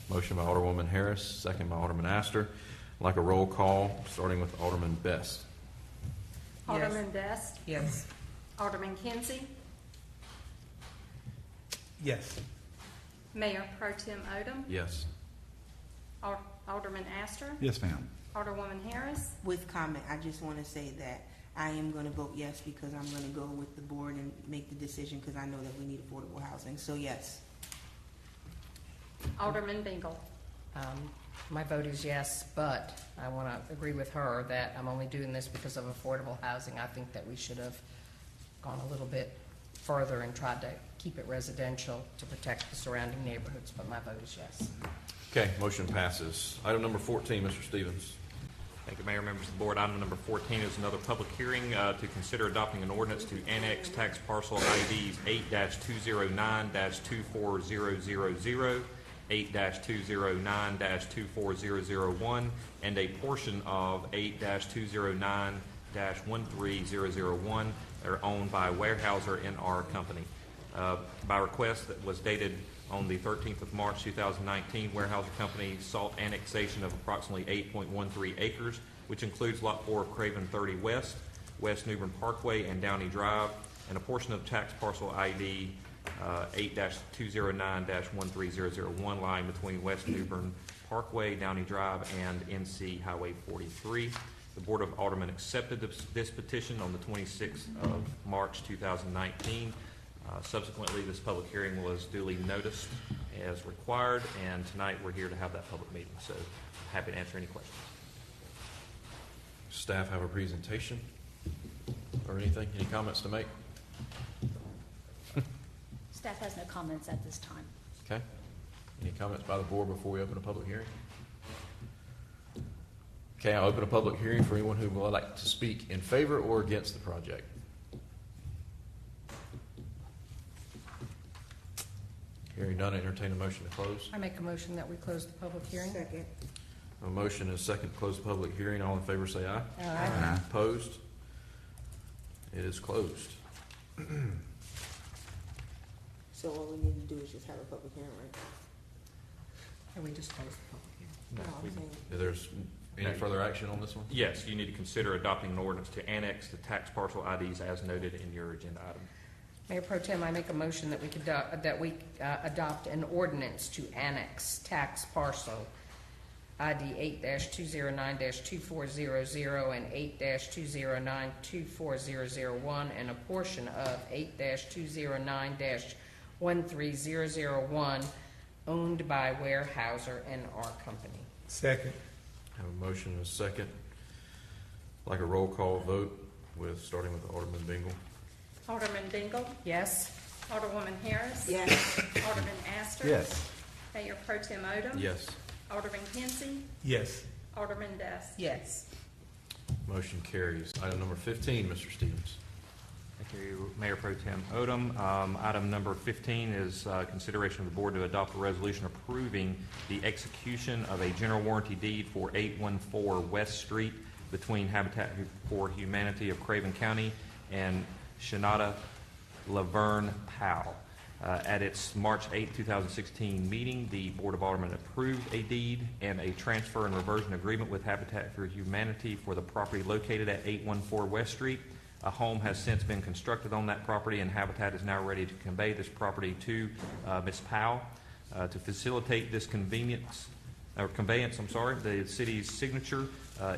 [SPEAKER 1] Motion by Alderwoman Harris, second by Alderman Astor. I'd like a roll call, starting with Alderman Best.
[SPEAKER 4] Alderman Best.
[SPEAKER 5] Yes.
[SPEAKER 4] Alderman Kinsey.
[SPEAKER 8] Yes.
[SPEAKER 4] Mayor Pro Tem Odom.
[SPEAKER 1] Yes.
[SPEAKER 4] Alderman Astor.
[SPEAKER 14] Yes, ma'am.
[SPEAKER 4] Alderwoman Harris.
[SPEAKER 2] With comment, I just want to say that I am going to vote yes because I'm going to go with the board and make the decision because I know that we need affordable housing. So yes.
[SPEAKER 4] Alderman Bingle.
[SPEAKER 17] My vote is yes, but I want to agree with her that I'm only doing this because of affordable housing. I think that we should have gone a little bit further and tried to keep it residential to protect the surrounding neighborhoods, but my vote is yes.
[SPEAKER 1] Okay, motion passes. Item number 14, Mr. Stevens.
[SPEAKER 15] Thank you, Mayor, members of the board. Item number 14 is another public hearing to consider adopting an ordinance to annex tax parcel IDs 8-209-24000, 8-209-24001, and a portion of 8-209-13001 that are owned by Weyerhaeuser N.R. Company. By request that was dated on the 13th of March 2019, Weyerhaeuser Company sought annexation of approximately 8.13 acres, which includes Lot 4 of Craven 30 West, West New Bern Parkway, and Downey Drive, and a portion of tax parcel ID 8-209-13001 lying between West New Bern Parkway, Downey Drive, and NC Highway 43. The Board of Aldermen accepted this petition on the 26th of March 2019. Subsequently, this public hearing was duly noticed as required, and tonight we're here to have that public meeting, so happy to answer any questions.
[SPEAKER 1] Staff have a presentation or anything? Any comments to make?
[SPEAKER 6] Staff has no comments at this time.
[SPEAKER 1] Okay. Any comments by the board before we open a public hearing? Okay, I'll open a public hearing for anyone who would like to speak in favor or against the project. Hearing none, I entertain a motion to close.
[SPEAKER 17] I make a motion that we close the public hearing.
[SPEAKER 2] Second.
[SPEAKER 1] A motion and a second to close the public hearing. All in favor say aye.
[SPEAKER 17] Aye.
[SPEAKER 1] Opposed? It is closed.
[SPEAKER 2] So all we need to do is just have a public hearing, right?
[SPEAKER 17] And we just close the public hearing.
[SPEAKER 2] No, I'm saying.
[SPEAKER 1] Is there's any further action on this one?
[SPEAKER 15] Yes, you need to consider adopting an ordinance to annex the tax parcel IDs as noted in your agenda item.
[SPEAKER 17] Mayor Pro Tem, I make a motion that we adopt an ordinance to annex tax parcel ID 8-209-2400 and 8-209-24001 and a portion of 8-209-13001 owned by Weyerhaeuser N.R. Company.
[SPEAKER 8] Second.
[SPEAKER 1] Have a motion and a second. Like a roll call vote with, starting with Alderman Bingle.
[SPEAKER 4] Alderman Bingle.
[SPEAKER 17] Yes.
[SPEAKER 4] Alderwoman Harris.
[SPEAKER 2] Yes.
[SPEAKER 4] Alderman Astor.
[SPEAKER 14] Yes.
[SPEAKER 4] Mayor Pro Tem Odom.
[SPEAKER 1] Yes.
[SPEAKER 4] Alderman Kinsey.
[SPEAKER 8] Yes.
[SPEAKER 4] Alderman Best.
[SPEAKER 17] Yes.
[SPEAKER 1] Motion carries. Item number 15, Mr. Stevens.
[SPEAKER 15] Thank you, Mayor Pro Tem Odom. Item number 15 is consideration of the board to adopt a resolution approving the execution of a general warranty deed for 814 West Street between Habitat for Humanity of Craven County and Shanata Laverne Powell. At its March 8, 2016 meeting, the Board of Aldermen approved a deed and a transfer and reversion agreement with Habitat for Humanity for the property located at 814 West Street. A home has since been constructed on that property, and Habitat is now ready to convey this property to Ms. Powell. To facilitate this conveyance, the city's signature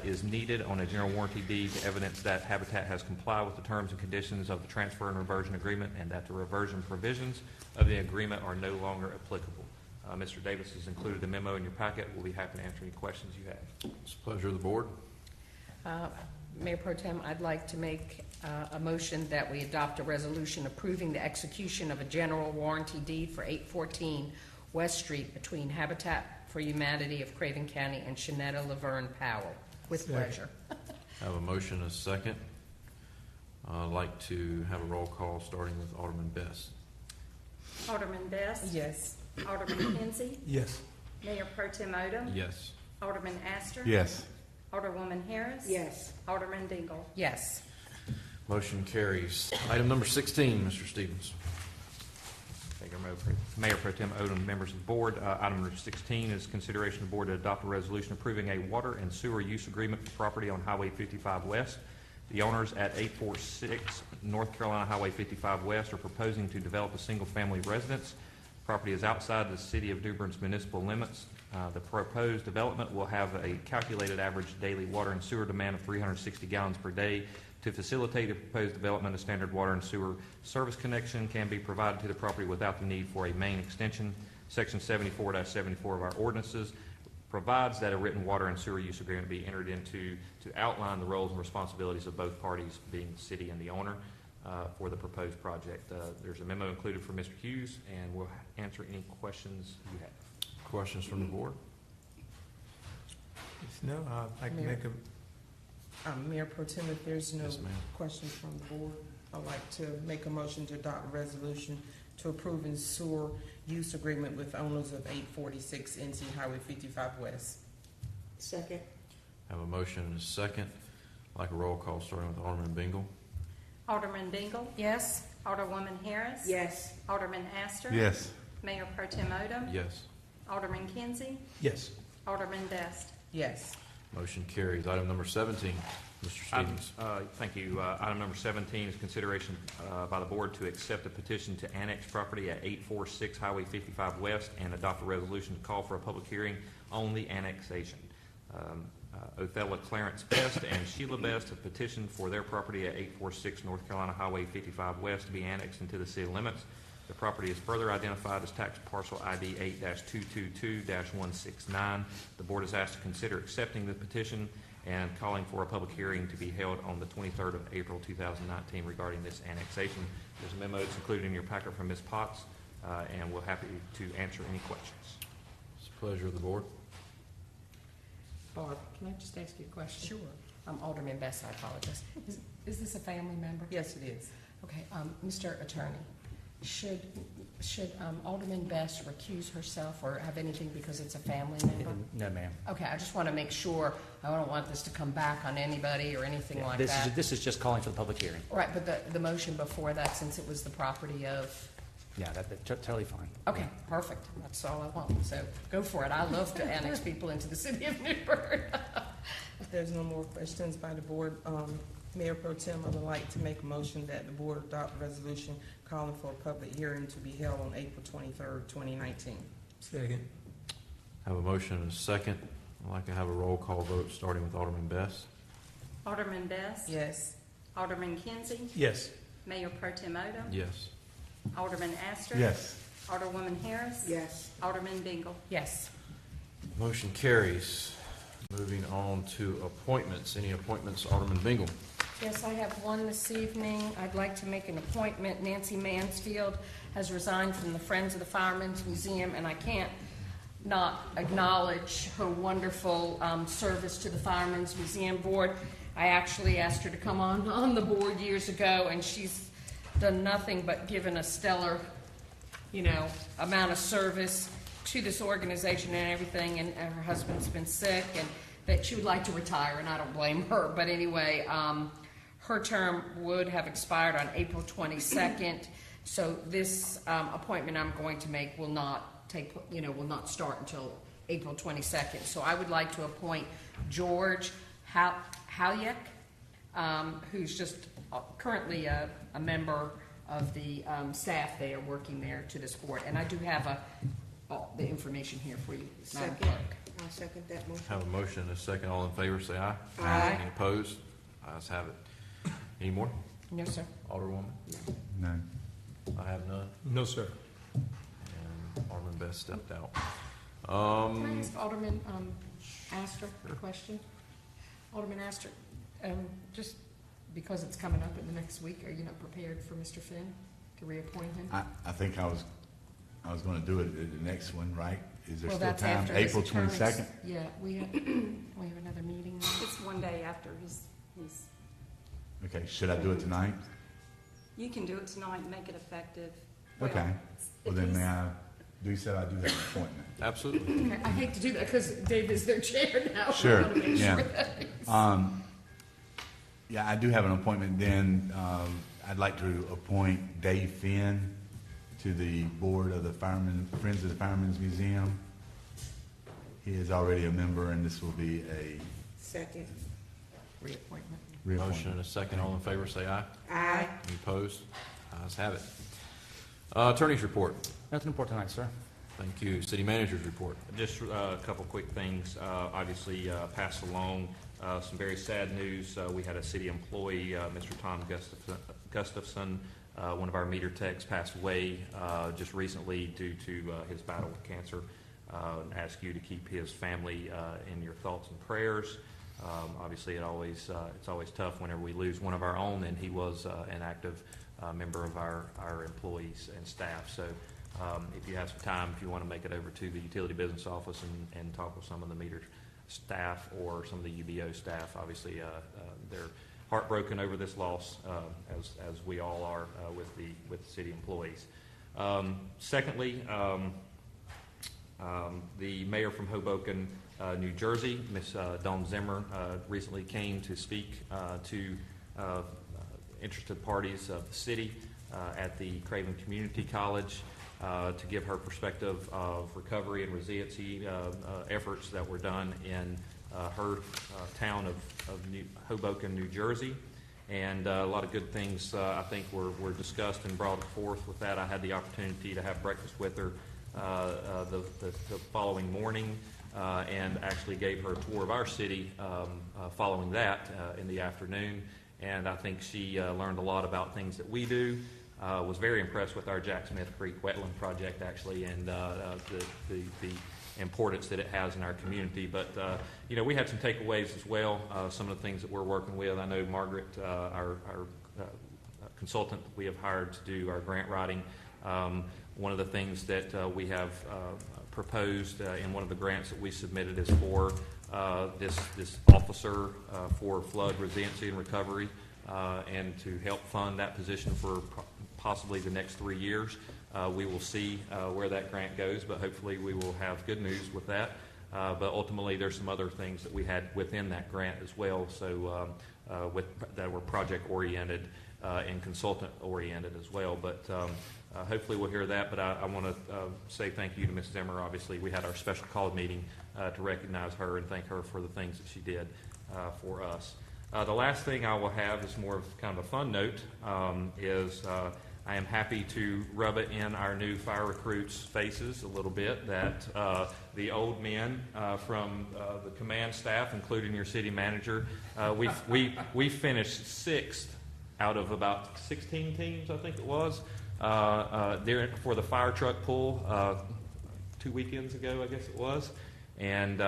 [SPEAKER 15] is needed on a general warranty deed to evidence that Habitat has complied with the terms and conditions of the transfer and reversion agreement and that the reversion provisions of the agreement are no longer applicable. Mr. Davis has included the memo in your packet. We'll be happy to answer any questions you have.
[SPEAKER 1] It's a pleasure of the board.
[SPEAKER 17] Mayor Pro Tem, I'd like to make a motion that we adopt a resolution approving the execution of a general warranty deed for 814 West Street between Habitat for Humanity of Craven County and Shanetta Laverne Powell. With pleasure.
[SPEAKER 1] I have a motion and a second. I'd like to have a roll call starting with Alderman Best.
[SPEAKER 4] Alderman Best.
[SPEAKER 17] Yes.
[SPEAKER 4] Alderman Kinsey.
[SPEAKER 8] Yes.
[SPEAKER 4] Mayor Pro Tem Odom.
[SPEAKER 1] Yes.
[SPEAKER 4] Alderman Astor.
[SPEAKER 14] Yes.
[SPEAKER 4] Alderwoman Harris.
[SPEAKER 21] Yes.
[SPEAKER 4] Alderman Dingle.
[SPEAKER 17] Yes.
[SPEAKER 1] Motion carries. Item number 16, Mr. Stevens.
[SPEAKER 15] Thank you, Mayor Pro Tem Odom, members of the board. Item number 16 is consideration of the board to adopt a resolution approving a water and sewer use agreement for property on Highway 55 West. The owners at 846 North Carolina Highway 55 West are proposing to develop a single-family residence. Property is outside the city of New Bern's municipal limits. The proposed development will have a calculated average daily water and sewer demand of 360 gallons per day. To facilitate the proposed development, a standard water and sewer service connection can be provided to the property without the need for a main extension. Section 74-74 of our ordinances provides that a written water and sewer use agreement be entered into to outline the roles and responsibilities of both parties, being the city and the owner, for the proposed project. There's a memo included for Mr. Hughes, and we'll answer any questions you have.
[SPEAKER 1] Questions from the board?
[SPEAKER 8] If no, I'd like to make a,
[SPEAKER 5] Mayor Pro Tem, if there's no
[SPEAKER 1] Yes, ma'am.
[SPEAKER 5] questions from the board, I'd like to make a motion to adopt a resolution to approve a sewer use agreement with owners of 846 NC Highway 55 West.
[SPEAKER 21] Second.
[SPEAKER 1] Have a motion and a second. I'd like a roll call starting with Alderman Bingle.
[SPEAKER 4] Alderman Dingle.
[SPEAKER 17] Yes.
[SPEAKER 4] Alderwoman Harris.
[SPEAKER 21] Yes.
[SPEAKER 4] Alderman Astor.
[SPEAKER 14] Yes.
[SPEAKER 4] Mayor Pro Tem Odom.
[SPEAKER 1] Yes.
[SPEAKER 4] Alderman Kinsey.
[SPEAKER 8] yes.
[SPEAKER 4] Alderman Best.
[SPEAKER 5] Yes.
[SPEAKER 1] Motion carries. Item number 17, Mr. Stevens.
[SPEAKER 15] Thank you. Item number 17 is consideration by the board to accept a petition to annex property at 846 Highway 55 West and adopt a resolution to call for a public hearing on the annexation. Othello Clarence Best and Sheila Best have petitioned for their property at 846 North Carolina Highway 55 West to be annexed into the city limits. The property is further identified as tax parcel ID 8-222-169. The board is asked to consider accepting the petition and calling for a public hearing to be held on the 23rd of April 2019 regarding this annexation. There's a memo that's included in your packet from Ms. Potts, and we're happy to answer any questions.
[SPEAKER 1] It's a pleasure of the board.
[SPEAKER 17] Barb, can I just ask you a question?
[SPEAKER 5] Sure.
[SPEAKER 17] I'm Alderman Best, I apologize. Is this a family member?
[SPEAKER 5] Yes, it is.
[SPEAKER 17] Okay, Mr. Attorney, should Alderman Best recuse herself or have anything because it's a family member?
[SPEAKER 7] No, ma'am.
[SPEAKER 17] Okay, I just want to make sure, I don't want this to come back on anybody or anything like that.
[SPEAKER 7] This is just calling for the public hearing.
[SPEAKER 17] Right, but the motion before that, since it was the property of,
[SPEAKER 7] Yeah, that's totally fine.
[SPEAKER 17] okay, perfect, that's all I want, so go for it. I love to annex people into the city of New Bern.
[SPEAKER 5] If there's no more questions by the board, Mayor Pro Tem, I would like to make a motion that the board adopt a resolution calling for a public hearing to be held on April 23rd, 2019.
[SPEAKER 8] Second.
[SPEAKER 1] Have a motion and a second. I'd like to have a roll call vote starting with Alderman Best.
[SPEAKER 4] Alderman Best.
[SPEAKER 5] Yes.
[SPEAKER 4] Alderman Kinsey.
[SPEAKER 8] Yes.
[SPEAKER 4] Mayor Pro Tem Odom.
[SPEAKER 1] Yes.
[SPEAKER 4] Alderman Astor.
[SPEAKER 14] Yes.
[SPEAKER 4] Alderwoman Harris.
[SPEAKER 21] Yes.
[SPEAKER 4] Alderman Dingle.
[SPEAKER 17] Yes.
[SPEAKER 1] Motion carries. Moving on to appointments. Any appointments, Alderman Bingle?
[SPEAKER 17] Yes, I have one this evening. I'd like to make an appointment. Nancy Mansfield has resigned from the Friends of the Firemen's Museum, and I can't not acknowledge her wonderful service to the Firemen's Museum Board. I actually asked her to come on the board years ago, and she's done nothing but given a stellar, amount of service to this organization and everything, and her husband's been sick, and that she would like to retire, and I don't blame her. But anyway, her term would have expired on April 22nd, so this appointment I'm going to make will not start until April 22nd. So I would like to appoint George Halyek, who's just currently a member of the staff there, working there, to this board. And I do have the information here for you, Madam
[SPEAKER 21] Second.
[SPEAKER 17] Clerk.
[SPEAKER 21] I'll second that motion.
[SPEAKER 1] Have a motion and a second. All in favor, say aye.
[SPEAKER 21] Aye.
[SPEAKER 1] Any opposed? Ayes have it. Any more?
[SPEAKER 17] No, sir.
[SPEAKER 1] Alderwoman?
[SPEAKER 14] None.
[SPEAKER 1] I have none.
[SPEAKER 8] No, sir.
[SPEAKER 1] And Alderman Best stepped out.
[SPEAKER 17] Can I ask Alderman Astor a question? Alderman Astor, just because it's coming up in the next week, are you not prepared for Mr. Finn to reappoint him?
[SPEAKER 14] I think I was going to do it at the next one, right? Is there
[SPEAKER 17] Well,
[SPEAKER 14] still
[SPEAKER 17] that's
[SPEAKER 14] time?
[SPEAKER 17] after his
[SPEAKER 14] April
[SPEAKER 17] term
[SPEAKER 14] 22nd?
[SPEAKER 17] Yeah, we have another meeting.
[SPEAKER 4] It's one day after his.
[SPEAKER 14] Okay, should I do it tonight?
[SPEAKER 4] You can do it tonight and make it effective.
[SPEAKER 14] Okay. Well, then may I Dee said I do have an appointment.
[SPEAKER 1] Absolutely.
[SPEAKER 17] I hate to do that because Dave is their chair now.
[SPEAKER 14] Sure,
[SPEAKER 17] I want to make
[SPEAKER 14] yeah.
[SPEAKER 17] sure that is-
[SPEAKER 14] Yeah, I do have an appointment then. I'd like to appoint Dave Finn to the board of the Friends of the Firemen's Museum. He is already a member, and this will be a
[SPEAKER 5] Second.
[SPEAKER 17] Reappointment.
[SPEAKER 1] Motion and a second. All in favor, say aye.
[SPEAKER 5] Aye.
[SPEAKER 1] Any opposed? Ayes have it. Attorney's report.
[SPEAKER 7] Nothing to report tonight, sir.
[SPEAKER 1] Thank you. City manager's report.
[SPEAKER 15] Just a couple quick things. Obviously, passed along some very sad news. We had a city employee, Mr. Tom Gustafson, one of our meter techs, passed away just recently due to his battle with cancer. Ask you to keep his family in your thoughts and prayers. Obviously, it's always tough whenever we lose one of our own, and he was an active member of our employees and staff. So if you have some time, if you want to make it over to the utility business office and talk with some of the meter staff or some of the UBO staff, obviously they're heartbroken over this loss, as we all are with the city employees. Secondly, the mayor from Hoboken, New Jersey, Ms. Dawn Zimmer, recently came to speak to interested parties of the city at the Craven Community College to give her perspective of recovery and resiliency efforts that were done in her town of Hoboken, New Jersey. And a lot of good things, I think, were discussed and brought forth with that. I had the opportunity to have breakfast with her the following morning and actually gave her a tour of our city following that in the afternoon. And I think she learned a lot about things that we do. Was very impressed with our Jack Smith Creek wetland project, actually, and the importance that it has in our community. But, we had some takeaways as well, some of the things that we're working with. I know Margaret, our consultant that we have hired to do our grant writing, one of the things that we have proposed in one of the grants that we submitted is for this officer for flood resiliency and recovery, and to help fund that position for possibly the next 3 years. We will see where that grant goes, but hopefully we will have good news with that. But ultimately, there's some other things that we had within that grant as well, so that were project-oriented and consultant-oriented as well. But hopefully we'll hear that. But I want to say thank you to Ms. Zimmer. Obviously, we had our special call meeting to recognize her and thank her for the things that she did for us. The last thing I will have is more of kind of a fun note, is I am happy to rub it in our new fire recruits' faces a little bit that the old men from the command staff, including your city manager, we finished 6th out of about 16 teams, I think it was, for the fire truck pull 2 weekends ago, I guess it was, and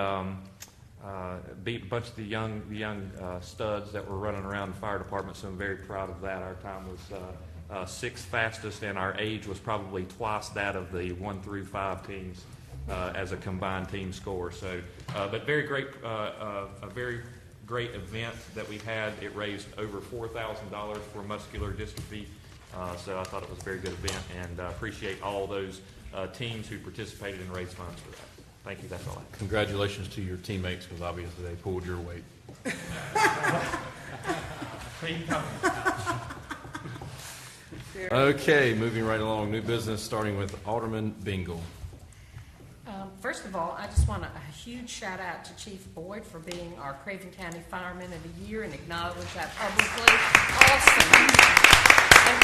[SPEAKER 15] beat a bunch of the young studs that were running around the fire department. So I'm very proud of that. Our time was 6th fastest, and our age was probably twice that of the 1 through 5 teams as a combined team score. So, but very great, a very great event that we had. It raised over $4,000 for muscular dystrophy. So I thought it was a very good event, and appreciate all those teams who participated and raised funds for that. Thank you. That's all I have.
[SPEAKER 1] Congratulations to your teammates, because obviously they pulled your weight. Okay, moving right along. New business, starting with Alderman Bingle.
[SPEAKER 17] First of all, I just want a huge shout out to Chief Boyd for being our Craven County Fireman of the Year and acknowledge that publicly. Awesome. And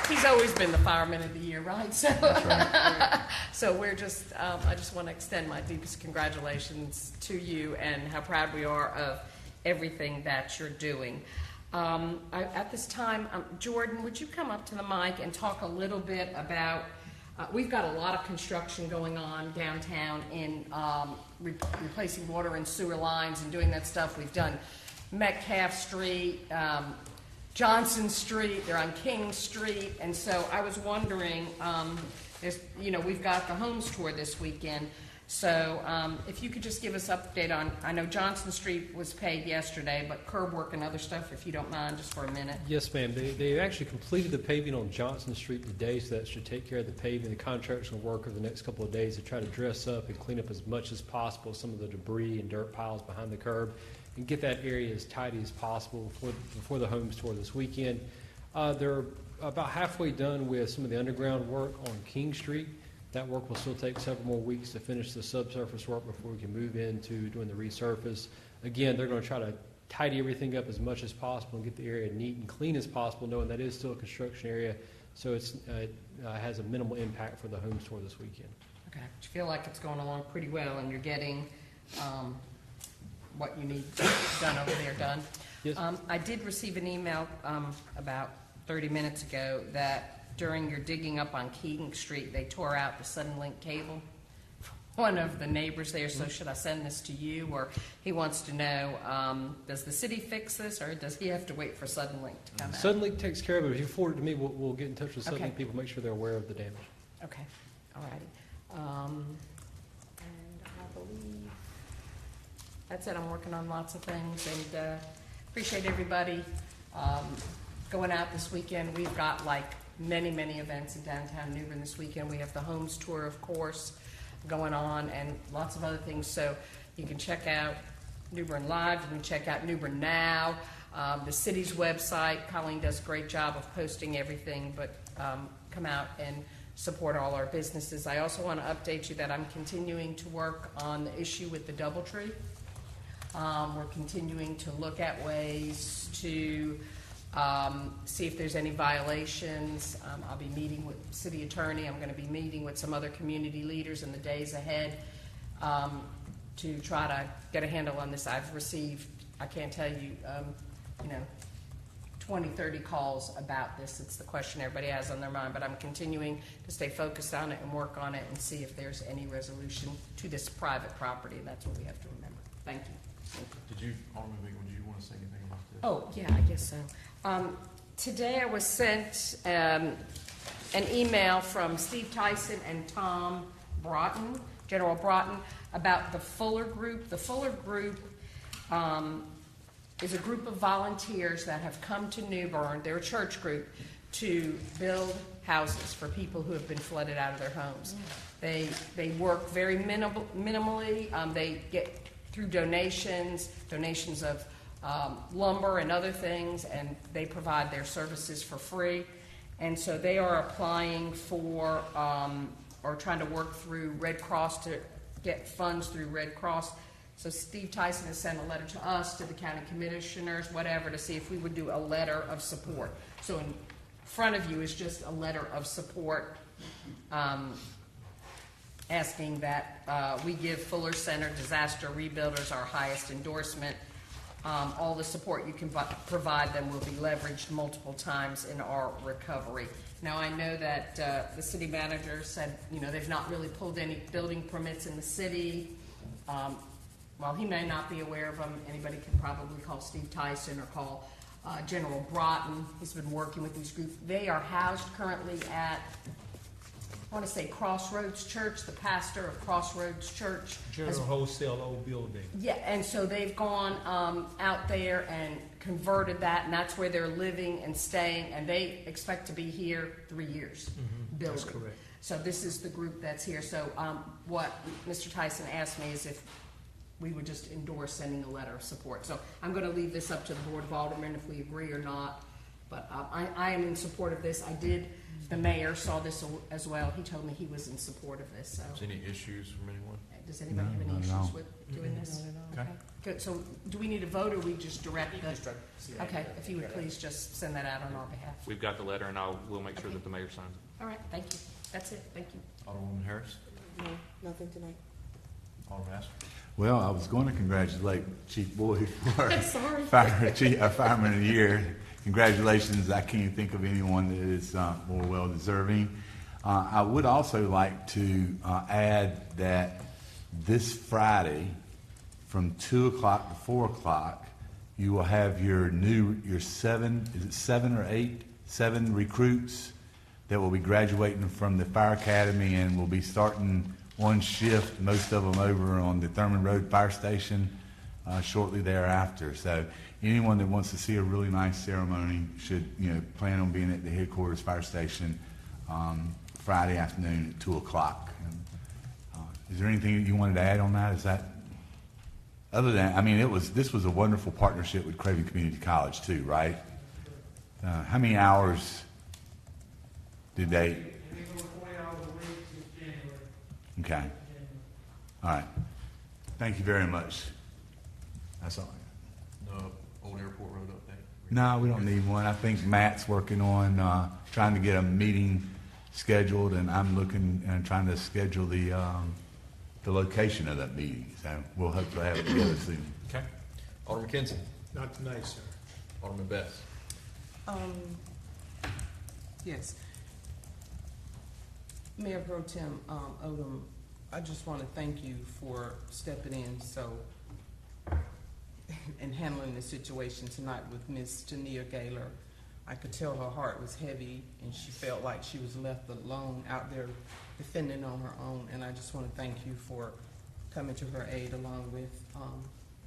[SPEAKER 17] he's always been the Fireman of the Year, right? So, that's right. So we're just, I just want to extend my deepest congratulations to you and how proud we are of everything that you're doing. At this time, Jordan, would you come up to the mic and talk a little bit about, we've got a lot of construction going on downtown in replacing water and sewer lines and doing that stuff. We've done Metcalf Street, Johnson Street, they're on King Street, and so I was wondering, we've got the Homes Tour this weekend. So if you could just give us an update on, I know Johnson Street was paid yesterday, but curb work and other stuff, if you don't mind, just for a minute.
[SPEAKER 16] Yes, ma'am. They actually completed the paving on Johnson Street today, so that should take care of the paving. The contractors will work over the next couple of days to try to dress up and clean up as much as possible some of the debris and dirt piles behind the curb and get that area as tidy as possible before the homes tour this weekend. They're about halfway done with some of the underground work on King Street. That work will still take several more weeks to finish the subsurface work before we can move into doing the resurface. Again, they're going to try to tidy everything up as much as possible and get the area neat and clean as possible, knowing that is still a construction area, so it has a minimal impact for the homes tour this weekend.
[SPEAKER 17] Okay. Do you feel like it's going along pretty well and you're getting what you need done over there done?
[SPEAKER 16] Yes.
[SPEAKER 17] I did receive an email about 30 minutes ago that during your digging up on King Street, they tore out the Suddenlink cable. One of the neighbors there, so should I send this to you? Or he wants to know, does the city fix this, or does he have to wait for Suddenlink to come out?
[SPEAKER 16] Suddenlink takes care of it. If you forward it to me, we'll get in touch with Suddenlink
[SPEAKER 17] Okay.
[SPEAKER 16] people, make sure they're aware of the damage.
[SPEAKER 17] Okay, all righty. And I believe that's it. I'm working on lots of things, and appreciate everybody going out this weekend. We've got many events in downtown New Bern this weekend. We have the homes tour, of course, going on, and lots of other things. So you can check out New Bern Live. You can check out New Bern Now, the city's website. Colleen does a great job of posting everything, but come out and support all our businesses. I also want to update you that I'm continuing to work on the issue with the DoubleTree. We're continuing to look at ways to see if there's any violations. I'll be meeting with the city attorney. I'm going to be meeting with some other community leaders in the days ahead to try to get a handle on this. I've received, I can't tell you, 20, 30 calls about this. It's the question everybody has on their mind, but I'm continuing to stay focused on it and work on it and see if there's any resolution to this private property. That's what we have to remember. Thank you.
[SPEAKER 1] Did you, Alderman Meekman, did you want to say anything about this?
[SPEAKER 17] Oh, yeah, I guess so. Today I was sent an email from Steve Tyson and Tom Broughton, General Broughton, about the Fuller Group. The Fuller Group is a group of volunteers that have come to New Bern, they're a church group, to build houses for people who have been flooded out of their homes. They work very minimally. They get through donations of lumber and other things, and they provide their services for free. And so they are applying for or trying to work through Red Cross to get funds through Red Cross. So Steve Tyson has sent a letter to us, to the county commissioners, whatever, to see if we would do a letter of support. So in front of you is just a letter of support asking that we give Fuller Center Disaster Rebuilders our highest endorsement. All the support you can provide them will be leveraged multiple times in our recovery. Now, I know that the city manager said, they've not really pulled any building permits in the city. While he may not be aware of them, anybody can probably call Steve Tyson or call General Broughton. He's been working with these groups. They are housed currently at, I want to say Crossroads Church, the pastor of Crossroads Church.
[SPEAKER 16] General Wholesale Old Building.
[SPEAKER 17] Yeah, and so they've gone out there and converted that, and that's where they're living and staying, and they expect to be here 3 years building.
[SPEAKER 16] That's correct.
[SPEAKER 17] So this is the group that's here. So what Mr. Tyson asked me is if we would just endorse sending a letter of support. So I'm going to leave this up to the Board of Aldermen if we agree or not, but I am in support of this. The mayor saw this as well. He told me he was in support of this. So.
[SPEAKER 1] Any issues from anyone?
[SPEAKER 17] Does anybody have any issues with doing this?
[SPEAKER 1] Okay.
[SPEAKER 17] Good. So do we need a vote, or we just direct the? Okay. If you would please just send that out on our behalf.
[SPEAKER 15] We've got the letter, and we'll make sure that the mayor signs it.
[SPEAKER 17] All right. Thank you. That's it. Thank you.
[SPEAKER 1] Alderwoman Harris?
[SPEAKER 2] No, nothing tonight.
[SPEAKER 1] Alderman Astor?
[SPEAKER 14] Well, I was going to congratulate Chief Boyd for
[SPEAKER 17] Sorry.
[SPEAKER 14] Fireman of the Year. Congratulations. I can't think of anyone that is more well-deserving. I would also like to add that this Friday from 2 o'clock to 4 o'clock, you will have your 7 recruits that will be graduating from the Fire Academy and will be starting one shift, most of them over on the Thurman Road Fire Station shortly thereafter. So anyone that wants to see a really nice ceremony should, plan on being at the headquarters fire station Friday afternoon at 2 o'clock. Is there anything you wanted to add on that? Is that, other than, this was a wonderful partnership with Craven Community College too, right? How many hours did they? Okay. All right. Thank you very much. That's all.
[SPEAKER 1] No Old Airport Road update?
[SPEAKER 14] No, we don't need one. I think Matt's working on trying to get a meeting scheduled, and I'm looking and trying to schedule the location of that meeting. So we'll hopefully have it together soon.
[SPEAKER 1] Okay. Alderman Kinsey.
[SPEAKER 8] Not tonight, sir.
[SPEAKER 1] Alderman Best.
[SPEAKER 5] Yes. Mayor Pro Tem Odom, I just want to thank you for stepping in and handling the situation tonight with Miss Tania Gaylor. I could tell her heart was heavy and she felt like she was left alone out there defending on her own. And I just want to thank you for coming to her aid along with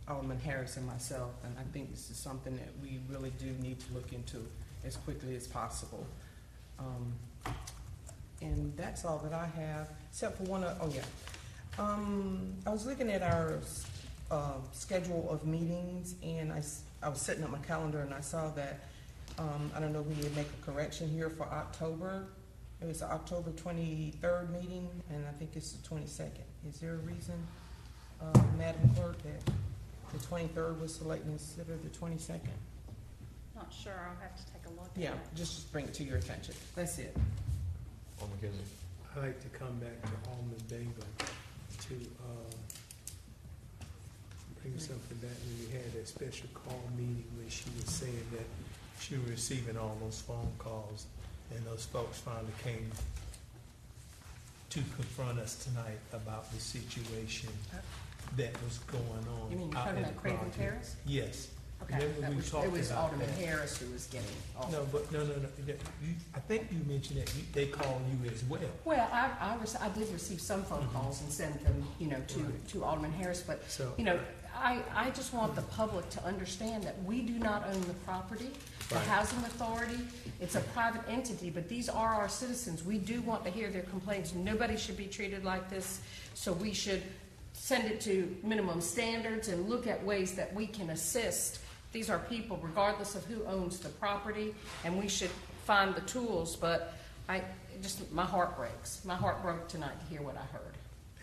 [SPEAKER 5] Alderman Harris and myself. And I think this is something that we really do need to look into as quickly as possible. And that's all that I have, except for one. I was looking at our schedule of meetings, and I was setting up my calendar, and I saw that I don't know if we need to make a correction here for October. It was the October 23rd meeting, and I think it's the 22nd. Is there a reason, Madam Clerk, that the 23rd was selected instead of the 22nd?
[SPEAKER 4] Not sure, I'll have to take a look at
[SPEAKER 5] Yeah,
[SPEAKER 4] it.
[SPEAKER 5] just bring it to your attention. That's it.
[SPEAKER 1] Alderman Kinsey.
[SPEAKER 8] I'd like to come back to Alderman Bingham to bring something back when we had that special call meeting when she was saying that she was receiving all those phone calls, and those folks finally came to confront us tonight about the situation that was going on.
[SPEAKER 17] You mean you're
[SPEAKER 8] out
[SPEAKER 17] talking
[SPEAKER 8] at
[SPEAKER 17] about
[SPEAKER 8] the
[SPEAKER 17] Craven
[SPEAKER 8] project.
[SPEAKER 17] Terrace?
[SPEAKER 8] Yes.
[SPEAKER 17] Okay,
[SPEAKER 8] Remember we talked
[SPEAKER 17] it was
[SPEAKER 8] about
[SPEAKER 17] Alderman
[SPEAKER 8] that.
[SPEAKER 17] Harris who was getting all
[SPEAKER 8] No, but no. I think you mentioned that they called you as well.
[SPEAKER 17] Well, I did receive some phone calls and sent them, to Alderman Harris, but,
[SPEAKER 8] So-
[SPEAKER 17] I just want the public to understand that we do not own the property. The
[SPEAKER 8] Right.
[SPEAKER 17] Housing Authority, it's a private entity, but these are our citizens. We do want to hear their complaints. Nobody should be treated like this, so we should send it to minimum standards and look at ways that we can assist. These are people, regardless of who owns the property, and we should find the tools, but my heart breaks. My heart broke tonight to hear what I heard.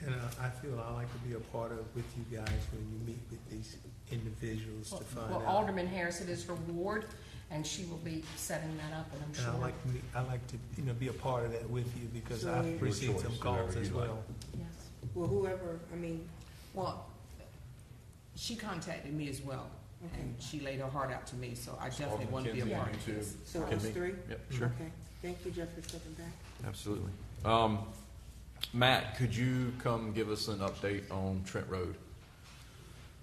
[SPEAKER 8] And I feel I like to be a part of with you guys when you meet with these individuals to find
[SPEAKER 17] Well,
[SPEAKER 8] out.
[SPEAKER 17] Alderman Harris, it is her ward, and she will be setting that up, and I'm
[SPEAKER 8] And
[SPEAKER 17] sure.
[SPEAKER 8] I like to be a part of that with you because
[SPEAKER 2] So
[SPEAKER 8] I've received
[SPEAKER 1] choice,
[SPEAKER 8] some calls
[SPEAKER 1] whoever
[SPEAKER 8] as
[SPEAKER 1] you like.
[SPEAKER 8] well.
[SPEAKER 17] Yes.
[SPEAKER 2] Well, whoever,
[SPEAKER 5] Well, she contacted me as well, and she laid her heart out to me, so I definitely
[SPEAKER 1] Alderman
[SPEAKER 5] want to be a
[SPEAKER 1] Kinsey,
[SPEAKER 5] part
[SPEAKER 1] you
[SPEAKER 5] of
[SPEAKER 1] too.
[SPEAKER 5] this.
[SPEAKER 2] so
[SPEAKER 1] Can
[SPEAKER 2] us
[SPEAKER 1] be.
[SPEAKER 2] three?
[SPEAKER 1] Yep, sure.
[SPEAKER 2] Okay. Thank you, Jeff, for stepping back.
[SPEAKER 1] Absolutely. Matt, could you come give us an update on Trent Road?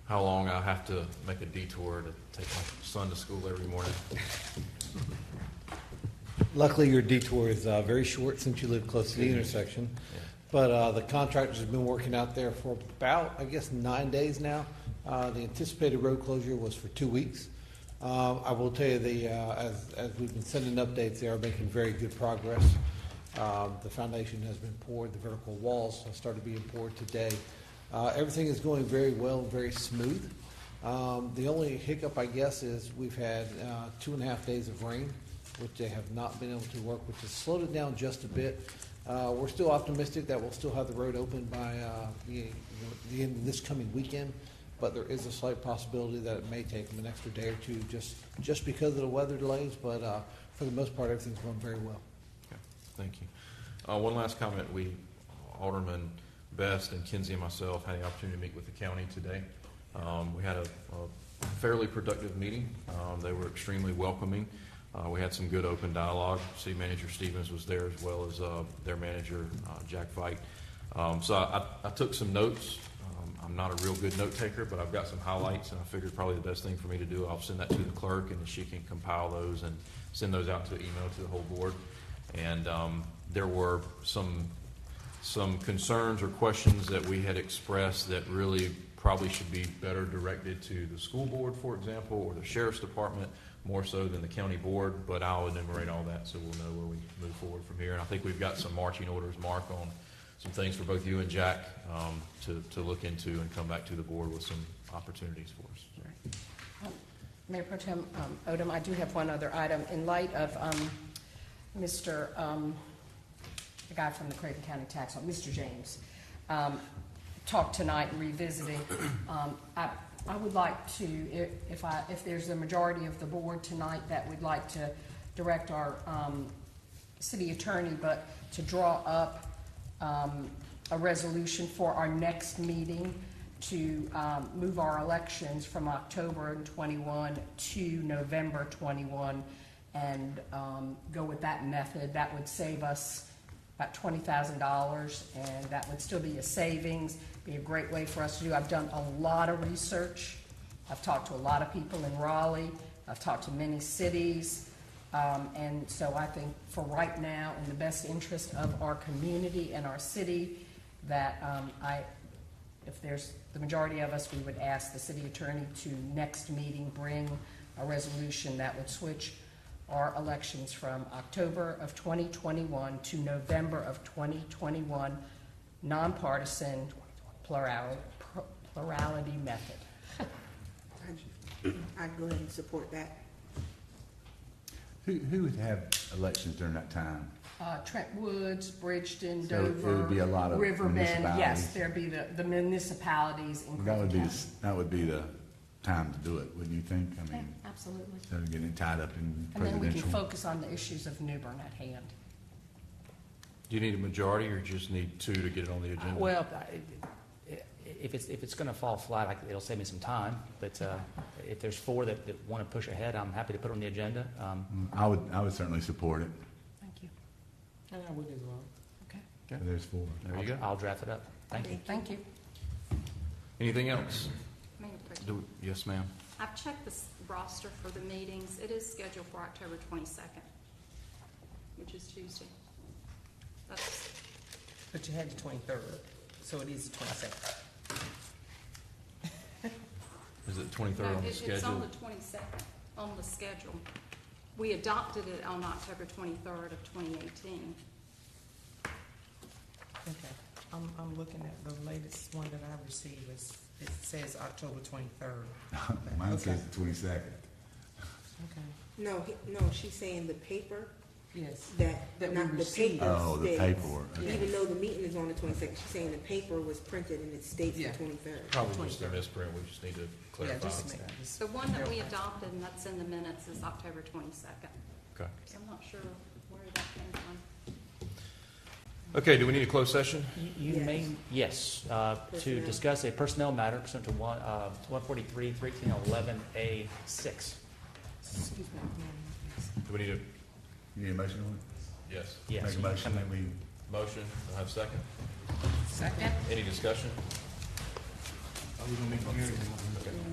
[SPEAKER 1] How long I have to make a detour to take my son to school every morning?
[SPEAKER 18] Luckily, your detour is very short since you live close to the intersection.
[SPEAKER 1] Yeah.
[SPEAKER 18] But the contractors have been working out there for about, 9 days now. The anticipated road closure was for 2 weeks. I will tell you, as we've been sending updates, they are making very good progress. The foundation has been poured, the vertical walls have started being poured today. Everything is going very well and very smooth. The only hiccup, I guess, is we've had 2.5 days of rain, which they have not been able to work, which has slowed it down just a bit. We're still optimistic that we'll still have the road open by the end of this coming weekend, but there is a slight possibility that it may take them an extra day or two just because of the weather delays, but for the most part, everything's going very well.
[SPEAKER 1] Okay, thank you. One last comment. Alderman Best and Kinsey and myself had the opportunity to meet with the county today. We had a fairly productive meeting. They were extremely welcoming. We had some good open dialogue. City Manager Stevens was there as well as their manager, Jack Veit. So I took some notes. I'm not a real good note taker, but I've got some highlights, and I figured probably the best thing for me to do, I'll send that to the clerk, and she can compile those and send those out to email to the whole board. And there were some some concerns or questions that we had expressed that really probably should be better directed to the school board, for example, or the sheriff's department, more so than the county board, but I'll enumerate all that so we'll know where we move forward from here. And I think we've got some marching orders, Mark, on some things for both you and Jack to look into and come back to the board with some opportunities for us.
[SPEAKER 17] Mayor Pro Tem Odom, I do have one other item. In light of Mr., the guy from the Craven County Tax Office, Mr. James, talked tonight and revisiting, I would like to, if there's a majority of the board tonight that would like to direct our city attorney, but to draw up a resolution for our next meeting to move our elections from October 21 to November 21 and go with that method. That would save us about $20,000, and that would still be a savings, be a great way for us to do. I've done a lot of research. I've talked to a lot of people in Raleigh. I've talked to many cities. And so I think for right now, in the best interest of our community and our city, that if there's the majority of us, we would ask the city attorney to next meeting bring a resolution that would switch our elections from October of 2021 to November of 2021, nonpartisan plurality method.
[SPEAKER 2] I'd go ahead and support that.
[SPEAKER 14] Who would have elections during that time?
[SPEAKER 17] Trent Woods, Bridgeton,
[SPEAKER 14] So
[SPEAKER 17] Dover,
[SPEAKER 14] it would be a lot of
[SPEAKER 17] Riverbend.
[SPEAKER 14] municipalities.
[SPEAKER 17] Yes, there'd be the municipalities in Craven County.
[SPEAKER 14] That would be the time to do it, wouldn't you think? I mean,
[SPEAKER 17] Absolutely.
[SPEAKER 14] instead of getting tied up in
[SPEAKER 17] And then we can
[SPEAKER 14] presidential.
[SPEAKER 17] focus on the issues of New Bern at hand.
[SPEAKER 1] Do you need a majority or just need two to get it on the agenda?
[SPEAKER 7] Well, if it's going to fall flat, it'll save me some time. But if there's four that want to push ahead, I'm happy to put it on the agenda.
[SPEAKER 14] I would certainly support it.
[SPEAKER 17] Thank you.
[SPEAKER 5] And I would as well.
[SPEAKER 17] Okay.
[SPEAKER 14] If there's four.
[SPEAKER 1] There you go.
[SPEAKER 7] I'll draft it up. Thank you.
[SPEAKER 17] Thank you.
[SPEAKER 1] Anything else?
[SPEAKER 4] Mayor Pro Tem,
[SPEAKER 1] Yes, ma'am.
[SPEAKER 4] I've checked the roster for the meetings. It is scheduled for October 22nd, which is Tuesday. That's,
[SPEAKER 5] But you had the 23rd, so it is the 22nd.
[SPEAKER 1] Is it 23rd on the
[SPEAKER 4] it's on
[SPEAKER 1] schedule?
[SPEAKER 4] the 22nd, on the schedule. We adopted it on October 23rd of 2018.
[SPEAKER 5] Okay. I'm looking at the latest one that I received. It says October 23rd.
[SPEAKER 14] Mine
[SPEAKER 5] Okay.
[SPEAKER 14] says the 22nd.
[SPEAKER 5] Okay.
[SPEAKER 2] No, she's saying the paper,
[SPEAKER 5] Yes.
[SPEAKER 2] that not the
[SPEAKER 5] received.
[SPEAKER 2] paper
[SPEAKER 14] Oh, the
[SPEAKER 2] states.
[SPEAKER 14] paperwork. Okay.
[SPEAKER 2] Even though the meeting is on the 22nd, she's saying the paper was printed and it states
[SPEAKER 5] Yeah.
[SPEAKER 2] the 23rd.
[SPEAKER 1] Probably just a misprint. We just need to
[SPEAKER 5] Yeah,
[SPEAKER 1] clarify.
[SPEAKER 5] just make this.
[SPEAKER 4] The one that we adopted, and that's in the minutes, is October 22nd.
[SPEAKER 1] Okay.
[SPEAKER 4] So I'm not sure where that came from.
[SPEAKER 1] Okay, do we need a closed session?
[SPEAKER 7] You may, yes, to
[SPEAKER 2] Personnel.
[SPEAKER 7] discuss a personnel matter pursuant to 143, 1311A6.
[SPEAKER 5] Excuse me.
[SPEAKER 1] Do we need a,
[SPEAKER 14] You need a motion on it?
[SPEAKER 1] yes,
[SPEAKER 7] Yes.
[SPEAKER 14] Make a motion that we,
[SPEAKER 1] motion? Do I have a second?
[SPEAKER 17] Second.
[SPEAKER 1] Any discussion?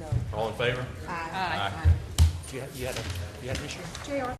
[SPEAKER 2] No.
[SPEAKER 1] All in favor?
[SPEAKER 2] Aye.
[SPEAKER 17] Aye.
[SPEAKER 7] You had an issue?
[SPEAKER 4] JR,